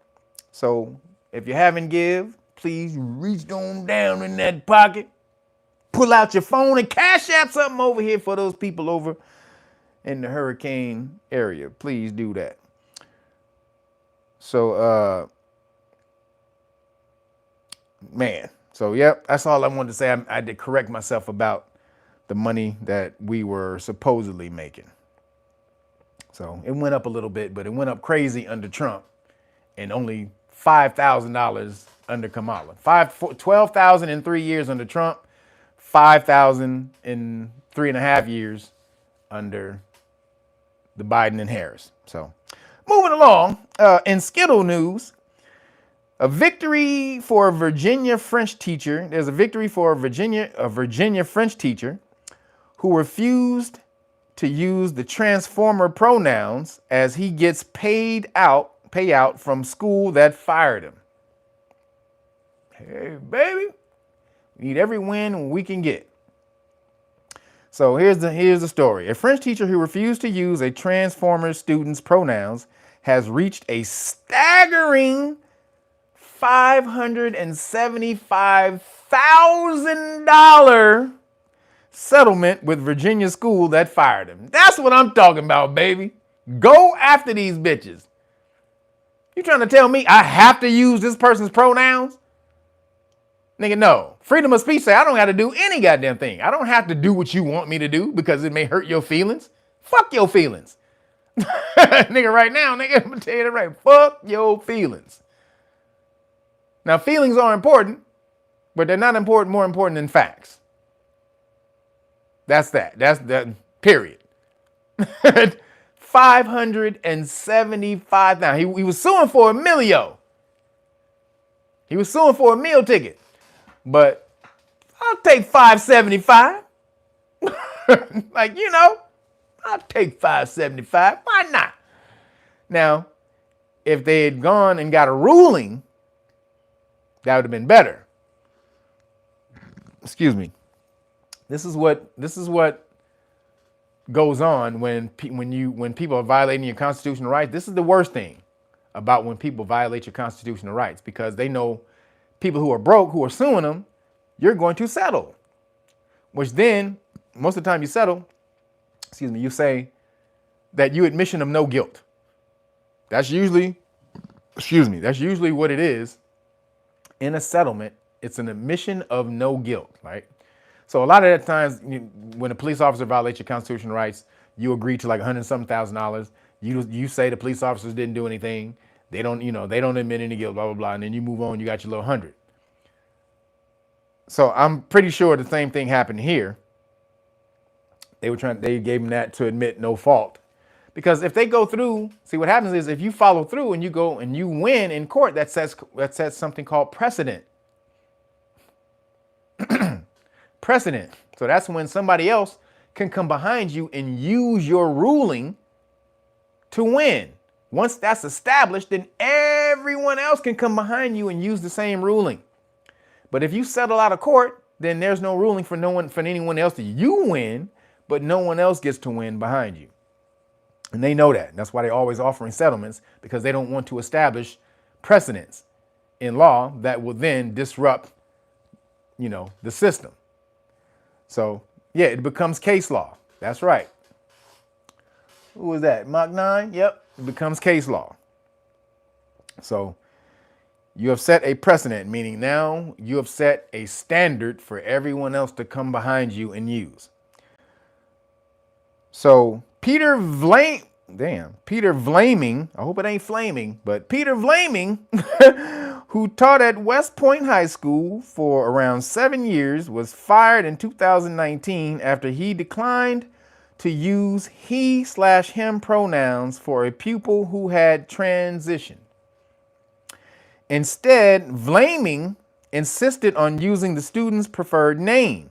So if you haven't give, please reach on down in that pocket, pull out your phone and cash app something over here for those people over in the hurricane area. Please do that. So, so yep, that's all I wanted to say. I did correct myself about the money that we were supposedly making. So it went up a little bit, but it went up crazy under Trump and only $5,000 under Kamala. $12,000 in 3 years under Trump, $5,000 in 3.5 years under the Biden and Harris. So moving along, in Skittle news, a victory for a Virginia French teacher. There's a victory for a Virginia French teacher who refused to use the transformer pronouns as he gets payout from school that fired him. Hey, baby, we need every win we can get. So here's the story. A French teacher who refused to use a transformer student's pronouns has reached a staggering $575,000 settlement with Virginia school that fired him. That's what I'm talking about, baby. Go after these bitches. You trying to tell me I have to use this person's pronouns? Nigga, no. Freedom of speech say I don't have to do any goddamn thing. I don't have to do what you want me to do because it may hurt your feelings. Fuck your feelings. Nigga, right now, nigga, I'm gonna tell you that right. Fuck your feelings. Now, feelings are important, but they're not more important than facts. That's that. That's that, period. 575. Now, he was suing for a millio. He was suing for a meal ticket. But I'll take 575. Like, I'll take 575. Why not? Now, if they had gone and got a ruling, that would have been better. Excuse me. This is what goes on when people are violating your constitutional rights. This is the worst thing about when people violate your constitutional rights, because they know people who are broke, who are suing them, you're going to settle. Which then, most of the time you settle, you say that you admission of no guilt. That's usually Excuse me. That's usually what it is in a settlement. It's an admission of no guilt, right? So a lot of the times when a police officer violates your constitutional rights, you agree to like $100,000. You say the police officers didn't do anything. They don't, they don't admit any guilt, blah, blah, blah. And then you move on, you got your little 100. So I'm pretty sure the same thing happened here. They gave them that to admit no fault. Because if they go through, see what happens is if you follow through and you go and you win in court, that sets something called precedent. Precedent. So that's when somebody else can come behind you and use your ruling to win. Once that's established, then everyone else can come behind you and use the same ruling. But if you settle out of court, then there's no ruling for anyone else to you win, but no one else gets to win behind you. And they know that. That's why they're always offering settlements, because they don't want to establish precedents in law that will then disrupt, the system. So, yeah, it becomes case law. That's right. Who was that? Mach 9? Yep. It becomes case law. So you have set a precedent, meaning now you have set a standard for everyone else to come behind you and use. So Peter Vlaming, I hope it ain't flaming, but Peter Vlaming, who taught at West Point High School for around 7 years, was fired in 2019 after he declined to use he/him pronouns for a pupil who had transitioned. Instead, Vlaming insisted on using the student's preferred name.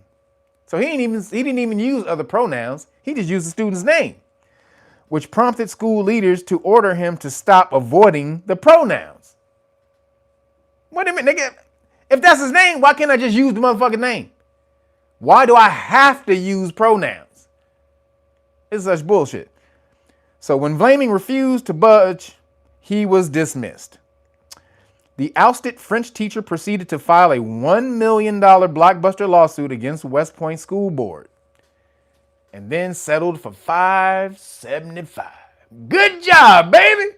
So he didn't even use other pronouns. He just used the student's name, which prompted school leaders to order him to stop avoiding the pronouns. Wait a minute, nigga. If that's his name, why can't I just use the motherfucking name? Why do I have to use pronouns? It's such bullshit. So when Vlaming refused to budge, he was dismissed. The ousted French teacher proceeded to file a $1 million blockbuster lawsuit against West Point School Board and then settled for $575. Good job, baby.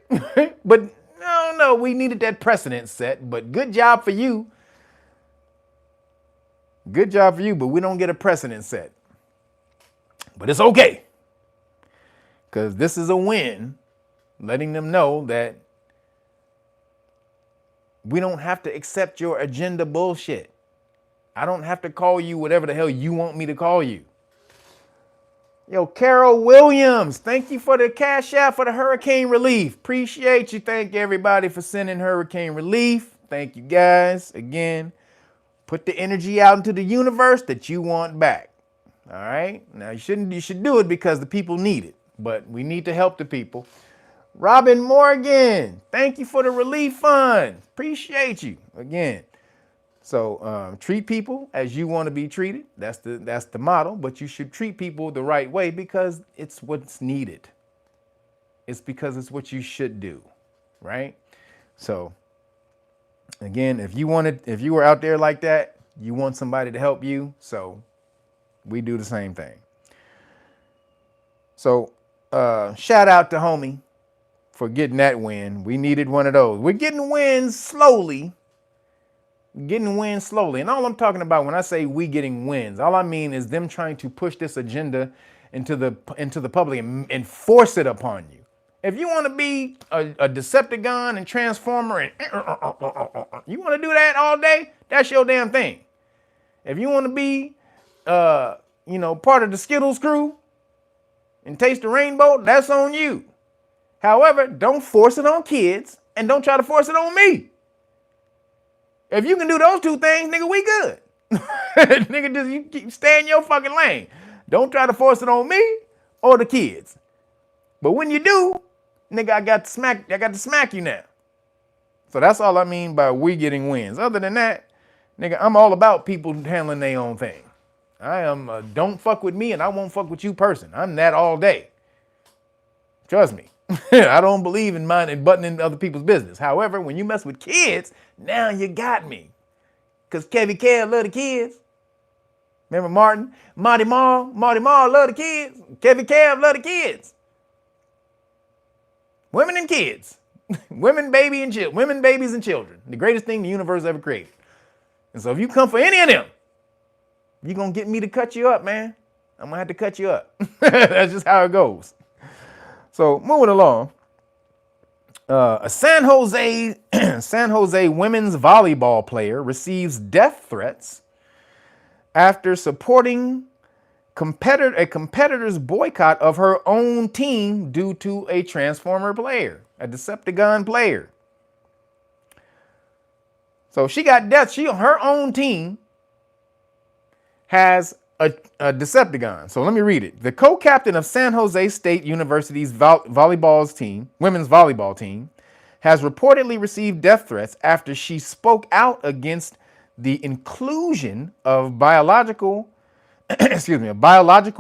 But no, we needed that precedent set, but good job for you. Good job for you, but we don't get a precedent set. But it's okay, because this is a win, letting them know that we don't have to accept your agenda bullshit. I don't have to call you whatever the hell you want me to call you. Yo, Carol Williams, thank you for the CashApp for the hurricane relief. Appreciate you. Thank everybody for sending hurricane relief. Thank you guys. Again, put the energy out into the universe that you want back. All right? Now, you should do it because the people need it, but we need to help the people. Robin Morgan, thank you for the relief fund. Appreciate you again. So treat people as you want to be treated. That's the model, but you should treat people the right way because it's what's needed. It's because it's what you should do, right? So again, if you were out there like that, you want somebody to help you. So we do the same thing. So shout out to homie for getting that win. We needed one of those. We're getting wins slowly. And all I'm talking about when I say we getting wins, all I mean is them trying to push this agenda into the public and force it upon you. If you want to be a Decepticon and Transformer and you want to do that all day, that's your damn thing. If you want to be part of the Skittles crew and taste the rainbow, that's on you. However, don't force it on kids and don't try to force it on me. If you can do those two things, nigga, we good. Nigga, just you stay in your fucking lane. Don't try to force it on me or the kids. But when you do, nigga, I got to smack you now. So that's all I mean by we getting wins. Other than that, nigga, I'm all about people handling their own thing. I am a don't fuck with me and I won't fuck with you person. I'm that all day. Trust me. I don't believe in butting in other people's business. However, when you mess with kids, now you got me. Because Kevy Kev love the kids. Remember Marty Marr love the kids. Kevy Kev love the kids. Women and kids. Women, women, babies, and children. The greatest thing the universe ever created. And so if you come for any of them, you're going to get me to cut you up, man. I'm going to have to cut you up. That's just how it goes. So moving along. A San Jose women's volleyball player receives death threats after supporting a competitor's boycott of her own team due to a Transformer player, a Decepticon player. So she got death. Her own team has a Decepticon. So let me read it. The co-captain of San Jose State University's women's volleyball team, has reportedly received death threats after she spoke out against the inclusion of biological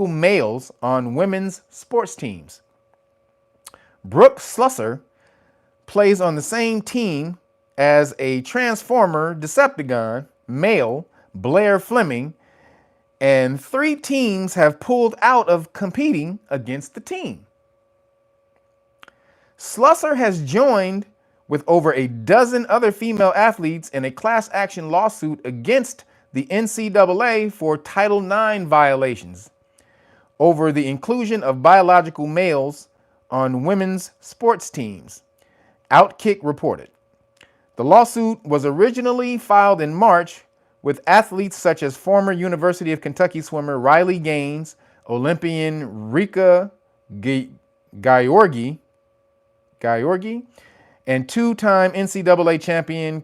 males on women's sports teams. Brooke Slusser plays on the same team as a Transformer Decepticon male, Blair Fleming, and 3 teams have pulled out of competing against the team. Slusser has joined with over a dozen other female athletes in a class action lawsuit against the NCAA for Title IX violations over the inclusion of biological males on women's sports teams, Outkick reported. The lawsuit was originally filed in March with athletes such as former University of Kentucky swimmer Riley Gaines, Olympian Rika Gyorgy, and 2-time NCAA champion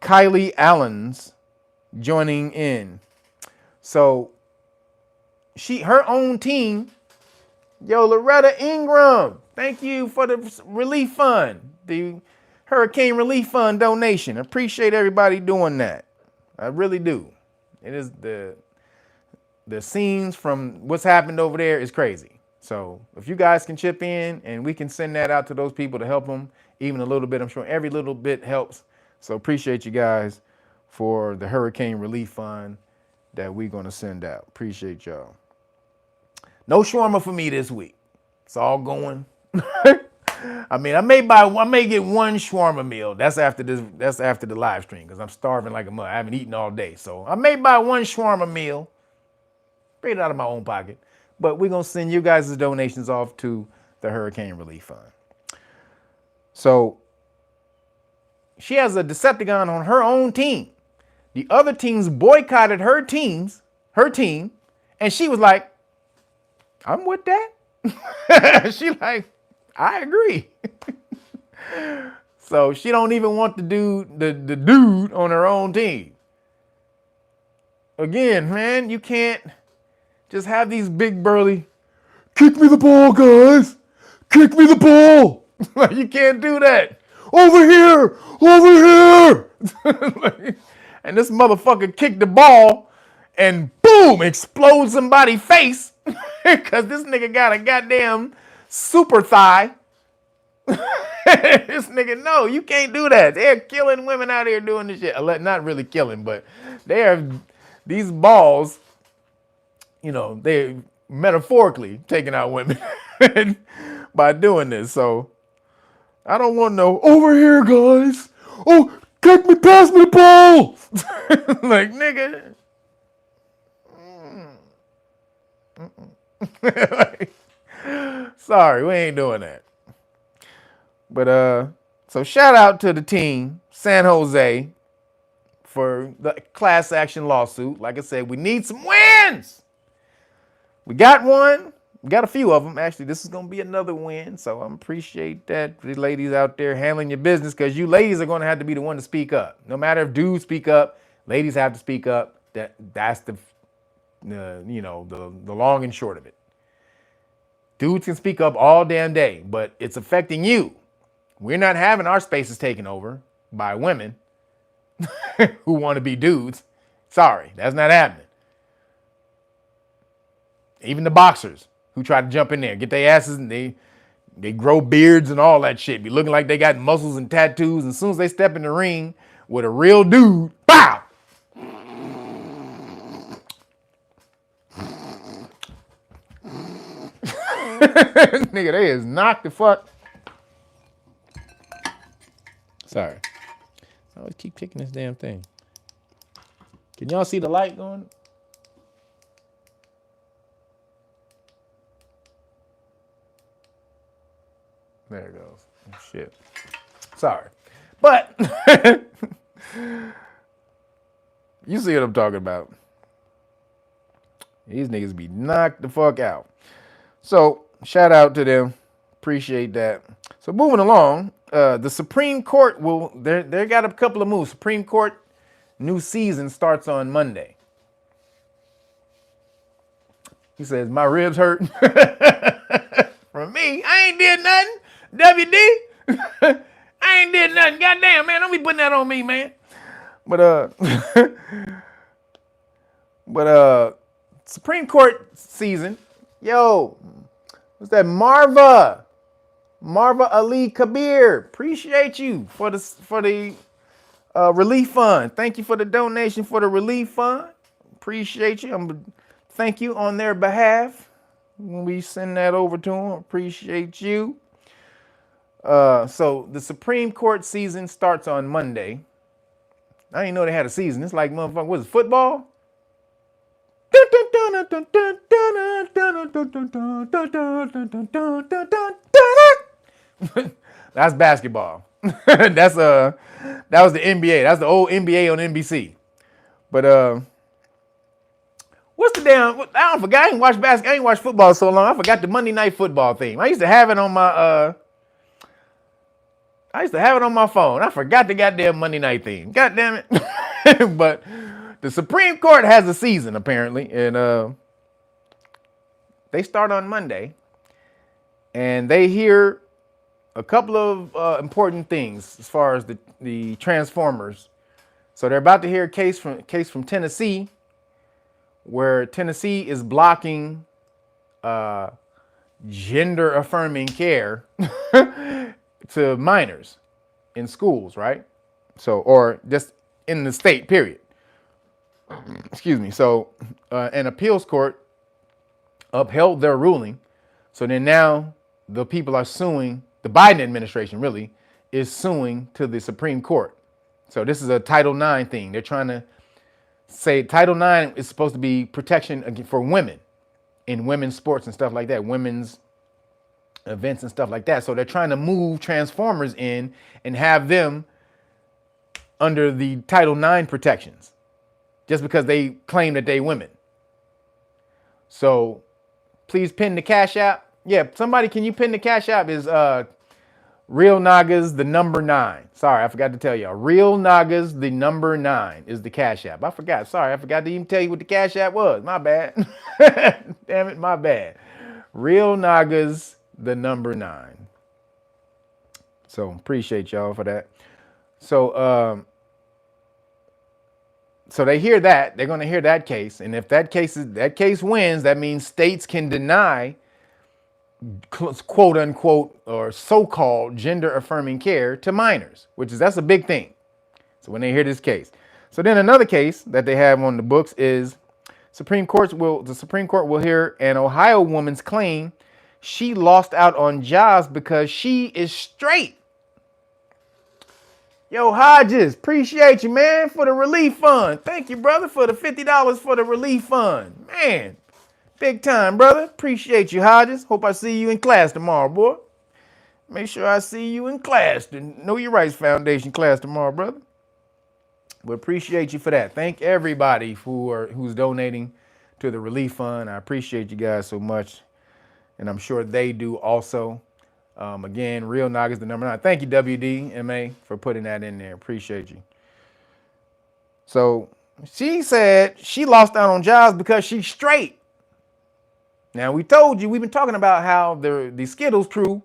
Kylie Allens joining in. So her own team, Loretta Ingram, thank you for the relief fund, the Hurricane Relief Fund donation. Appreciate everybody doing that. I really do. It is the scenes from what's happened over there is crazy. So if you guys can chip in and we can send that out to those people to help them, even a little bit, I'm sure every little bit helps. So appreciate you guys for the Hurricane Relief Fund that we're going to send out. Appreciate y'all. No shawarma for me this week. It's all going. I mean, I may get one shawarma meal. That's after the live stream because I'm starving like a mother. I haven't eaten all day. So I may buy one shawarma meal, straight out of my own pocket. But we're going to send you guys' donations off to the Hurricane Relief Fund. So she has a Decepticon on her own team. The other teams boycotted her team, and she was like, I'm with that. She like, I agree. So she don't even want the dude on her own team. Again, man, you can't just have these big burly, kick me the ball, guys. Kick me the ball. You can't do that. Over here. And this motherfucker kicked the ball and boom, explodes somebody's face because this nigga got a goddamn super thigh. This nigga, no, you can't do that. They're killing women out here doing this shit. Not really killing, but these balls, they're metaphorically taking out women by doing this. So I don't want no over here, guys. Oh, pass me the ball. Like, nigga. Like, sorry, we ain't doing that. But so shout out to the team, San Jose, for the class action lawsuit. Like I said, we need some wins. We got one. We got a few of them. Actually, this is going to be another win. So I appreciate that, the ladies out there handling your business, because you ladies are going to have to be the one to speak up. No matter if dudes speak up, ladies have to speak up. That's the long and short of it. Dudes can speak up all damn day, but it's affecting you. We're not having our spaces taken over by women who want to be dudes. Sorry, that's not happening. Even the boxers who try to jump in there, get their asses, and they grow beards and all that shit. Be looking like they got muscles and tattoos. And as soon as they step in the ring with a real dude, pow! Nigga, they is knocked the fuck. Sorry. I always keep kicking this damn thing. Can y'all see the light going? There it goes. Oh, shit. Sorry. But you see what I'm talking about. These niggas be knocked the fuck out. So shout out to them. Appreciate that. So moving along, the Supreme Court they got a couple of moves. Supreme Court new season starts on Monday. He says, my ribs hurt. From me, I ain't did nothing. WD, I ain't did nothing. Goddamn, man, don't be putting that on me, man. But Supreme Court season, yo, what's that? Marva Ali Kabir, appreciate you for the relief fund. Thank you for the donation for the relief fund. Appreciate you. I'm gonna thank you on their behalf when we send that over to them. Appreciate you. So the Supreme Court season starts on Monday. I didn't know they had a season. It's like motherfucker, what is it, football? That's basketball. That was the NBA. That's the old NBA on NBC. But what's the damn? I forgot. I ain't watched basketball. I ain't watched football so long. I forgot the Monday Night Football theme. I used to have it on my phone. I forgot the goddamn Monday night theme. God damn it. But the Supreme Court has a season apparently, and they start on Monday, and they hear a couple of important things as far as the Transformers. So they're about to hear a case from Tennessee, where Tennessee is blocking gender affirming care to minors in schools, right? So, or just in the state, period. Excuse me. So an appeals court upheld their ruling. So then now the people are suing, the Biden administration really is suing to the Supreme Court. So this is a Title IX thing. They're trying to say Title IX is supposed to be protection for women in women's sports and stuff like that, women's events and stuff like that. So they're trying to move Transformers in and have them under the Title IX protections just because they claim that they women. So please pin the Cash App. Yeah, somebody, can you pin the Cash App? Is Real Nagas, the number 9. Sorry, I forgot to tell y'all. Real Nagas, the number 9 is the Cash App. I forgot. Sorry, I forgot to even tell you what the Cash App was. My bad. Damn it, my bad. Real Nagas, the number 9. So appreciate y'all for that. So so they hear that. They're going to hear that case, and if that case wins, that means states can deny quote unquote or so-called gender affirming care to minors, that's a big thing. So when they hear this case, so then another case that they have on the books is the Supreme Court will hear an Ohio woman's claim she lost out on jobs because she is straight. Yo, Hodges, appreciate you, man, for the relief fund. Thank you, brother, for the $50 for the relief fund. Man, big time, brother. Appreciate you, Hodges. Hope I see you in class tomorrow, boy. Make sure I see you in class, the Know Your Rights Foundation class tomorrow, brother. But appreciate you for that. Thank everybody who's donating to the relief fund. I appreciate you guys so much, and I'm sure they do also. Again, Real Nagas, the number 9. Thank you, WDMA, for putting that in there. Appreciate you. So she said she lost out on jobs because she's straight. Now, we told you, we've been talking about how the Skittles crew,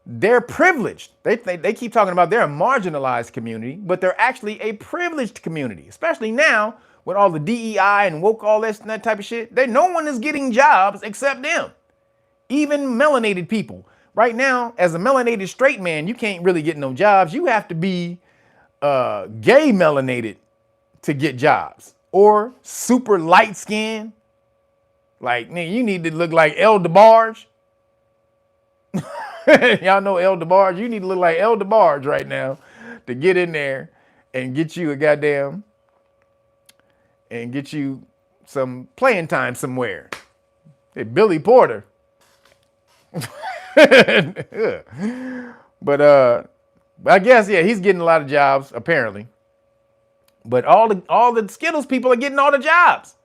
they're privileged. They keep talking about they're a marginalized community, but they're actually a privileged community, especially now with all the DEI and woke, all that type of shit. No one is getting jobs except them, even melanated people. Right now, as a melanated straight man, you can't really get no jobs. You have to be gay melanated to get jobs, or super light skin. Like, nigga, you need to look like El DeBarge. Y'all know El DeBarge? You need to look like El DeBarge right now to get in there and get you a goddamn and get you some playing time somewhere. Hey, Billy Porter. But I guess yeah, he's getting a lot of jobs apparently. But all the Skittles people are getting all the jobs.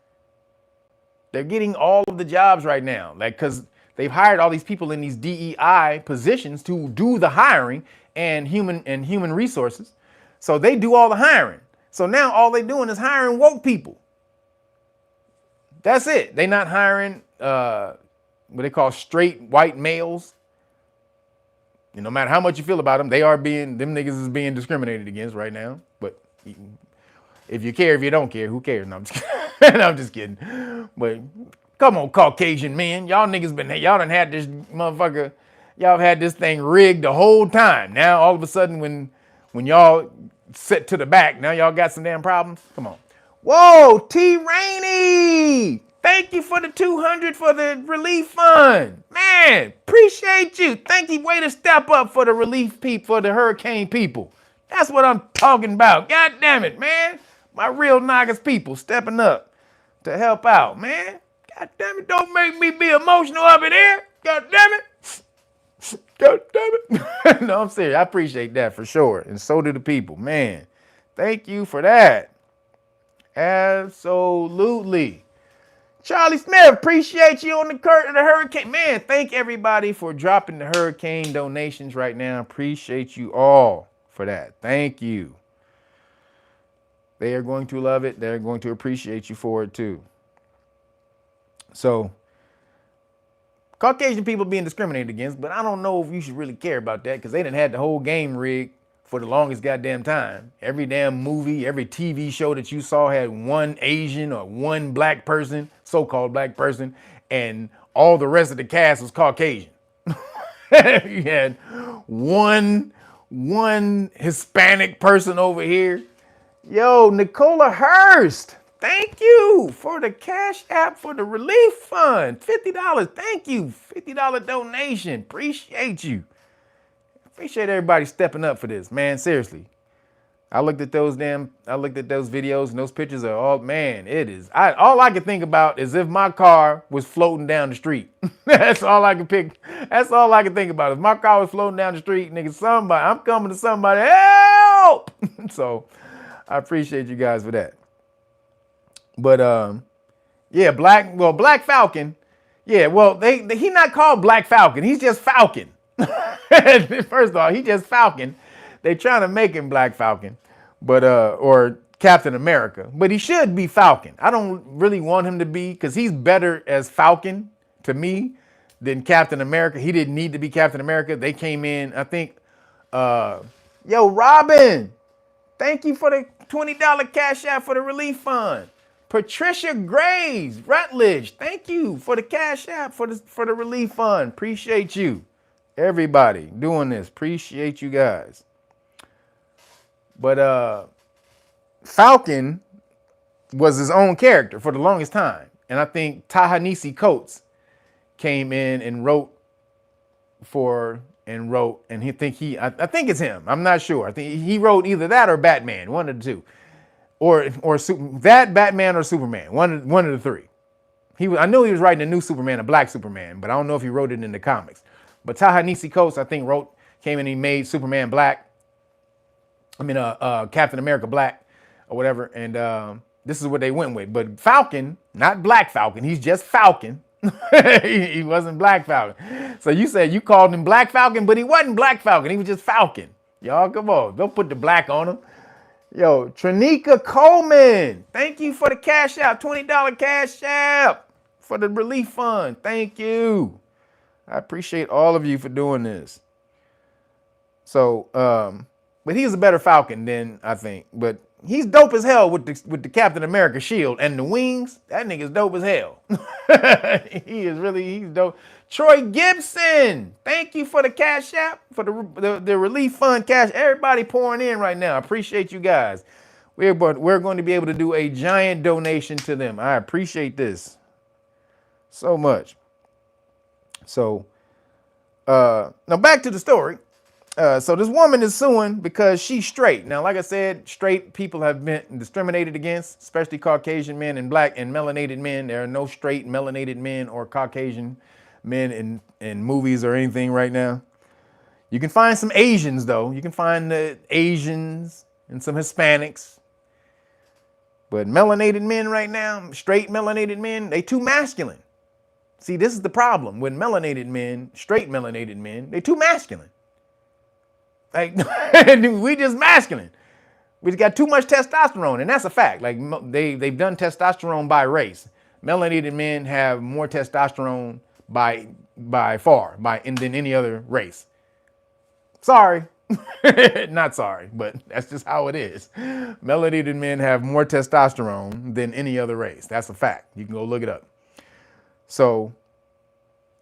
They're getting all of the jobs right now, like because they've hired all these people in these DEI positions to do the hiring and human resources. So they do all the hiring. So now all they're doing is hiring woke people. That's it. They're not hiring what they call straight white males. And no matter how much you feel about them, them niggas is being discriminated against right now. But if you care, if you don't care, who cares? No, I'm just kidding. I'm just kidding. But come on, Caucasian men. Y'all niggas y'all done had this motherfucker, y'all had this thing rigged the whole time. Now, all of a sudden, when y'all sit to the back, now y'all got some damn problems? Come on. Whoa, T. Rainey. Thank you for the 200 for the relief fund. Man, appreciate you. Thank you. Way to step up for the relief people, for the hurricane people. That's what I'm talking about. God damn it, man. My real Nagas people stepping up to help out, man. God damn it, don't make me be emotional up in here. God damn it. God damn it. No, I'm serious. I appreciate that for sure. And so do the people, man. Thank you for that. Absolutely. Charlie Smith, appreciate you on the hurricane. Man, thank everybody for dropping the hurricane donations right now. Appreciate you all for that. Thank you. They are going to love it. They're going to appreciate you for it too. So, Caucasian people being discriminated against, but I don't know if you should really care about that because they done had the whole game rigged for the longest goddamn time. Every damn movie, every TV show that you saw had one Asian or one black person, so-called black person, and all the rest of the cast was Caucasian. You had one Hispanic person over here. Yo, Nicola Hurst, thank you for the Cash App for the relief fund. $50, thank you. $50 donation, appreciate you. Appreciate everybody stepping up for this, man. Seriously. I looked at those videos and those pictures are all, man, it is. All I can think about is if my car was floating down the street. That's all I can pick. That's all I can think about. If my car was floating down the street, nigga, I'm coming to somebody, help! So I appreciate you guys for that. But yeah, Black Falcon. Yeah, well, he not called Black Falcon. He's just Falcon. First of all, he just Falcon. They trying to make him Black Falcon, but or Captain America. But he should be Falcon. I don't really want him to be, because he's better as Falcon to me than Captain America. He didn't need to be Captain America. They came in, I think, yo, Robin, thank you for the $20 Cash App for the relief fund. Patricia Graves, Rutledge, thank you for the Cash App for the relief fund. Appreciate you. Everybody doing this. Appreciate you guys. But Falcon was his own character for the longest time. And I think Ta-Nehisi Coates came in and wrote, and I think it's him. I'm not sure. I think he wrote either that or Batman, one of the two. Or that Batman or Superman, one of the three. I knew he was writing a new Superman, a black Superman, but I don't know if he wrote it in the comics. But Ta-Nehisi Coates, I think, came in and he made Superman black. Captain America black or whatever. And this is what they went with. But Falcon, not Black Falcon, he's just Falcon. He wasn't Black Falcon. So you said you called him Black Falcon, but he wasn't Black Falcon. He was just Falcon. Y'all, come on. Don't put the black on him. Yo, Trinika Coleman, thank you for the Cash App, $20 Cash App for the relief fund. Thank you. I appreciate all of you for doing this. So, but he's a better Falcon than I think. But he's dope as hell with the Captain America shield and the wings. That nigga's dope as hell. He's dope. Troy Gibson, thank you for the Cash App, for the relief fund cash. Everybody pouring in right now. I appreciate you guys. We're going to be able to do a giant donation to them. I appreciate this so much. So now back to the story. So this woman is suing because she's straight. Now, like I said, straight people have been discriminated against, especially Caucasian men and black and melanated men. There are no straight melanated men or Caucasian men in movies or anything right now. You can find some Asians, though. You can find the Asians and some Hispanics. But melanated men right now, straight melanated men, they too masculine. See, this is the problem with melanated men, straight melanated men. They too masculine. Like, we just masculine. We just got too much testosterone, and that's a fact. Like, they've done testosterone by race. Melanated men have more testosterone by far than any other race. Sorry. Not sorry, but that's just how it is. Melanated men have more testosterone than any other race. That's a fact. You can go look it up. So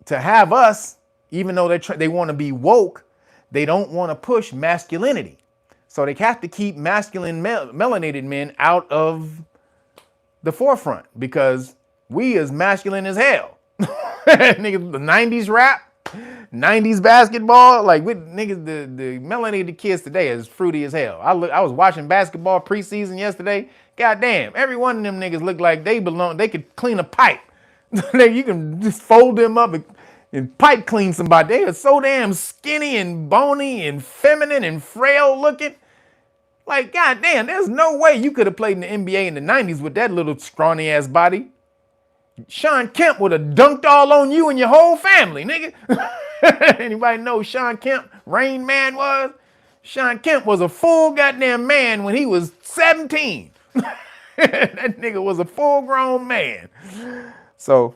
to have us, even though they want to be woke, they don't want to push masculinity. So they have to keep masculine melanated men out of the forefront because we is masculine as hell. Niggas, the 90s rap, 90s basketball, like with niggas, the melanated kids today is fruity as hell. I was watching basketball preseason yesterday. Goddamn, every one of them niggas look like they could clean a pipe. You can just fold them up and pipe clean somebody. They are so damn skinny and bony and feminine and frail looking. Like, goddamn, there's no way you could have played in the NBA in the 90s with that little scrawny ass body. Sean Kemp would have dunked all on you and your whole family, nigga. Anybody know who Sean Kemp, Rain Man was? Sean Kemp was a full goddamn man when he was 17. That nigga was a full grown man. So,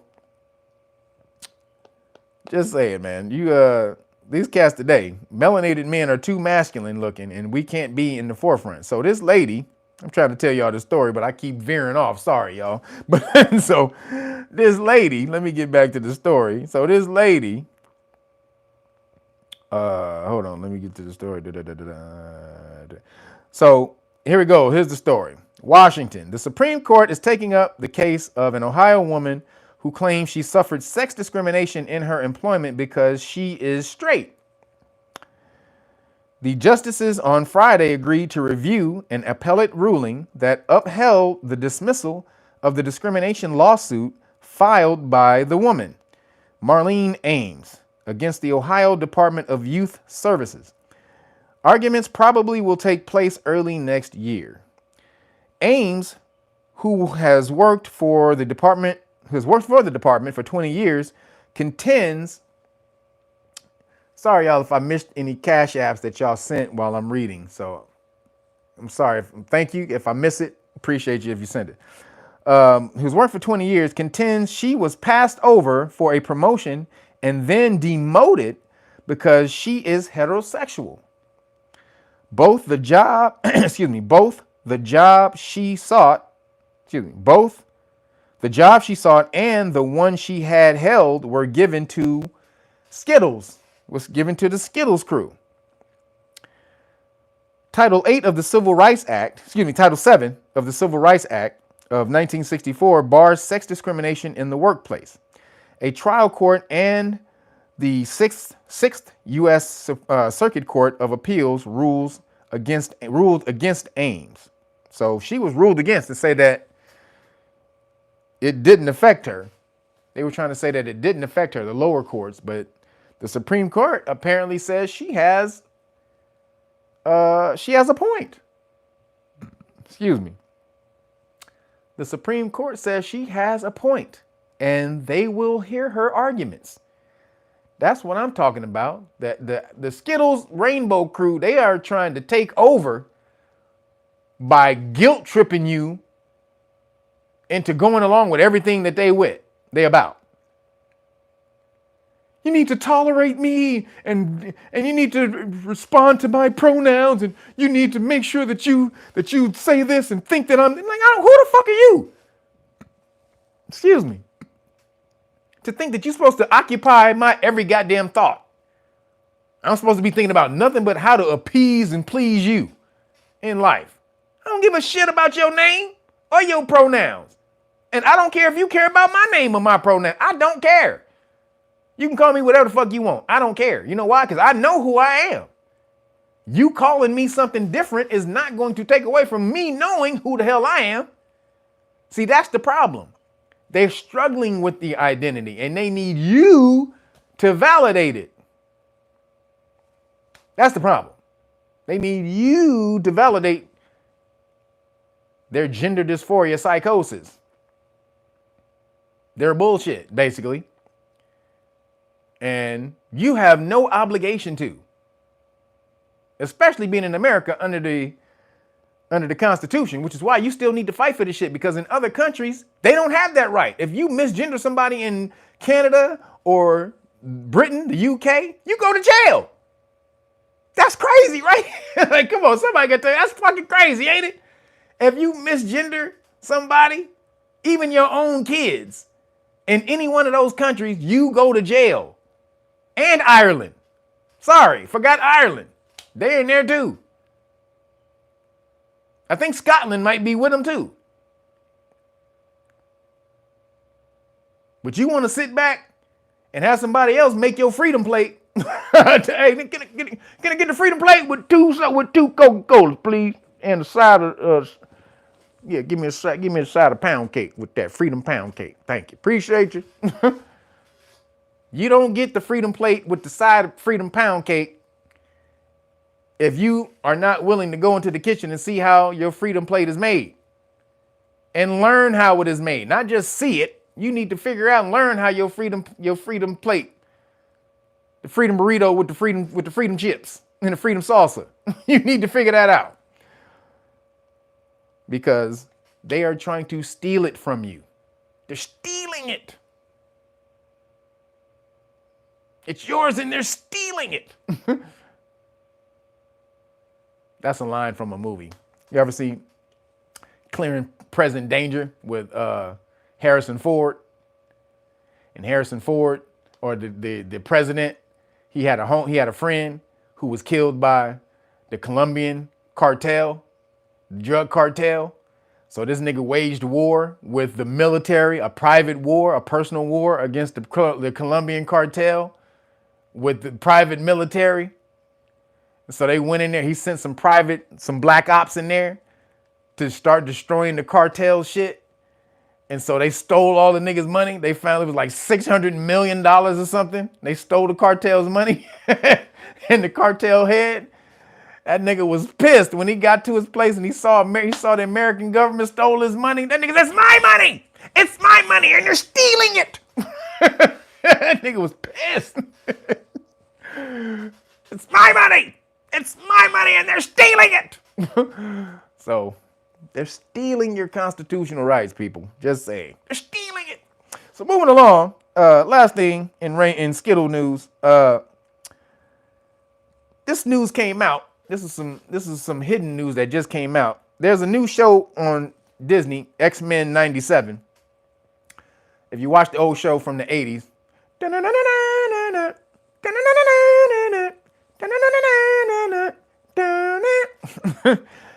just saying, man, these cats today, melanated men are too masculine looking and we can't be in the forefront. So this lady, I'm trying to tell y'all the story, but I keep veering off. Sorry, y'all. But so this lady, let me get back to the story. So this lady, hold on, let me get to the story. So here we go. Here's the story. Washington. The Supreme Court is taking up the case of an Ohio woman who claims she suffered sex discrimination in her employment because she is straight. The justices on Friday agreed to review an appellate ruling that upheld the dismissal of the discrimination lawsuit filed by the woman, Marlene Ames, against the Ohio Department of Youth Services. Arguments probably will take place early next year. Ames, who has worked for the department for 20 years, contends. Sorry, y'all, if I missed any cash apps that y'all sent while I'm reading. So I'm sorry. Thank you. If I miss it, appreciate you if you send it. Who's worked for 20 years, contends she was passed over for a promotion and then demoted because she is heterosexual. Both the job she sought and the one she had held were given to the Skittles crew. Title 8 of the Civil Rights Act, Title 7 of the Civil Rights Act of 1964 bars sex discrimination in the workplace. A trial court and the Sixth U.S. Circuit Court of Appeals ruled against Ames. So she was ruled against to say that it didn't affect her. They were trying to say that it didn't affect her, the lower courts, but the Supreme Court apparently says she has a point. Excuse me. The Supreme Court says she has a point, and they will hear her arguments. That's what I'm talking about. That the Skittles Rainbow Crew, they are trying to take over by guilt tripping you into going along with everything that they about. You need to tolerate me, and you need to respond to my pronouns, and you need to make sure that you say this and think that I'm like, who the fuck are you? Excuse me. To think that you're supposed to occupy my every goddamn thought. I'm supposed to be thinking about nothing but how to appease and please you in life. I don't give a shit about your name or your pronouns. And I don't care if you care about my name or my pronoun. I don't care. You can call me whatever the fuck you want. I don't care. You know why? Because I know who I am. You calling me something different is not going to take away from me knowing who the hell I am. See, that's the problem. They're struggling with the identity and they need you to validate it. That's the problem. They need you to validate their gender dysphoria psychosis. They're bullshit, basically. And you have no obligation to, especially being in America under the Constitution, which is why you still need to fight for this shit, because in other countries, they don't have that right. If you misgender somebody in Canada or Britain, the UK, you go to jail. That's crazy, right? Like, come on, somebody got to tell you, that's fucking crazy, ain't it? If you misgender somebody, even your own kids, in any one of those countries, you go to jail. And Ireland. Sorry, forgot Ireland. They're in there too. I think Scotland might be with them too. But you want to sit back and have somebody else make your freedom plate. Hey, can I get the freedom plate with two Coca-Colas, please, and a side of give me a side of pound cake with that freedom pound cake. Thank you, appreciate you. You don't get the freedom plate with the side of freedom pound cake if you are not willing to go into the kitchen and see how your freedom plate is made and learn how it is made. Not just see it. You need to figure out and learn how your freedom plate, the freedom burrito with the freedom chips and the freedom salsa. You need to figure that out because they are trying to steal it from you. They're stealing it. It's yours and they're stealing it. That's a line from a movie. You ever see Clearing Present Danger with Harrison Ford? And Harrison Ford, or the president, he had a friend who was killed by the Colombian cartel, the drug cartel. So this nigga waged war with the military, a private war, a personal war against the Colombian cartel with the private military. So they went in there. He sent some black ops in there to start destroying the cartel shit. And so they stole all the niggas' money. They found it was like $600 million or something. They stole the cartel's money. And the cartel head, that nigga was pissed when he got to his place and he saw the American government stole his money. That nigga said, "It's my money. It's my money and you're stealing it." That nigga was pissed. It's my money. It's my money and they're stealing it. So they're stealing your constitutional rights, people. Just saying. They're stealing it. So moving along, last thing in Skittle news. This news came out. This is some hidden news that just came out. There's a new show on Disney, X-Men 97. If you watch the old show from the 80s,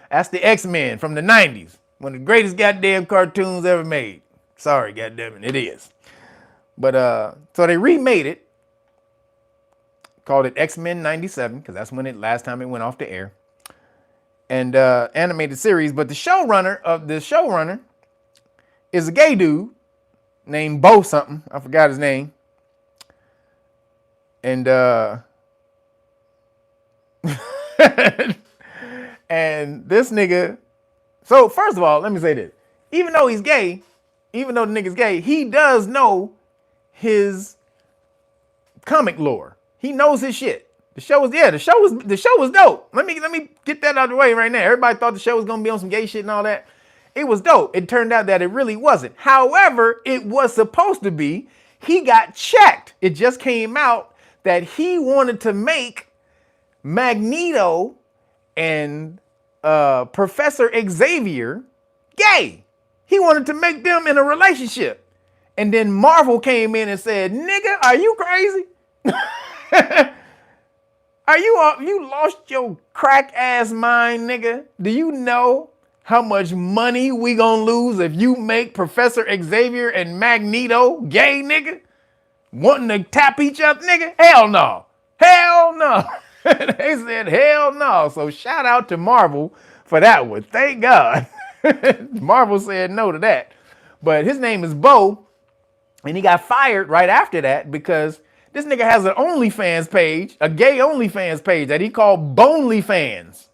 that's the X-Men from the 90s. One of the greatest goddamn cartoons ever made. Sorry, goddamn it is. But so they remade it, called it X-Men 97, because that's when last time it went off the air. And animated series, but the showrunner is a gay dude named Bo something. I forgot his name. And and this nigga, so first of all, let me say this. Even though he's gay, even though the nigga's gay, he does know his comic lore. He knows his shit. The show was dope. Let me get that out of the way right now. Everybody thought the show was gonna be on some gay shit and all that. It was dope. It turned out that it really wasn't. However, it was supposed to be. He got checked. It just came out that he wanted to make Magneto and Professor Xavier gay. He wanted to make them in a relationship. And then Marvel came in and said, "Nigga, are you crazy? You lost your crack ass mind, nigga? Do you know how much money we gonna lose if you make Professor Xavier and Magneto gay, nigga? Wanting to tap each other, nigga? Hell no. Hell no." They said, hell no. So shout out to Marvel for that one. Thank God. Marvel said no to that. But his name is Bo, and he got fired right after that because this nigga has an OnlyFans page, a gay OnlyFans page that he called BonelyFans.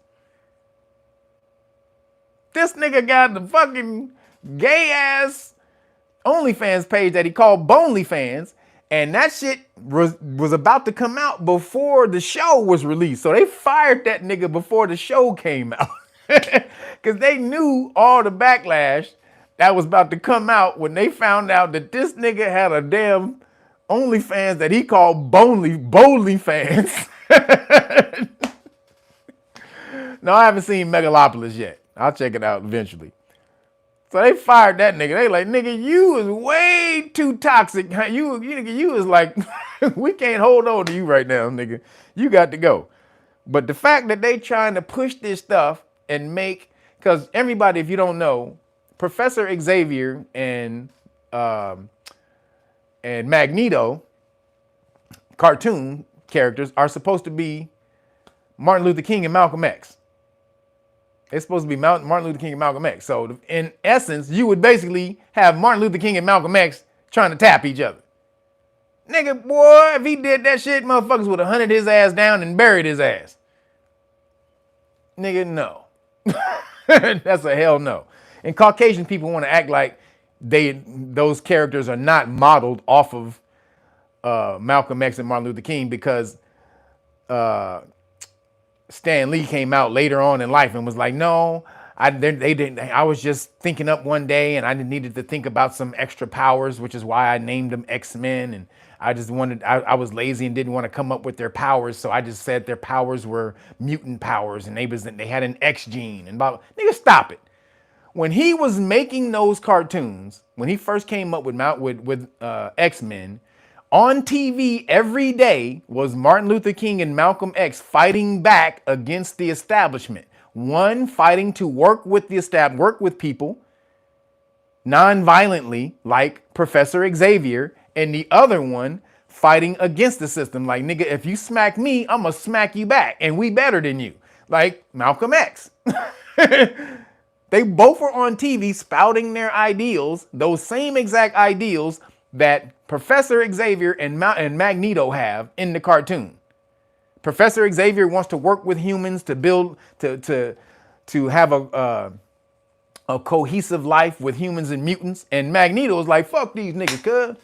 This nigga got the fucking gay ass OnlyFans page that he called BonelyFans, and that shit was about to come out before the show was released. So they fired that nigga before the show came out. Because they knew all the backlash that was about to come out when they found out that this nigga had a damn OnlyFans that he called BonelyFans. No, I haven't seen Megalopolis yet. I'll check it out eventually. So they fired that nigga. They like, nigga, you is way too toxic. You is like, we can't hold on to you right now, nigga. You got to go. But the fact that they trying to push this stuff and make, because everybody, if you don't know, Professor Xavier and Magneto cartoon characters are supposed to be Martin Luther King and Malcolm X. It's supposed to be Martin Luther King and Malcolm X. So in essence, you would basically have Martin Luther King and Malcolm X trying to tap each other. Nigga, boy, if he did that shit, motherfuckers would have hunted his ass down and buried his ass. Nigga, no. That's a hell no. And Caucasian people want to act like those characters are not modeled off of Malcolm X and Martin Luther King because Stan Lee came out later on in life and was like, no, I was just thinking up one day and I needed to think about some extra powers, which is why I named them X-Men. And I just I was lazy and didn't want to come up with their powers. So I just said their powers were mutant powers and they had an X gene and blah, blah. Nigga, stop it. When he was making those cartoons, when he first came up with X-Men, on TV every day was Martin Luther King and Malcolm X fighting back against the establishment. One fighting to work with work with people non-violently, like Professor Xavier, and the other one fighting against the system. Like, nigga, if you smack me, I'm gonna smack you back, and we better than you. Like Malcolm X. They both were on TV spouting their ideals, those same exact ideals that Professor Xavier and Magneto have in the cartoon. Professor Xavier wants to work with humans to build, to have a cohesive life with humans and mutants. And Magneto is like, fuck these niggas, cuz.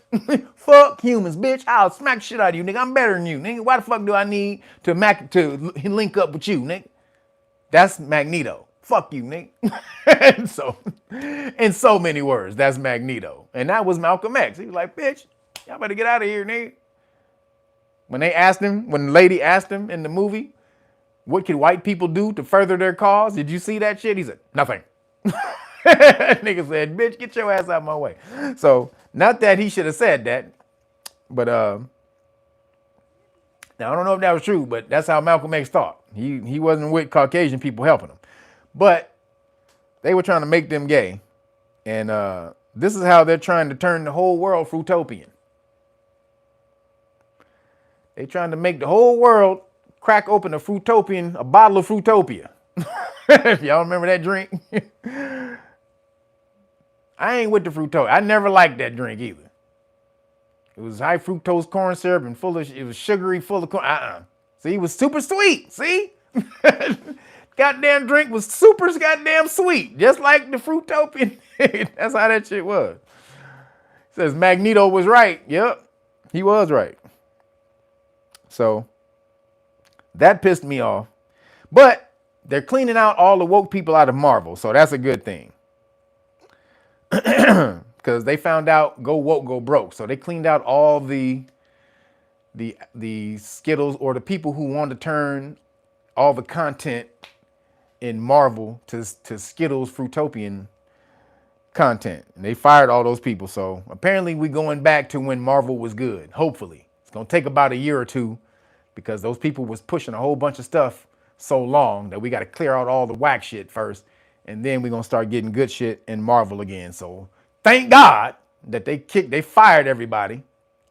Fuck humans, bitch. I'll smack shit out of you, nigga. I'm better than you, nigga. Why the fuck do I need to link up with you, nigga? That's Magneto. Fuck you, nigga. In so many words, that's Magneto. And that was Malcolm X. He was like, bitch, y'all better get out of here, nigga. When the lady asked him in the movie, what can white people do to further their cause? Did you see that shit? He said, nothing. Nigga said, bitch, get your ass out of my way. So, not that he should have said that, but now I don't know if that was true, but that's how Malcolm X thought. He wasn't with Caucasian people helping him. But they were trying to make them gay. And this is how they're trying to turn the whole world fruitopian. They trying to make the whole world crack open a bottle of Fruitopia. If y'all remember that drink. I ain't with the Fruitopia. I never liked that drink either. It was high fructose corn syrup and it was sugary, full of corn. See, it was super sweet. See? Goddamn drink was super goddamn sweet, just like the Fruitopia. That's how that shit was. Says Magneto was right. Yep, he was right. So that pissed me off. But they're cleaning out all the woke people out of Marvel, so that's a good thing. Because they found out go woke, go broke. So they cleaned out all the Skittles or the people who want to turn all the content in Marvel to Skittles Fruitopian content. And they fired all those people. So apparently we're going back to when Marvel was good. Hopefully. It's going to take about a year or two because those people was pushing a whole bunch of stuff so long that we got to clear out all the whack shit first. And then we're going to start getting good shit in Marvel again. So thank God that they fired everybody,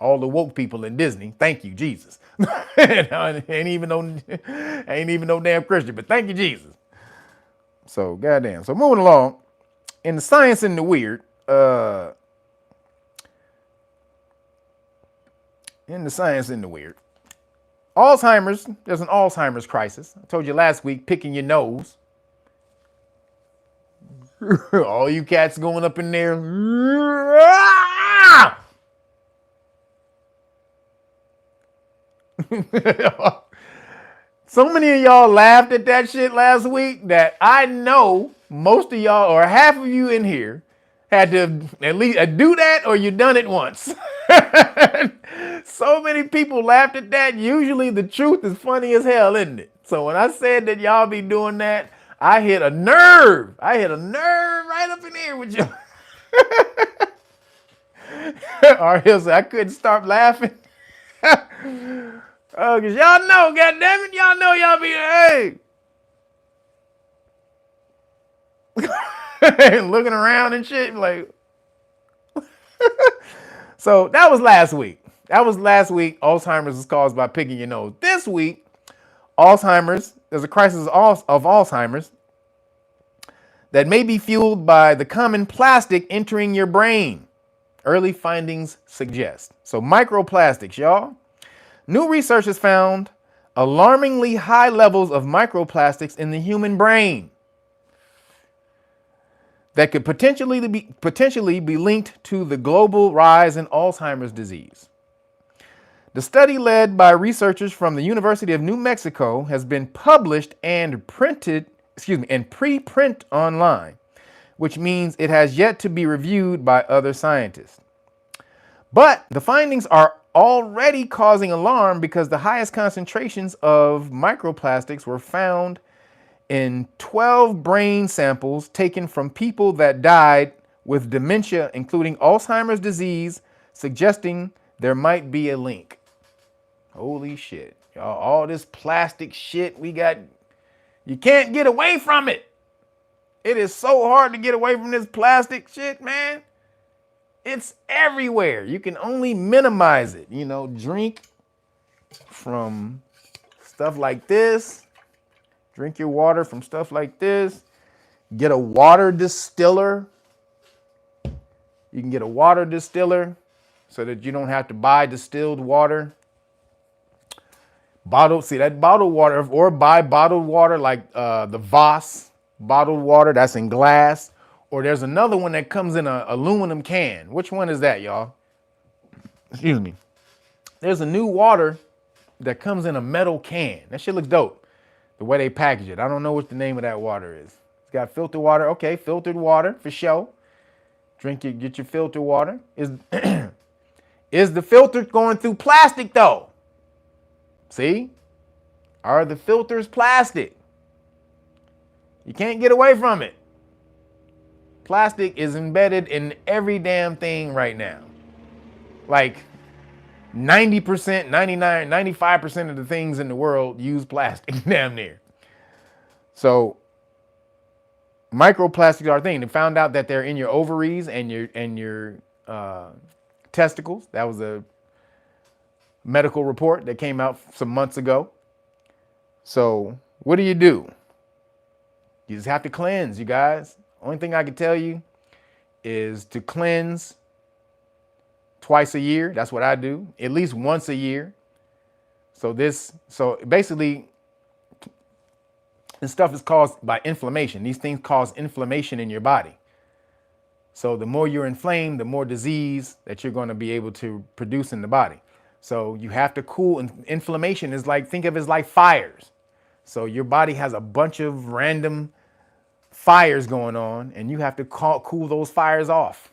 All the woke people in Disney, thank you, Jesus. I ain't even no damn Christian, but thank you, Jesus. So goddamn. So moving along, in the science and the weird, Alzheimer's, there's an Alzheimer's crisis. I told you last week, picking your nose. All you cats going up in there. So many of y'all laughed at that shit last week that I know most of y'all or half of you in here had to at least do that or you done it once. So many people laughed at that. Usually the truth is funny as hell, isn't it? So when I said that y'all be doing that, I hit a nerve. Right up in here with you. Ariel said I couldn't stop laughing. Oh, cause y'all know, goddammit, y'all know y'all be looking around and shit like. So that was last week. Alzheimer's is caused by picking your nose. This week, there's a crisis of Alzheimer's that may be fueled by the common plastic entering your brain. Early findings suggest. So microplastics, y'all. New research has found alarmingly high levels of microplastics in the human brain that could potentially be linked to the global rise in Alzheimer's disease. The study, led by researchers from the University of New Mexico, has been published and preprint online, which means it has yet to be reviewed by other scientists. But the findings are already causing alarm because the highest concentrations of microplastics were found in 12 brain samples taken from people that died with dementia, including Alzheimer's disease, suggesting there might be a link. Holy shit. Y'all, all this plastic shit we got, you can't get away from it. It is so hard to get away from this plastic shit, man. It's everywhere. You can only minimize it. Drink from stuff like this. Drink your water from stuff like this. Get a water distiller. You can get a water distiller so that you don't have to buy distilled water. Bottled water, or buy bottled water like the Voss bottled water that's in glass. Or there's another one that comes in an aluminum can. Which one is that, y'all? Excuse me. There's a new water that comes in a metal can. That shit looks dope. The way they package it. I don't know what the name of that water is. It's got filtered water. Okay, filtered water for sure. Get your filtered water. Is the filter going through plastic though? See? Are the filters plastic? You can't get away from it. Plastic is embedded in every damn thing right now. Like 90%, 99, 95% of the things in the world use plastic, damn near. So microplastics are a thing. They found out that they're in your ovaries and your testicles. That was a medical report that came out some months ago. So what do? You just have to cleanse, you guys. Only thing I can tell you is to cleanse twice a year. That's what I do. At least once a year. So basically, this stuff is caused by inflammation. These things cause inflammation in your body. So the more you're inflamed, the more disease that you're going to be able to produce in the body. So you have to cool. Inflammation is think of it as like fires. So your body has a bunch of random fires going on, and you have to cool those fires off.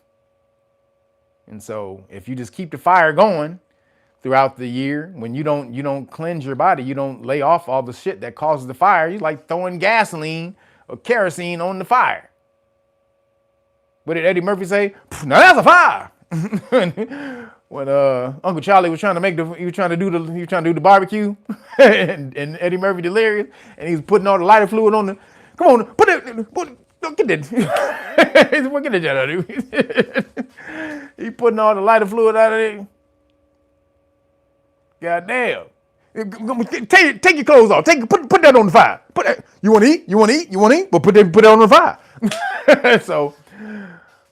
And so if you just keep the fire going throughout the year, when you don't cleanse your body, you don't lay off all the shit that causes the fire, you like throwing gasoline or kerosene on the fire. What did Eddie Murphy say? Now that's a fire. When Uncle Charlie was trying to do the barbecue and Eddie Murphy delirious, and he was putting all the lighter fluid on the. Come on, get that. Get the jet out of it. He putting all the lighter fluid out of it. God damn. Take your clothes off. Put that on the fire. You want to eat? You want to eat? You want to eat? But put it on the fire. So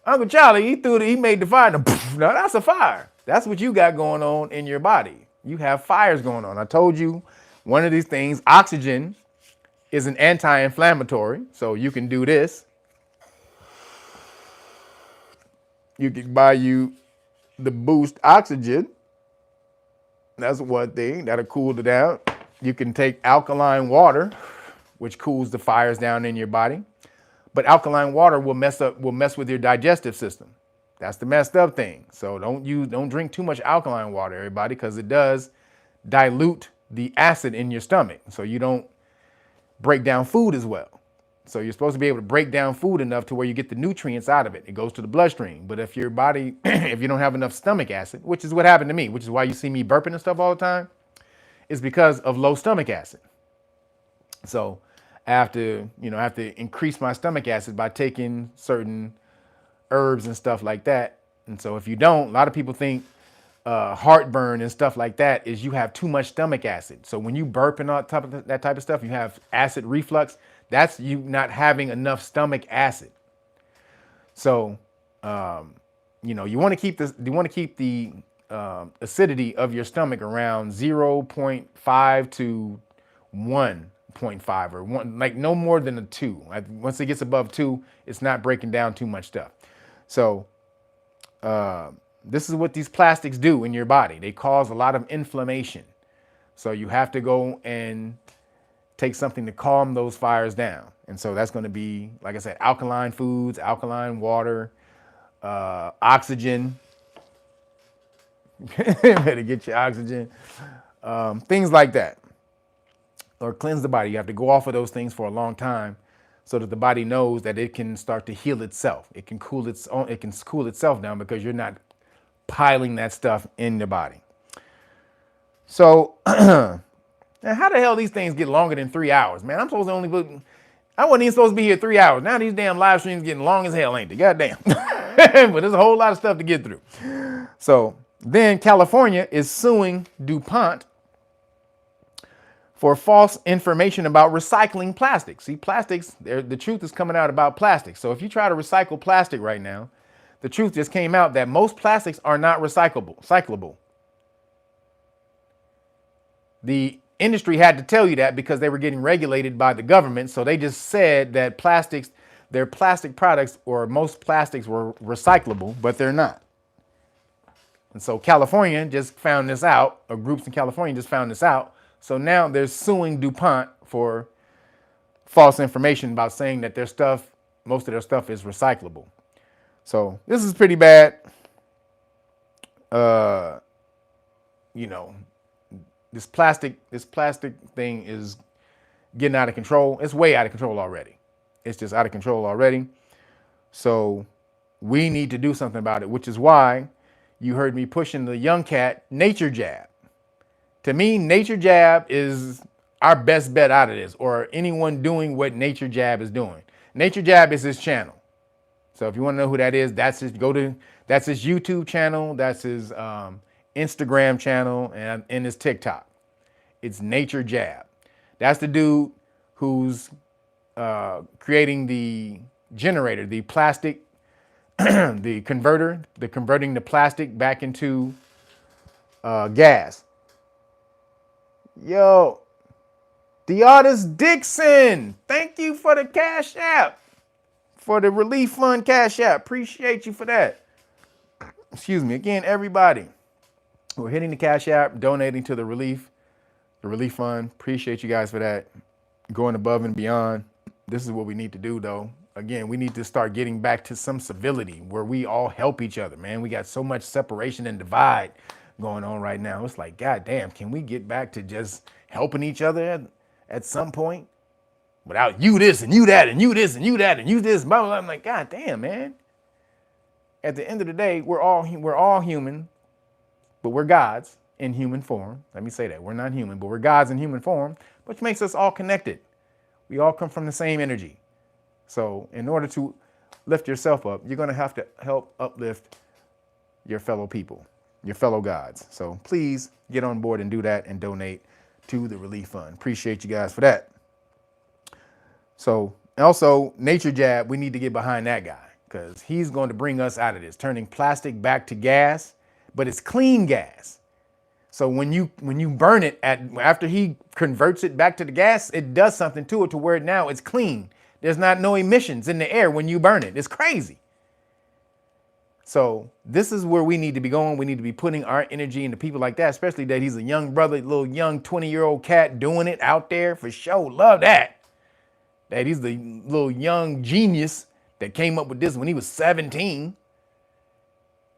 Uncle Charlie, he made the fire. Now that's a fire. That's what you got going on in your body. You have fires going on. I told you one of these things, oxygen, is an anti-inflammatory. So you can do this. You can buy you the Boost Oxygen. That's one thing that'll cool it down. You can take alkaline water, which cools the fires down in your body. But alkaline water will mess with your digestive system. That's the messed up thing. So don't drink too much alkaline water, everybody, because it does dilute the acid in your stomach. So you don't break down food as well. So you're supposed to be able to break down food enough to where you get the nutrients out of it. It goes to the bloodstream. But if your body, if you don't have enough stomach acid, which is what happened to me, which is why you see me burping and stuff all the time, is because of low stomach acid. So I have to increase my stomach acid by taking certain herbs and stuff like that. And so if you don't, a lot of people think heartburn and stuff like that is you have too much stomach acid. So when you burp and all that type of stuff, you have acid reflux. That's you not having enough stomach acid. So, you want to keep the acidity of your stomach around 0.5 to 1.5 or 1, like no more than a 2. Once it gets above 2, it's not breaking down too much stuff. So, this is what these plastics do in your body. They cause a lot of inflammation. So you have to go and take something to calm those fires down. And so that's going to be, like I said, alkaline foods, alkaline water, oxygen. Better get your oxygen. Things like that. Or cleanse the body. You have to go off of those things for a long time so that the body knows that it can start to heal itself. It can cool itself down because you're not piling that stuff in your body. So now, how the hell these things get longer than 3 hours, man? I wasn't even supposed to be here 3 hours. Now these damn live streams getting long as hell, ain't they? Goddamn. But there's a whole lot of stuff to get through. So then California is suing DuPont for false information about recycling plastics. See, plastics, the truth is coming out about plastics. So if you try to recycle plastic right now, the truth just came out that most plastics are not recyclable. The industry had to tell you that because they were getting regulated by the government. So they just said that their plastic products or most plastics were recyclable, but they're not. And so California just found this out, or groups in California just found this out. So now they're suing DuPont for false information about saying that most of their stuff is recyclable. So this is pretty bad. This plastic thing is getting out of control. It's way out of control already. It's just out of control already. So we need to do something about it, which is why you heard me pushing the young cat nature jab. To me, nature jab is our best bet out of this, or anyone doing what nature jab is doing. Nature jab is his channel. So if you want to know who that is, that's his YouTube channel, that's his Instagram channel, and his TikTok. It's Nature Jab. That's the dude who's creating the generator, the plastic, the converting the plastic back into gas. Yo, the artist Dixon, thank you for the CashApp. For the relief fund CashApp. Appreciate you for that. Excuse me. Again, everybody, we're hitting the CashApp, donating to the relief fund. Appreciate you guys for that. Going above and beyond. This is what we need to do, though. Again, we need to start getting back to some civility where we all help each other, man. We got so much separation and divide going on right now. It's like, goddamn, can we get back to just helping each other at some point? Without you this and you that and you this and you that and you this, blah, blah, blah. I'm like, God damn, man. At the end of the day, we're all human, but we're gods in human form. Let me say that. We're not human, but we're gods in human form, which makes us all connected. We all come from the same energy. So in order to lift yourself up, you're going to have to help uplift your fellow people. your fellow gods. So please get on board and do that and donate to the relief fund. Appreciate you guys for that. So also Nature Jab, we need to get behind that guy because he's going to bring us out of this, turning plastic back to gas, but it's clean gas. So when you burn it after he converts it back to the gas, it does something to it to where now it's clean. There's not no emissions in the air when you burn it. It's crazy. So this is where we need to be going. We need to be putting our energy into people like that, especially that he's a young brother, little young 20-year-old cat doing it out there for sure. Love that. That he's the little young genius that came up with this when he was 17.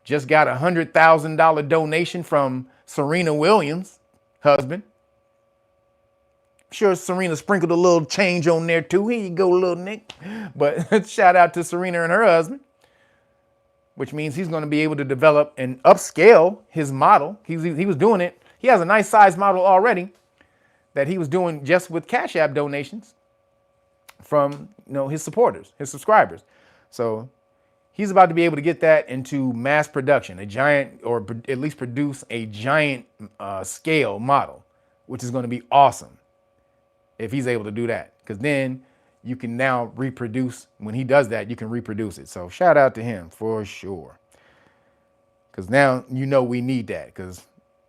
Just got a $100,000 donation from Serena Williams' husband. Sure, Serena sprinkled a little change on there too. Here you go, little Nick. But shout out to Serena and her husband, which means he's going to be able to develop and upscale his model. He was doing it. He has a nice size model already that he was doing just with CashApp donations from his supporters, his subscribers. So he's about to be able to get that into mass production, a giant, or at least produce a giant scale model, which is going to be awesome if he's able to do that. Because then you can now reproduce. When he does that, you can reproduce it. So shout out to him for sure. Because now we need that, because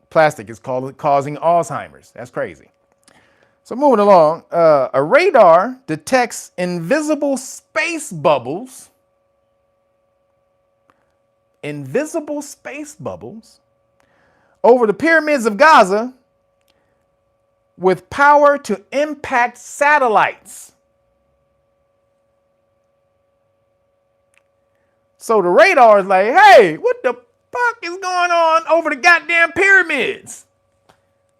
plastic is causing Alzheimer's. That's crazy. So moving along, a radar detects invisible space bubbles. Invisible space bubbles over the pyramids of Gaza with power to impact satellites. So the radar is like, hey, what the fuck is going on over the goddamn pyramids?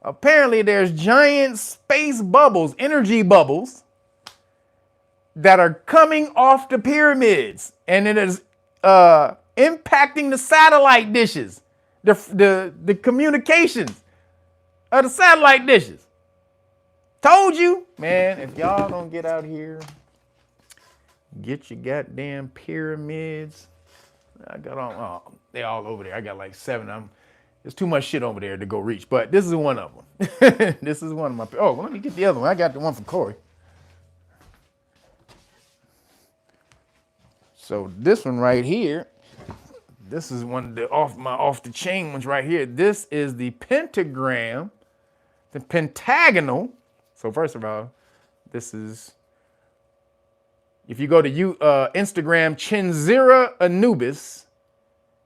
Apparently there's giant space bubbles, energy bubbles, that are coming off the pyramids, and it is impacting the satellite dishes, the communications of the satellite dishes. Told you, man, if y'all don't get out here, get your goddamn pyramids. I got all, they all over there. I got like 7 of them. There's too much shit over there to go reach, but this is one of them. This is one of my, well, let me get the other one. I got the one from Corey. So this one right here, this is one of the off the chain ones right here. This is the pentagram, the pentagonal. So first of all, this is, if you go to Instagram, Chinzira Anubis,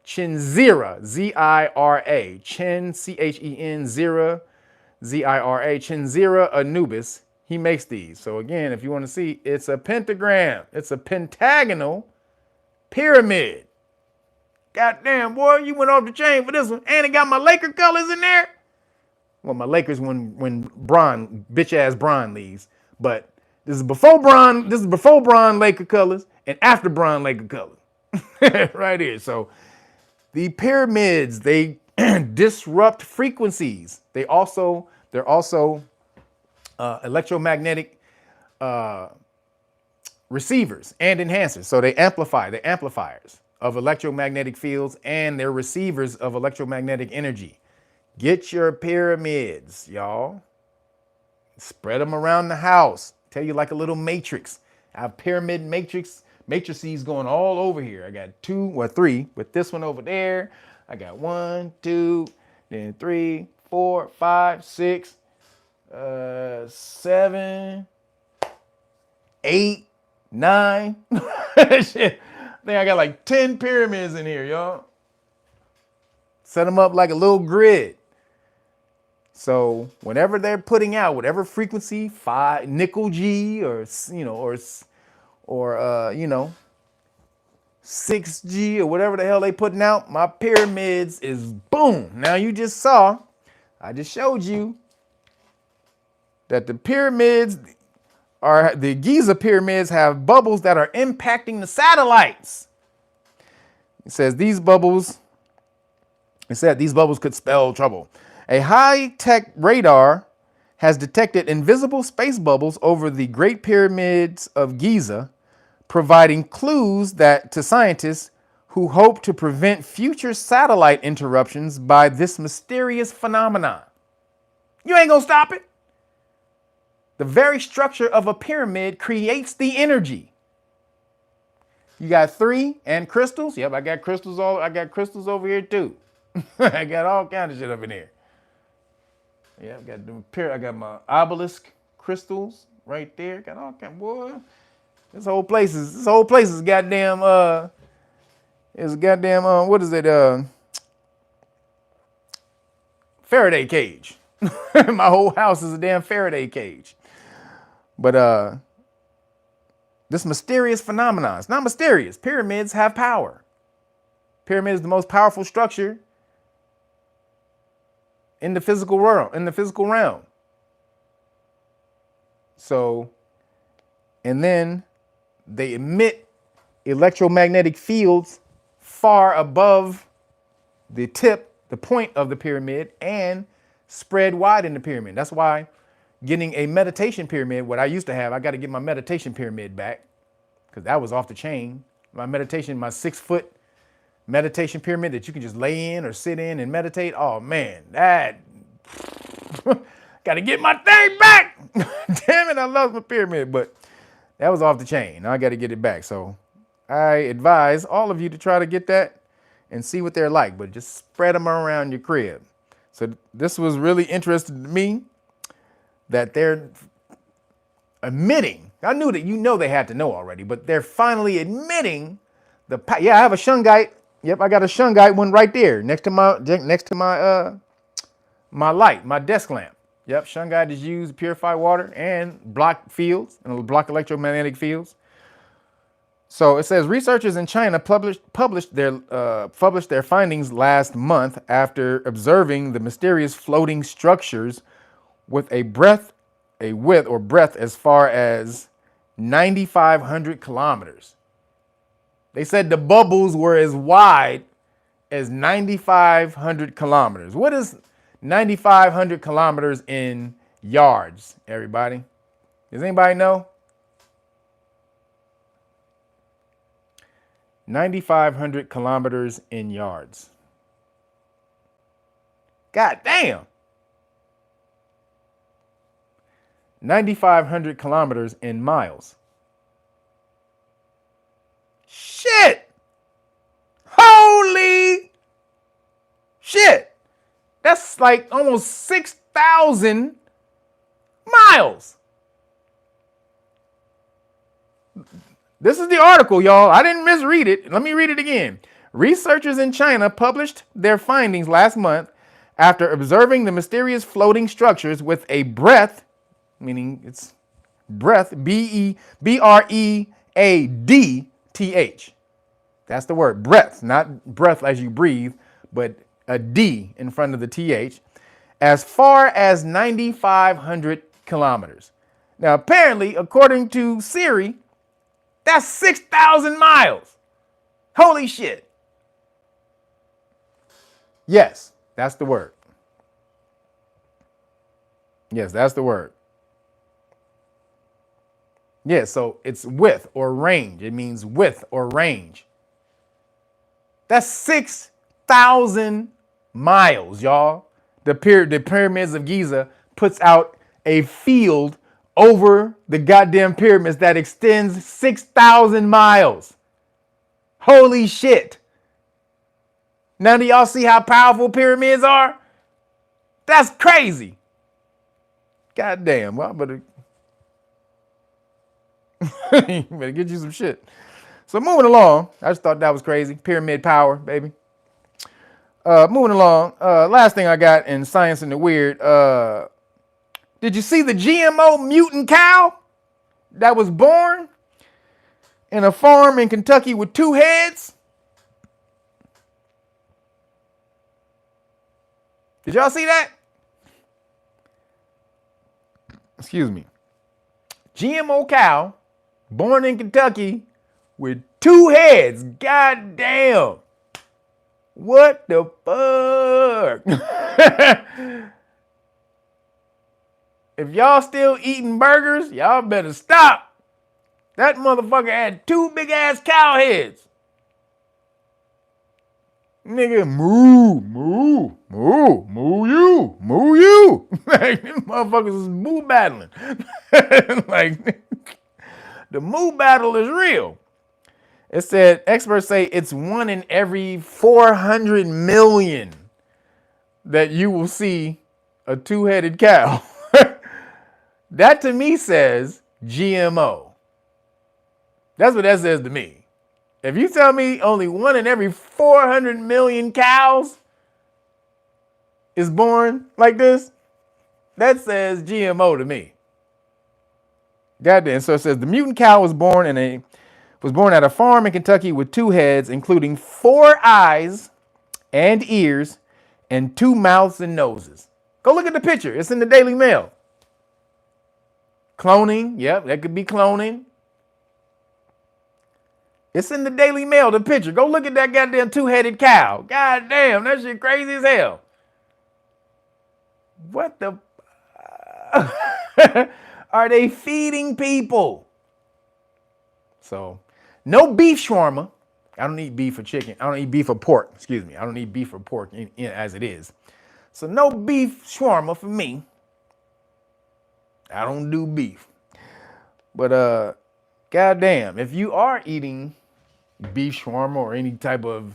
Chinzira, Z-I-R-A, Chin, C-H-E-N, Zira, Z-I-R-A, Chinzira Anubis, he makes these. So again, if you want to see, it's a pentagram. It's a pentagonal pyramid. Goddamn, boy, you went off the chain for this one. And it got my Laker colors in there. Well, my Lakers when Bron, bitch-ass Bron leaves. But this is before Bron Laker colors and after Bron Laker colors. Right here. So the pyramids, they disrupt frequencies. They're also electromagnetic receivers and enhancers. So they amplify, they're amplifiers of electromagnetic fields, and they're receivers of electromagnetic energy. Get your pyramids, y'all. Spread them around the house. Tell you like a little matrix. I have pyramid matrices going all over here. I got 2 or 3 with this one over there. I got 1, 2, then 3, 4, 5, 6, 7, 8, 9. Shit. I think I got like 10 pyramids in here, y'all. Set them up like a little grid. So whenever they're putting out whatever frequency, 5 nickel G or 6G or whatever the hell they putting out, my pyramids is boom. Now you just saw, I just showed you that the Giza pyramids have bubbles that are impacting the satellites. It said these bubbles could spell trouble. A high-tech radar has detected invisible space bubbles over the Great Pyramids of Giza, providing clues to scientists who hope to prevent future satellite interruptions by this mysterious phenomenon. You ain't gonna stop it. The very structure of a pyramid creates the energy. You got 3 and crystals. Yep, I got crystals over here too. I got all kinds of shit up in here. Yeah, I got my obelisk crystals right there. Got all kinds. Boy, this whole place is goddamn. What is it? Faraday cage. My whole house is a damn Faraday cage. But this mysterious phenomenon. It's not mysterious. Pyramids have power. Pyramid is the most powerful structure in the physical realm. So, and then they emit electromagnetic fields far above the point of the pyramid, and spread wide in the pyramid. That's why getting a meditation pyramid, what I used to have, I got to get my meditation pyramid back because that was off the chain. My 6-foot meditation pyramid that you can just lay in or sit in and meditate. Oh man, that got to get my thing back. Damn it, I lost my pyramid, but that was off the chain. Now I got to get it back. So I advise all of you to try to get that and see what they're like, but just spread them around your crib. So this was really interesting to me that they're admitting. I knew that they had to know already, but they're finally admitting I have a shungite. Yep, I got a shungite one right there next to my light, my desk lamp. Yep, shungite is used to purify water and block fields and block electromagnetic fields. So it says researchers in China published their findings last month after observing the mysterious floating structures with a breadth as far as 9,500 kilometers. They said the bubbles were as wide as 9,500 kilometers. What is 9,500 kilometers in yards, everybody? Does anybody know? 9,500 kilometers in yards. God damn. 9,500 kilometers in miles. Shit. Holy shit. That's like almost 6,000 miles. This is the article, y'all. I didn't misread it. Let me read it again. Researchers in China published their findings last month after observing the mysterious floating structures with a breadth, meaning it's breadth, B-R-E-A-D-T-H. That's the word, breadth, not breath as you breathe, but a D in front of the TH, as far as 9,500 kilometers. Now, apparently, according to Siri, that's 6,000 miles. Holy shit. Yes, that's the word. Yes, that's the word. Yeah, so it's width or range. It means width or range. That's 6,000 miles, y'all. The pyramids of Giza puts out a field over the goddamn pyramids that extends 6,000 miles. Holy shit. Now do y'all see how powerful pyramids are? That's crazy. Goddamn. Well, I better get you some shit. So moving along, I just thought that was crazy. Pyramid power, baby. Moving along, last thing I got in Science and the Weird. Did you see the GMO mutant cow that was born in a farm in Kentucky with 2 heads? Did y'all see that? Excuse me. GMO cow born in Kentucky with 2 heads. God damn. What the fuck? If y'all still eating burgers, y'all better stop. That motherfucker had 2 big ass cow heads. Nigga, moo you. Like, them motherfuckers is moo battling. Like, the moo battle is real. It said, experts say it's 1 in every 400 million that you will see a two-headed cow. That to me says GMO. That's what that says to me. If you tell me only 1 in every 400 million cows is born like this, that says GMO to me. Goddamn. So it says the mutant cow was born at a farm in Kentucky with 2 heads, including 4 eyes and ears and 2 mouths and noses. Go look at the picture. It's in the Daily Mail. Cloning. Yep, that could be cloning. It's in the Daily Mail, the picture. Go look at that goddamn 2-headed cow. God damn, that shit crazy as hell. What the... are they feeding people? So, no beef shawarma. I don't eat beef or chicken. I don't eat beef or pork. Excuse me. I don't eat beef or pork as it is. So, no beef shawarma for me. I don't do beef. But, goddamn, if you are eating beef shawarma or any type of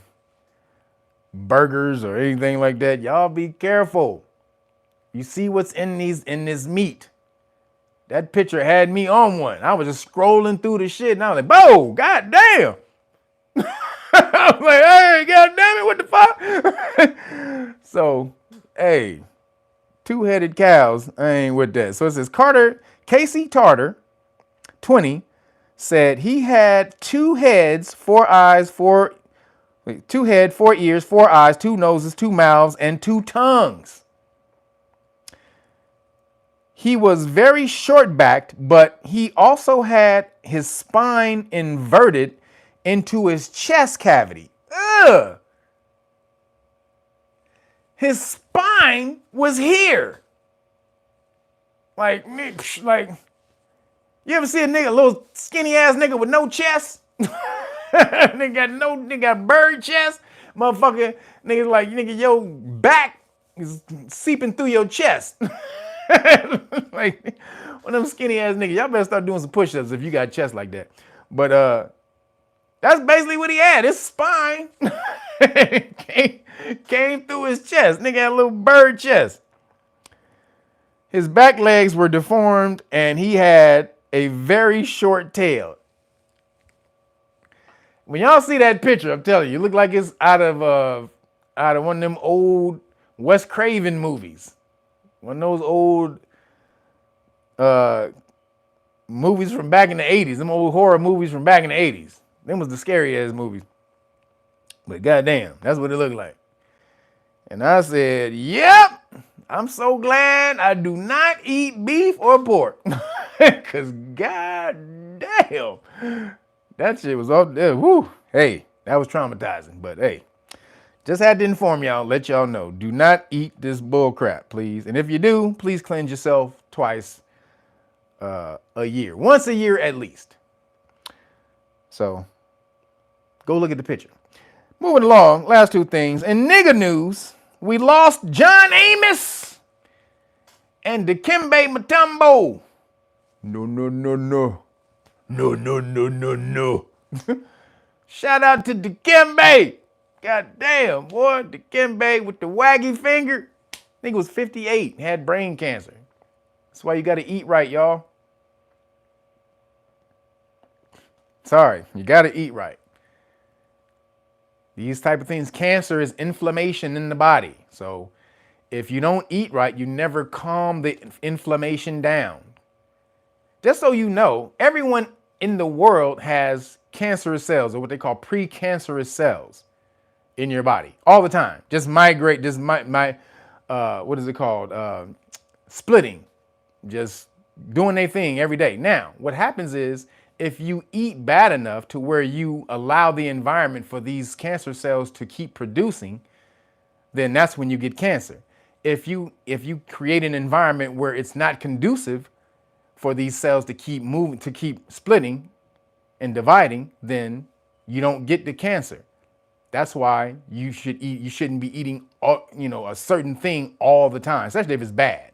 burgers or anything like that, y'all be careful. You see what's in this meat. That picture had me on one. I was just scrolling through the shit and I was like, "Whoa, goddamn!" I was like, "Hey, goddamn it, what the fuck?" So, hey, 2-headed cows, I ain't with that. So it says Casey Tarter, 20, said he had 2 heads, 4 eyes, 4 ears, 4 eyes, 2 noses, 2 mouths, and 2 tongues. He was very short-backed, but he also had his spine inverted into his chest cavity. Ugh! His spine was here. Like, you ever see a little skinny ass nigga with no chest? They got bird chest. Motherfucker, nigga, your back is seeping through your chest. Like, one of them skinny ass niggas. Y'all better start doing some push-ups if you got chest like that. But that's basically what he had. His spine came through his chest. Nigga had a little bird chest. His back legs were deformed and he had a very short tail. When y'all see that picture, I'm telling you, it look like it's out of one of them old Wes Craven movies. One of those old movies from back in the 80s. Them old horror movies from back in the 80s. Them was the scary ass movies. But goddamn, that's what it looked like. And I said, yep, I'm so glad I do not eat beef or pork. Because goddamn, that shit was off there. Woo. Hey, that was traumatizing. But hey, just had to inform y'all, let y'all know. Do not eat this bull crap, please. And if you do, please cleanse yourself twice a year. Once a year at least. So, go look at the picture. Moving along, last 2 things. In nigga news, we lost John Amos and Dikembe Mutombo. No. Shout out to Dikembe. God damn, boy. Dikembe with the waggy finger. I think it was 58, had brain cancer. That's why you got to eat right, y'all. Sorry, you got to eat right. These type of things, cancer is inflammation in the body. So if you don't eat right, you never calm the inflammation down. Just so you know, everyone in the world has cancerous cells, or what they call precancerous cells in your body all the time. Just migrate, just what is it called? Splitting, just doing their thing every day. Now, what happens is if you eat bad enough to where you allow the environment for these cancer cells to keep producing, then that's when you get cancer. If you create an environment where it's not conducive for these cells to keep moving, to keep splitting and dividing, then you don't get the cancer. That's why you shouldn't be eating, a certain thing all the time, especially if it's bad.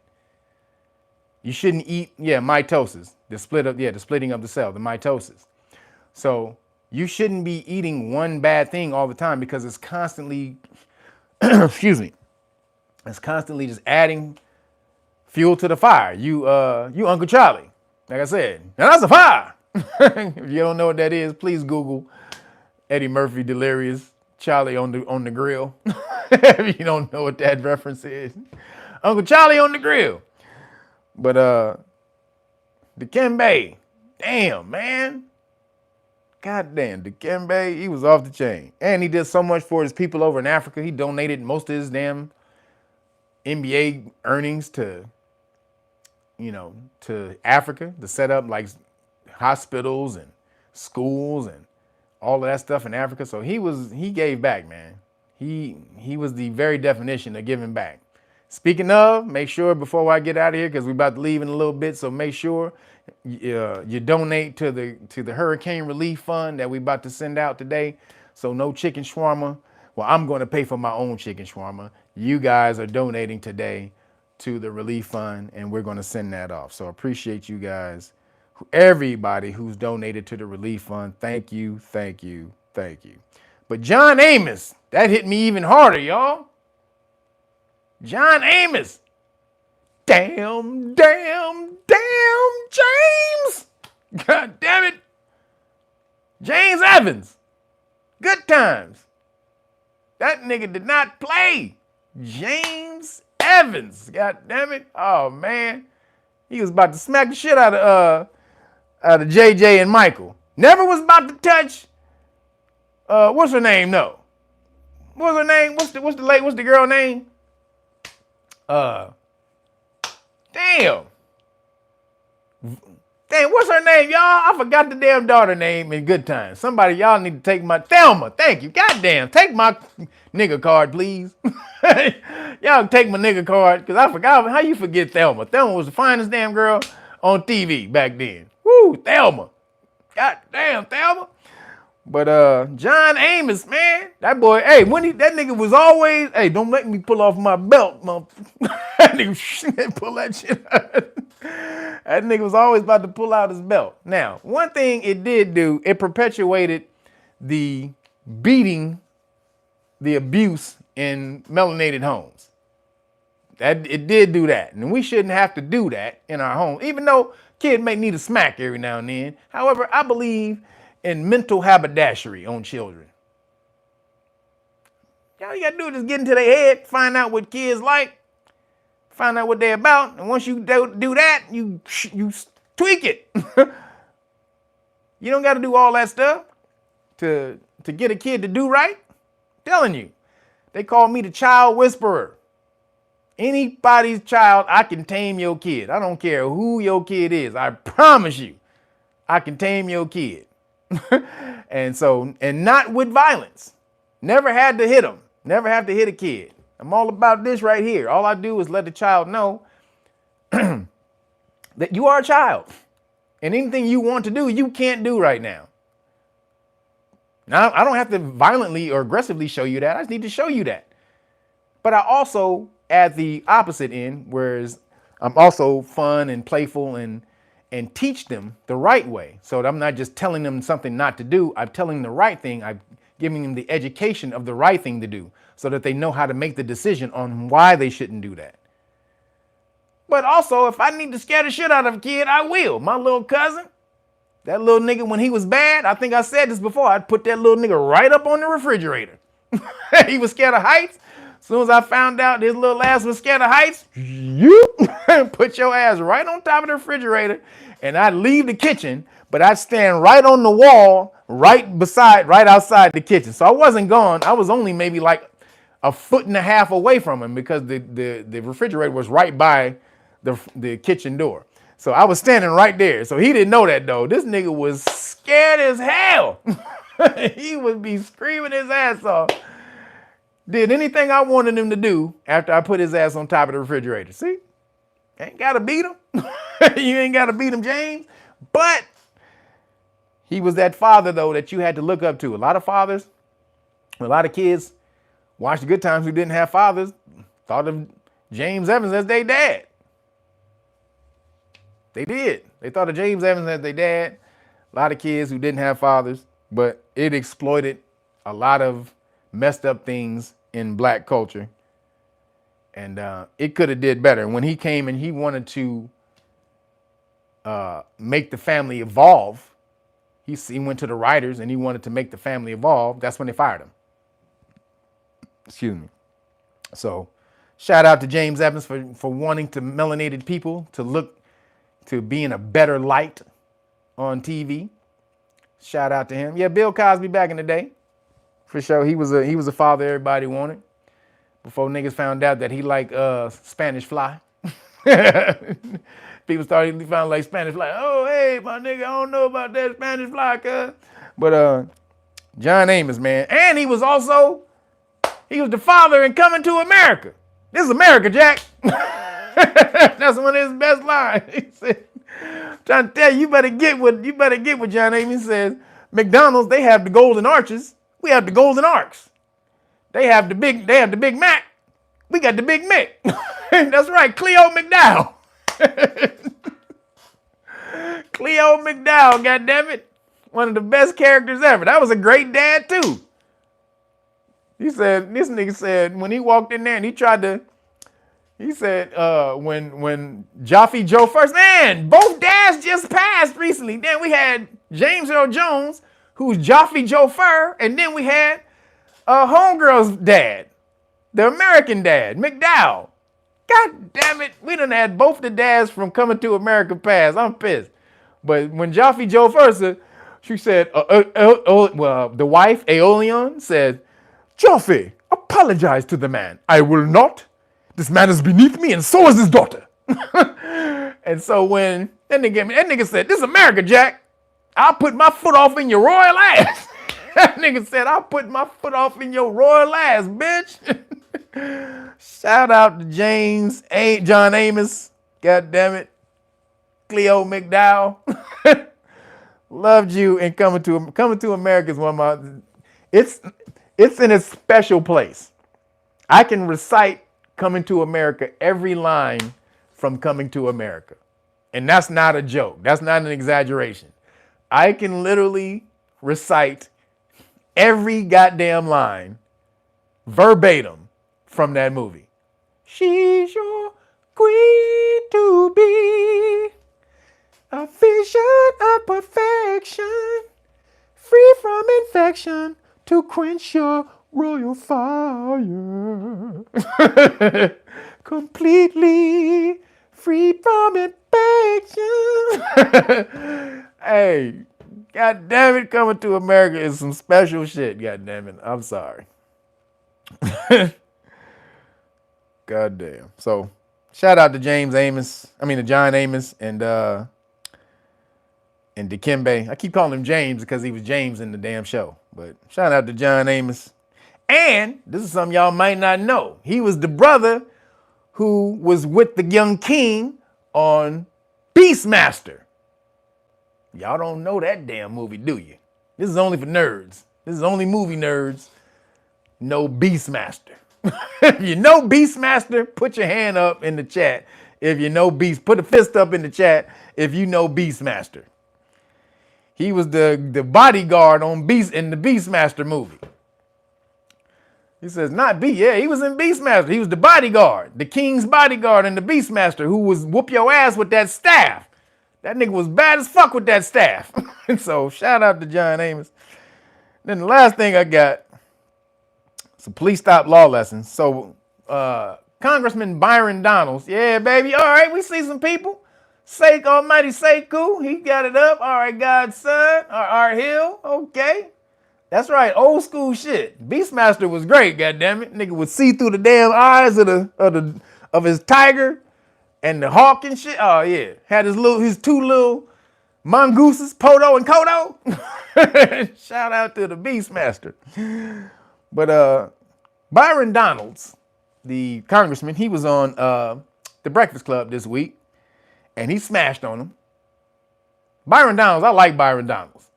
You shouldn't eat, mitosis, the splitting of the cell, the mitosis. So you shouldn't be eating one bad thing all the time because it's constantly, excuse me, it's constantly just adding fuel to the fire. You Uncle Charlie, like I said, now that's a fire. If you don't know what that is, please Google Eddie Murphy Delirious Charlie on the grill. If you don't know what that reference is, Uncle Charlie on the grill. But Dikembe, damn man, goddamn Dikembe, he was off the chain, and he did so much for his people over in Africa. He donated most of his damn NBA earnings to Africa to set up like hospitals and schools and all of that stuff in Africa. So he gave back, man. He was the very definition of giving back. Speaking of, make sure before I get out of here, because we're about to leave in a little bit, so make sure you donate to the Hurricane Relief Fund that we're about to send out today. So no chicken shawarma. Well, I'm going to pay for my own chicken shawarma. You guys are donating today to the relief fund, and we're going to send that off. So appreciate you guys. Everybody who's donated to the relief fund, thank you, thank you, thank you. But John Amos, that hit me even harder, y'all. John Amos. Damn, James. God damn it. James Evans. Good times. That nigga did not play. James Evans. God damn it. Oh, man. He was about to smack the shit out of JJ and Michael. Never was about to touch, what's her name? No. What's her name? What's the girl name? Damn, what's her name, y'all? I forgot the damn daughter name in Good Times. Somebody, y'all need to take my, Thelma, thank you. Goddamn, take my nigga card, please. Y'all take my nigga card, because I forgot, how you forget Thelma? Thelma was the finest damn girl on TV back then. Woo, Thelma. Goddamn, Thelma. But John Amos, man, that boy, hey, that nigga was always, hey, don't make me pull off my belt, motherfucker. That nigga pull that shit out. That nigga was always about to pull out his belt. Now, one thing it did do, it perpetuated the beating, the abuse in melanated homes. It did do that, and we shouldn't have to do that in our home, even though kid may need a smack every now and then. However, I believe in mental haberdashery on children. All you gotta do is just get into their head, find out what kids like, find out what they're about, and once you do that, you tweak it. You don't gotta do all that stuff to get a kid to do right. I'm telling you, they call me the child whisperer. Anybody's child, I can tame your kid. I don't care who your kid is. I promise you, I can tame your kid. And not with violence. Never had to hit them. Never have to hit a kid. I'm all about this right here. All I do is let the child know that you are a child. And anything you want to do, you can't do right now. Now, I don't have to violently or aggressively show you that. I just need to show you that. But I also, at the opposite end, whereas I'm also fun and playful and teach them the right way. So I'm not just telling them something not to do. I'm telling them the right thing. I'm giving them the education of the right thing to do so that they know how to make the decision on why they shouldn't do that. But also, if I need to scare the shit out of a kid, I will. My little cousin, that little nigga, when he was bad, I think I said this before, I'd put that little nigga right up on the refrigerator. He was scared of heights. As soon as I found out his little ass was scared of heights, you put your ass right on top of the refrigerator, and I'd leave the kitchen, but I'd stand right on the wall, right outside the kitchen. So I wasn't gone. I was only maybe like a foot and a half away from him because the refrigerator was right by the kitchen door. So I was standing right there. So he didn't know that though. This nigga was scared as hell. He would be screaming his ass off. Did anything I wanted him to do after I put his ass on top of the refrigerator. See? Ain't got to beat him. You ain't got to beat him, James. But he was that father, though, that you had to look up to. A lot of fathers A lot of kids watched Good Times who didn't have fathers, thought of James Evans as their dad. They did. They thought of James Evans as their dad. A lot of kids who didn't have fathers, but it exploited a lot of messed up things in black culture. And it could have did better. When he came and he wanted to make the family evolve, he went to the writers and he wanted to make the family evolve. That's when they fired him. Excuse me. So shout out to James Evans for wanting to melanated people to look to be in a better light on TV. Shout out to him. Yeah, Bill Cosby back in the day. For sure. He was a father everybody wanted. Before niggas found out that he liked Spanish Fly. People started to find like Spanish Fly. Oh, hey, my nigga, I don't know about that Spanish Fly, cuz. But John Amos, man. And he was the father in Coming to America. This is America, Jack. That's one of his best lines. He said, trying to tell you, you better get what John Amos says. McDonald's, they have the golden arches. We have the golden arcs. They have the Big Mac. We got the Big Mick. That's right, Cleo McDowell. Cleo McDowell, goddammit. One of the best characters ever. That was a great dad, too. This nigga said, when he walked in there and he said, when Jaffe Joe first, man, both dads just passed recently. Then we had James Earl Jones, who's Jaffe Joe Fur, and then we had Homegirl's dad, the American dad, McDowell. God damn it, we done had both the dads from Coming to America pass. I'm pissed. But when Jaffe Joe first, she said, the wife, Aeolian, said, Jaffe, apologize to the man. I will not. This man is beneath me and so is his daughter. And so when that nigga said, this is America, Jack. I'll put my foot off in your royal ass. That nigga said, I'll put my foot off in your royal ass, bitch. Shout out to John Amos. God damn it. Cleo McDowell. Loved you and Coming to America is one of my, it's in a special place. I can recite Coming to America, every line from Coming to America. And that's not a joke. That's not an exaggeration. I can literally recite every goddamn line verbatim from that movie. She's your queen to be, a vision of perfection, free from infection to quench your royal fire. Completely free from infection. Hey, God damn it, Coming to America is some special shit. God damn it, I'm sorry. God damn. So, shout out to John Amos and Dikembe. I keep calling him James because he was James in the damn show. But shout out to John Amos. And this is something y'all might not know. He was the brother who was with the young king on Beastmaster. Y'all don't know that damn movie, do you? This is only for nerds. This is only movie nerds know Beastmaster. If you know Beastmaster, put your hand up in the chat. If you know put a fist up in the chat if you know Beastmaster. He was the bodyguard in the Beastmaster movie. He says, he was in Beastmaster. He was the bodyguard, the king's bodyguard in the Beastmaster who was whoop your ass with that staff. That nigga was bad as fuck with that staff. And so shout out to John Amos. Then the last thing I got, some police stop law lessons. So Congressman Byron Donalds, yeah, baby. All right, we see some people. Almighty Sekou, he got it up. All right, Godson, Art Hill, okay. That's right, old school shit. Beastmaster was great, goddammit. Nigga would see through the damn eyes of his tiger and the hawk and shit. Oh yeah, had his two little mongooses, Poto and Kodo. Shout out to the Beastmaster. But Byron Donalds, the congressman, he was on the Breakfast Club this week, and he smashed on him. Byron Donalds, I like Byron Donalds.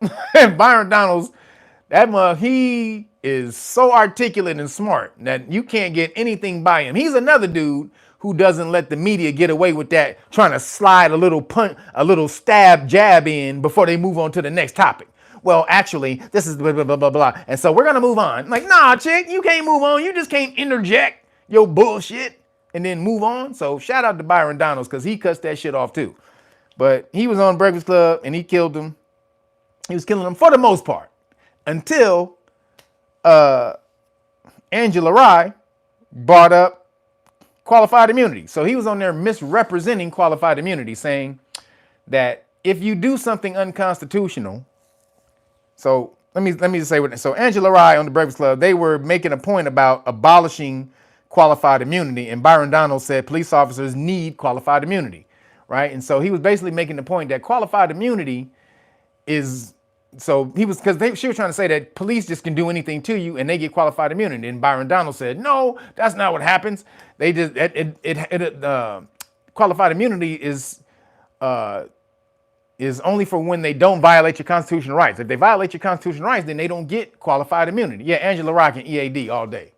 Byron Donalds, he is so articulate and smart that you can't get anything by him. He's another dude who doesn't let the media get away with that, trying to slide a little punt, a little stab jab in before they move on to the next topic. Well, actually, this is blah, blah, blah, blah, blah. And so we're going to move on. Like, nah, chick, you can't move on. You just can't interject your bullshit and then move on. So shout out to Byron Donalds because he cuts that shit off too. But he was on Breakfast Club and he killed him. He was killing them for the most part until Angela Rye brought up qualified immunity. So he was on there misrepresenting qualified immunity, saying that if you do something unconstitutional, so let me just say what. So Angela Rye on the Breakfast Club, they were making a point about abolishing qualified immunity, and Byron Donalds said police officers need qualified immunity, right? And so he was basically making the point that qualified immunity is. So he was, because she was trying to say that police just can do anything to you and they get qualified immunity. And Byron Donalds said, no, that's not what happens. They just, qualified immunity is only for when they don't violate your constitutional rights. If they violate your constitutional rights, then they don't get qualified immunity. Yeah, Angela Rye can EAD all day.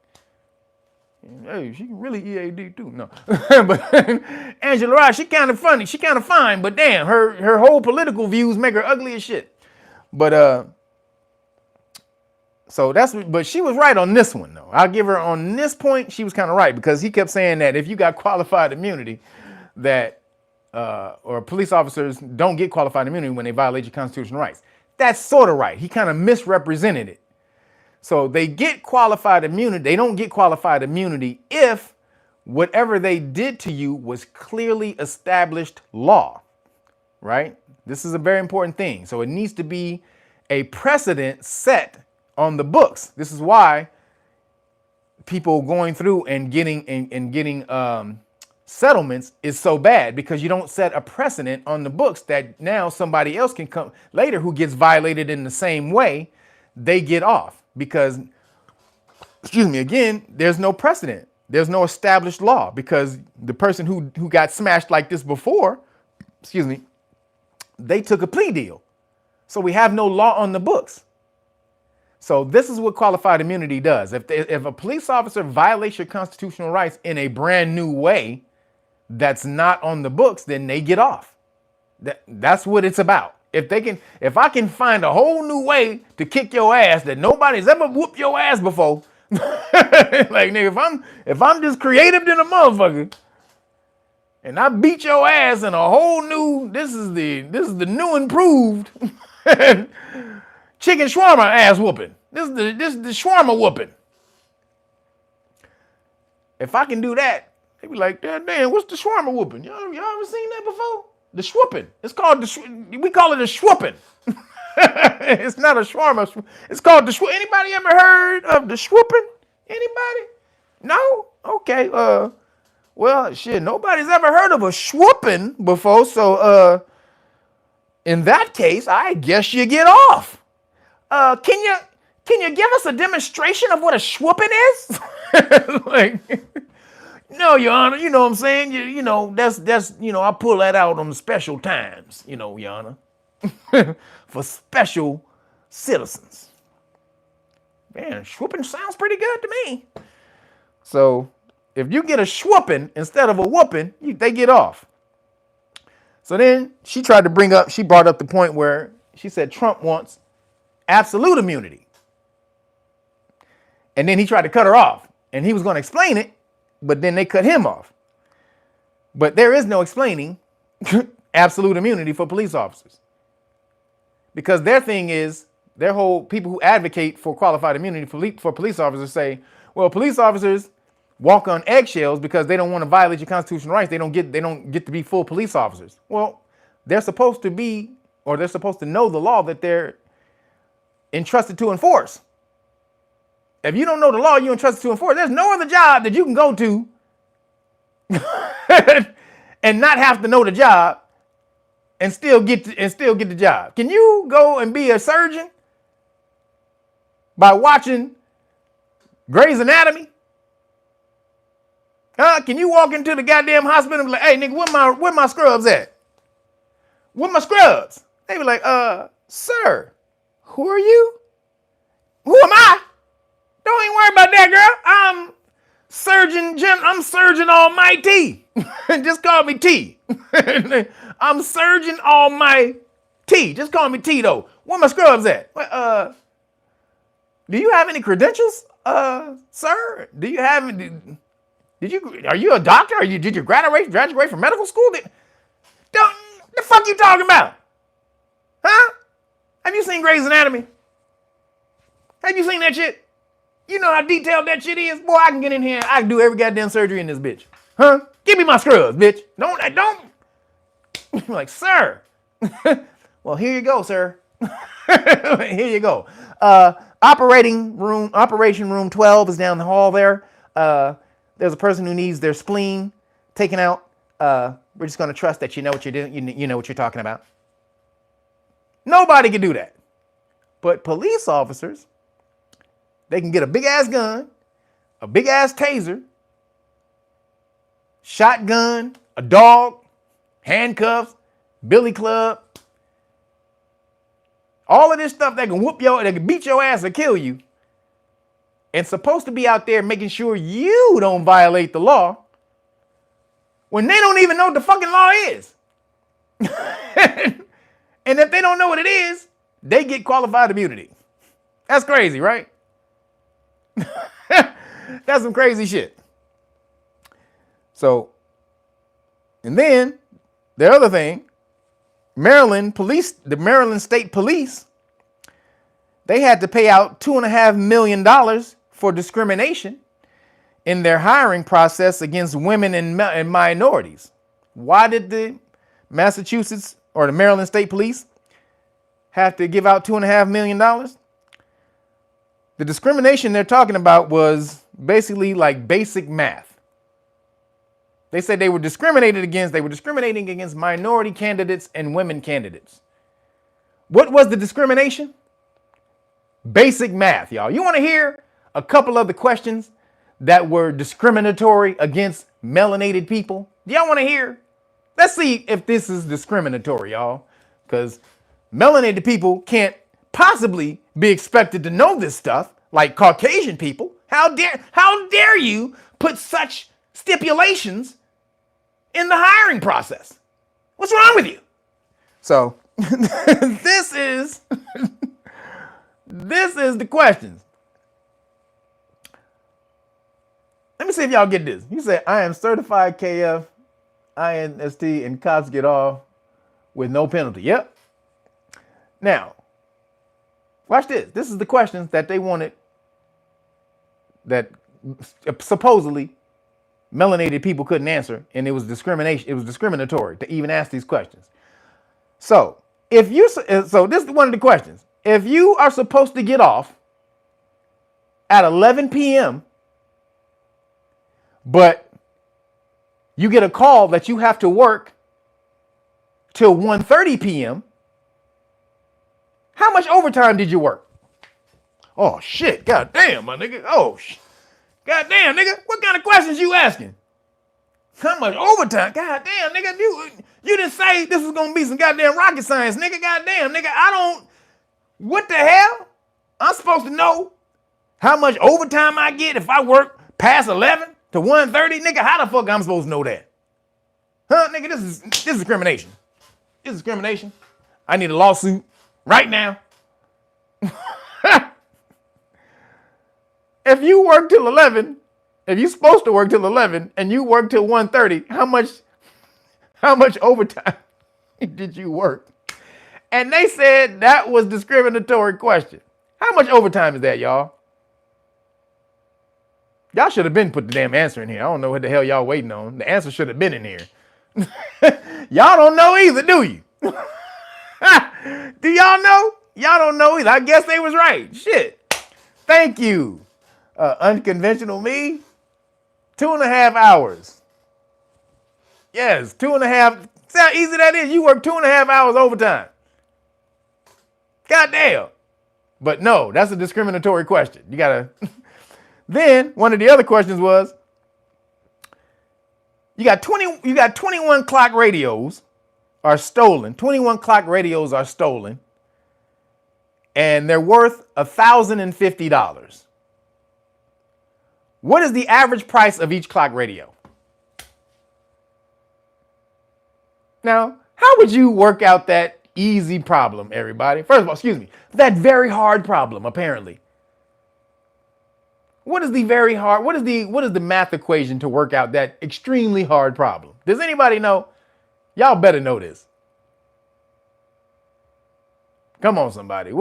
Hey, she can really EAD too. No, but Angela Rye, she kind of funny. She kind of fine, but damn, her whole political views make her ugly as shit. But so but she was right on this one though. I'll give her on this point, she was kind of right because he kept saying that if you got qualified immunity, that or police officers don't get qualified immunity when they violate your constitutional rights. That's sort of right. He kind of misrepresented it. So they get qualified immunity. They don't get qualified immunity if whatever they did to you was clearly established law, right? This is a very important thing. So it needs to be a precedent set on the books. This is why people going through and getting settlements is so bad, because you don't set a precedent on the books that now somebody else can come later who gets violated in the same way, they get off because, excuse me, again, there's no precedent. There's no established law because the person who got smashed like this before, excuse me, they took a plea deal. So we have no law on the books. So this is what qualified immunity does. If a police officer violates your constitutional rights in a brand new way that's not on the books, then they get off. That's what it's about. If I can find a whole new way to kick your ass that nobody's ever whooped your ass before, like nigga, if I'm just creative than a motherfucker, and I beat your ass in a whole new, this is the new improved chicken shawarma ass whooping. This is the shawarma whooping. If I can do that, they be like, damn, what's the shawarma whooping? Y'all ever seen that before? The schwupping. It's called we call it a schwupping. It's not a shawarma. It's called the schwupping. Anybody ever heard of the schwupping? Anybody? No? Okay. Well, shit, nobody's ever heard of a schwupping before, so in that case, I guess you get off. Can you give us a demonstration of what a schwupping is? Like, no, Your Honor, you know what I'm saying? You know, that's I pull that out on special times, Your Honor. For special citizens. Man, schwupping sounds pretty good to me. So if you get a schwupping instead of a whooping, they get off. So then she brought up the point where she said Trump wants absolute immunity. And then he tried to cut her off. And he was going to explain it, but then they cut him off. But there is no explaining absolute immunity for police officers. Because their thing is, their whole people who advocate for qualified immunity for police officers say, well, police officers walk on eggshells because they don't want to violate your constitutional rights. They don't get to be full police officers. Well, they're supposed to be, or they're supposed to know the law that they're entrusted to enforce. If you don't know the law you're entrusted to enforce, there's no other job that you can go to and not have to know the job and still get the job. Can you go and be a surgeon by watching Grey's Anatomy? Can you walk into the goddamn hospital and be like, hey nigga, where my scrubs at? Where my scrubs? They be like, sir, who are you? Who am I? Don't even worry about that, girl. I'm Surgeon Almighty. Just call me T. I'm Surgeon Almighty. Just call me T though. Where my scrubs at? Do you have any credentials, sir? Do you have? Are you a doctor? Did you graduate from medical school? Don't the fuck you talking about? Huh? Have you seen Grey's Anatomy? Have you seen that shit? You know how detailed that shit is? Boy, I can get in here and I can do every goddamn surgery in this bitch. Huh? Give me my scrubs, bitch. Don't. I'm like, sir. Well, here you go, sir. Here you go. Operation room 12 is down the hall there. There's a person who needs their spleen taken out. We're just going to trust that you know what you're doing. You know what you're talking about. Nobody can do that. But police officers, they can get a big ass gun, a big ass taser, shotgun, a dog, handcuffs, billy club, all of this stuff that can beat your ass or kill you, and supposed to be out there making sure you don't violate the law when they don't even know what the fucking law is. And if they don't know what it is, they get qualified immunity. That's crazy, right? That's some crazy shit. So, and then the other thing, the Maryland State Police, they had to pay out $2.5 million for discrimination in their hiring process against women and minorities. Why did the Massachusetts or the Maryland State Police have to give out $2.5 million? The discrimination they're talking about was basically like basic math. They said they were discriminating against minority candidates and women candidates. What was the discrimination? Basic math, y'all. You want to hear a couple of the questions that were discriminatory against melanated people? Do y'all want to hear? Let's see if this is discriminatory, y'all. Because melanated people can't possibly be expected to know this stuff like Caucasian people. How dare you put such stipulations in the hiring process? What's wrong with you? So this is the questions. Let me see if y'all get this. You say, I am certified KF, INST, and cops get off with no penalty. Yep. Now, watch this. This is the questions that they wanted, that supposedly melanated people couldn't answer, and it was discrimination. It was discriminatory to even ask these questions. So this is one of the questions. If you are supposed to get off at 11 p.m., but you get a call that you have to work till 1:30 p.m., how much overtime did you work? Oh shit, goddamn, my nigga. Oh, goddamn, nigga. What kind of questions you asking? How much overtime? Goddamn, nigga. You didn't say this was gonna be some goddamn rocket science, nigga. Goddamn, nigga. What the hell? I'm supposed to know how much overtime I get if I work past 11 to 1:30? Nigga, how the fuck I'm supposed to know that? Huh, nigga, this is discrimination. This is discrimination. I need a lawsuit right now. If you work till 11, if you're supposed to work till 11 and you work till 1:30, how much overtime did you work? And they said that was discriminatory question. How much overtime is that, y'all? Y'all should have been put the damn answer in here. I don't know what the hell y'all waiting on. The answer should have been in here. Y'all don't know either, do you? Do y'all know? Y'all don't know either. I guess they was right. Shit. Thank you. Unconventional me. 2.5 hours. Yes, 2.5. See how easy that is? You work 2.5 hours overtime. Goddamn. But no, that's a discriminatory question. You gotta. Then one of the other questions was, you got 21 clock radios are stolen. 21 clock radios are stolen, and they're worth $1,050. What is the average price of each clock radio? Now, how would you work out that easy problem, everybody? First of all, excuse me, that very hard problem, apparently. What is the very hard, what is the math equation to work out that extremely hard problem? Does anybody know? Y'all better know this. Come on, somebody. It's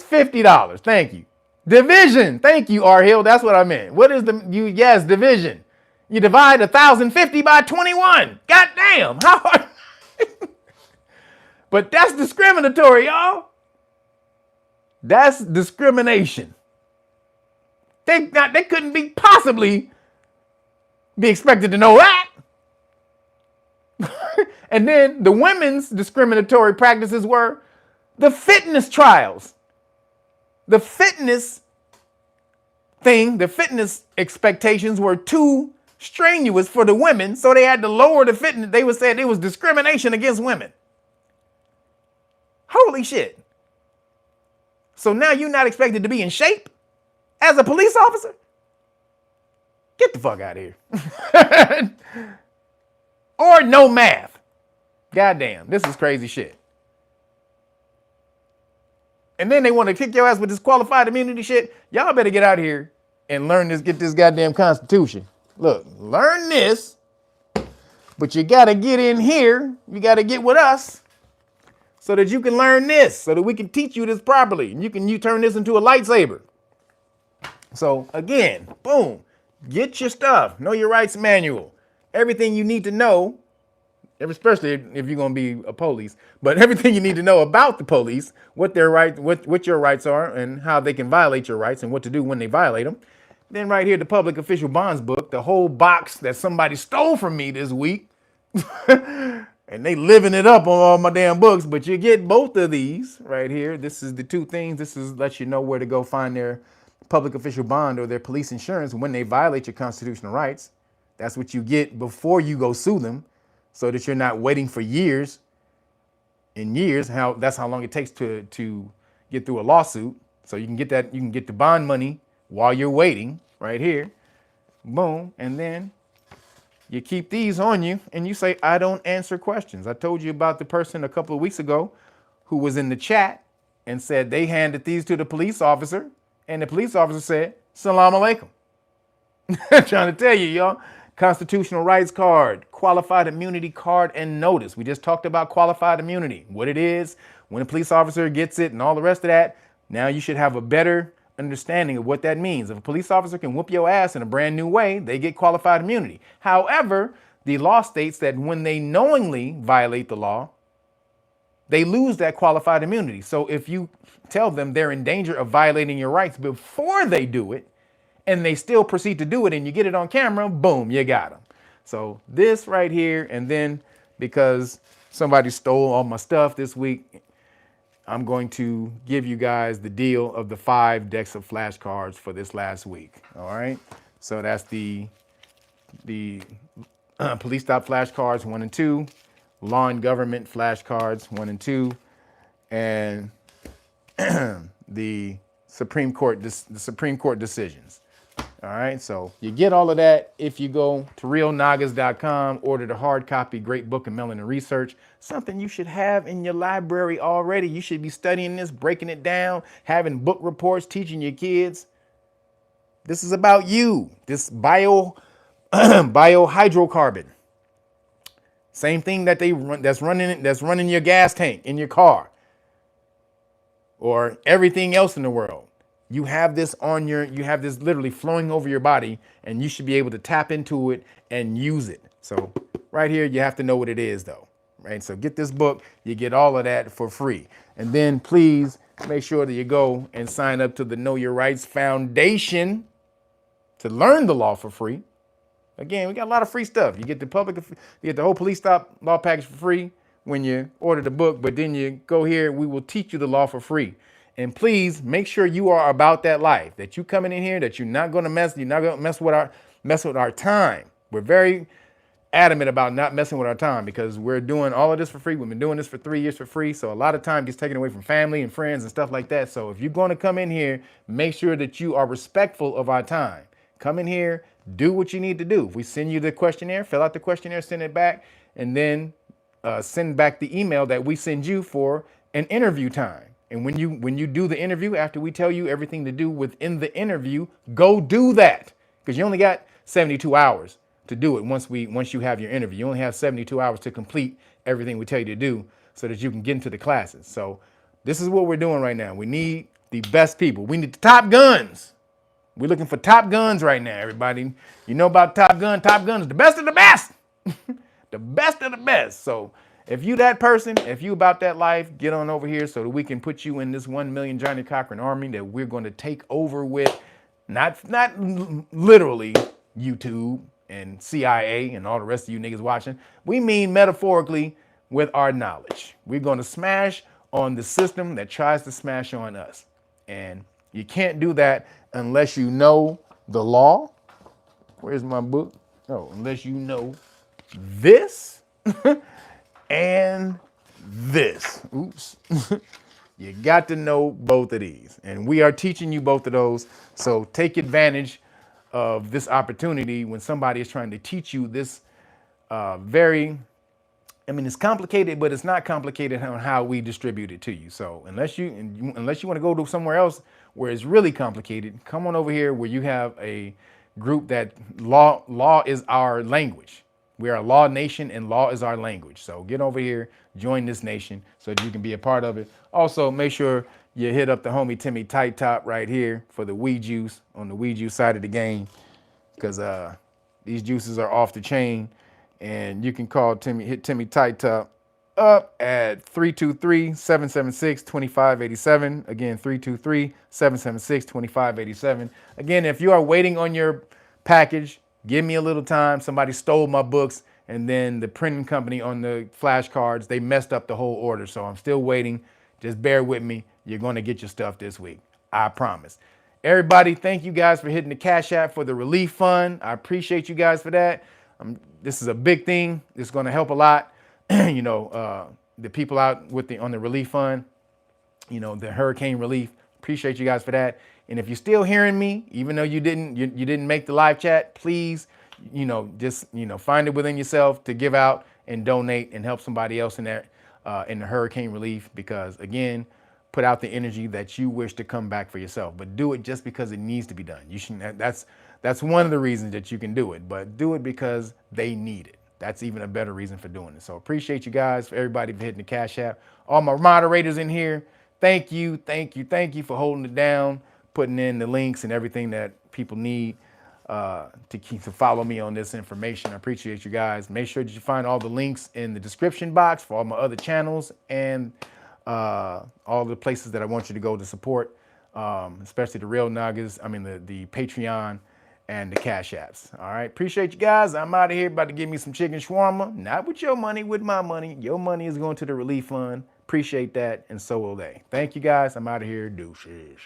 $50. Thank you. Division. Thank you, R. Hill. That's what I meant. Yes, division. You divide 1,050 by 21. God damn. How hard? But that's discriminatory, y'all. That's discrimination. They couldn't be possibly be expected to know that. And then the women's discriminatory practices were the fitness trials. The fitness expectations were too strenuous for the women, so they had to lower the fitness. They would say it was discrimination against women. Holy shit. So now you're not expected to be in shape as a police officer? Get the fuck out of here. Or no math. Goddamn, this is crazy shit. And then they want to kick your ass with this qualified immunity shit. Y'all better get out here and learn this, get this goddamn Constitution. Look, learn this, but you got to get in here. You got to get with us so that you can learn this, so that we can teach you this properly. And you turn this into a lightsaber. So again, boom, get your stuff. Know your rights manual. Everything you need to know, especially if you're going to be a police, but everything you need to know about the police, what their right, what your rights are and how they can violate your rights and what to do when they violate them. Then right here, the public official bonds book, the whole box that somebody stole from me this week. And they living it up on all my damn books, but you get both of these right here. This is the two things. This is lets you know where to go find their public official bond or their police insurance when they violate your constitutional rights. That's what you get before you go sue them, so that you're not waiting for years and years. That's how long it takes to get through a lawsuit. So you can get that, you can get the bond money while you're waiting right here. Boom. And then you keep these on you and you say, I don't answer questions. I told you about the person a couple of weeks ago who was in the chat and said they handed these to the police officer and the police officer said, Salam alaikum. Trying to tell you, y'all. Constitutional rights card, qualified immunity card, and notice. We just talked about qualified immunity, what it is, when a police officer gets it and all the rest of that. Now you should have a better understanding of what that means. If a police officer can whoop your ass in a brand new way, they get qualified immunity. However, the law states that when they knowingly violate the law, they lose that qualified immunity. So if you tell them they're in danger of violating your rights before they do it, and they still proceed to do it and you get it on camera, boom, you got them. So this right here, and then because somebody stole all my stuff this week, I'm going to give you guys the deal of the 5 decks of flashcards for this last week. All right. So that's the police stop flashcards 1 and 2, law and government flashcards 1 and 2, and the Supreme Court decisions. All right, so you get all of that if you go to realnagas.com, order the hard copy, Great Book of Melanin Research, something you should have in your library already. You should be studying this, breaking it down, having book reports, teaching your kids. This is about you, this biohydrocarbon. Same thing that that's running your gas tank in your car or everything else in the world. You have this you have this literally flowing over your body and you should be able to tap into it and use it. So right here, you have to know what it is though, right? So get this book, you get all of that for free. And then please make sure that you go and sign up to the Know Your Rights Foundation to learn the law for free. Again, we got a lot of free stuff. You get the whole police stop law package for free when you order the book, but then you go here, we will teach you the law for free. And please make sure you are about that life, that you coming in here, that you're not going to mess with our time. We're very adamant about not messing with our time because we're doing all of this for free. We've been doing this for 3 years for free. So a lot of time gets taken away from family and friends and stuff like that. So if you're going to come in here, make sure that you are respectful of our time. Come in here, do what you need to do. If we send you the questionnaire, fill out the questionnaire, send it back, and then send back the email that we send you for an interview time. And when you do the interview, after we tell you everything to do within the interview, go do that because you only got 72 hours to do it. Once you have your interview, you only have 72 hours to complete everything we tell you to do so that you can get into the classes. So this is what we're doing right now. We need the best people. We need the top guns. We're looking for top guns right now, everybody. You know about Top Gun. Top Gun is the best of the best. The best of the best. So if you that person, if you about that life, get on over here so that we can put you in this 1 million Johnny Cochran army that we're going to take over with, not literally YouTube and CIA and all the rest of you niggas watching. We mean metaphorically with our knowledge. We're going to smash on the system that tries to smash on us. And you can't do that unless you know the law. Where's my book? Oh, unless you know this and this. Oops. You got to know both of these. And we are teaching you both of those. So take advantage of this opportunity when somebody is trying to teach you this it's complicated, but it's not complicated on how we distribute it to you. So unless you want to go to somewhere else where it's really complicated, come on over here where you have a group that law is our language. We are a law nation and law is our language. So get over here, join this nation so that you can be a part of it. Also, make sure you hit up the homie Timmy Tight Top right here for the weed juice on the weed juice side of the game because these juices are off the chain. And you can call hit Timmy Tight Top up at 323-776-2587. Again, 323-776-2587. Again, if you are waiting on your package, give me a little time. Somebody stole my books, and then the printing company on the flashcards, they messed up the whole order. So I'm still waiting. Just bear with me. You're going to get your stuff this week. I promise. Everybody, thank you guys for hitting the Cash App for the relief fund. I appreciate you guys for that. This is a big thing. It's going to help a lot. The people out on the relief fund, the hurricane relief. Appreciate you guys for that. And if you're still hearing me, even though you didn't make the live chat, please, find it within yourself to give out and donate and help somebody else in there in the hurricane relief. Because again, put out the energy that you wish to come back for yourself, but do it just because it needs to be done. You shouldn't. That's one of the reasons that you can do it, but do it because they need it. That's even a better reason for doing it. So appreciate you guys, for everybody for hitting the Cash App. All my moderators in here, thank you for holding it down, putting in the links and everything that people need to follow me on this information. I appreciate you guys. Make sure that you find all the links in the description box for all my other channels and all the places that I want you to go to support, especially the real Nagas, the Patreon and the Cash Apps. All right, appreciate you guys. I'm out of here, about to give me some chicken shawarma. Not with your money, with my money. Your money is going to the relief fund. Appreciate that, and so will they. Thank you guys. I'm out of here. Deuces.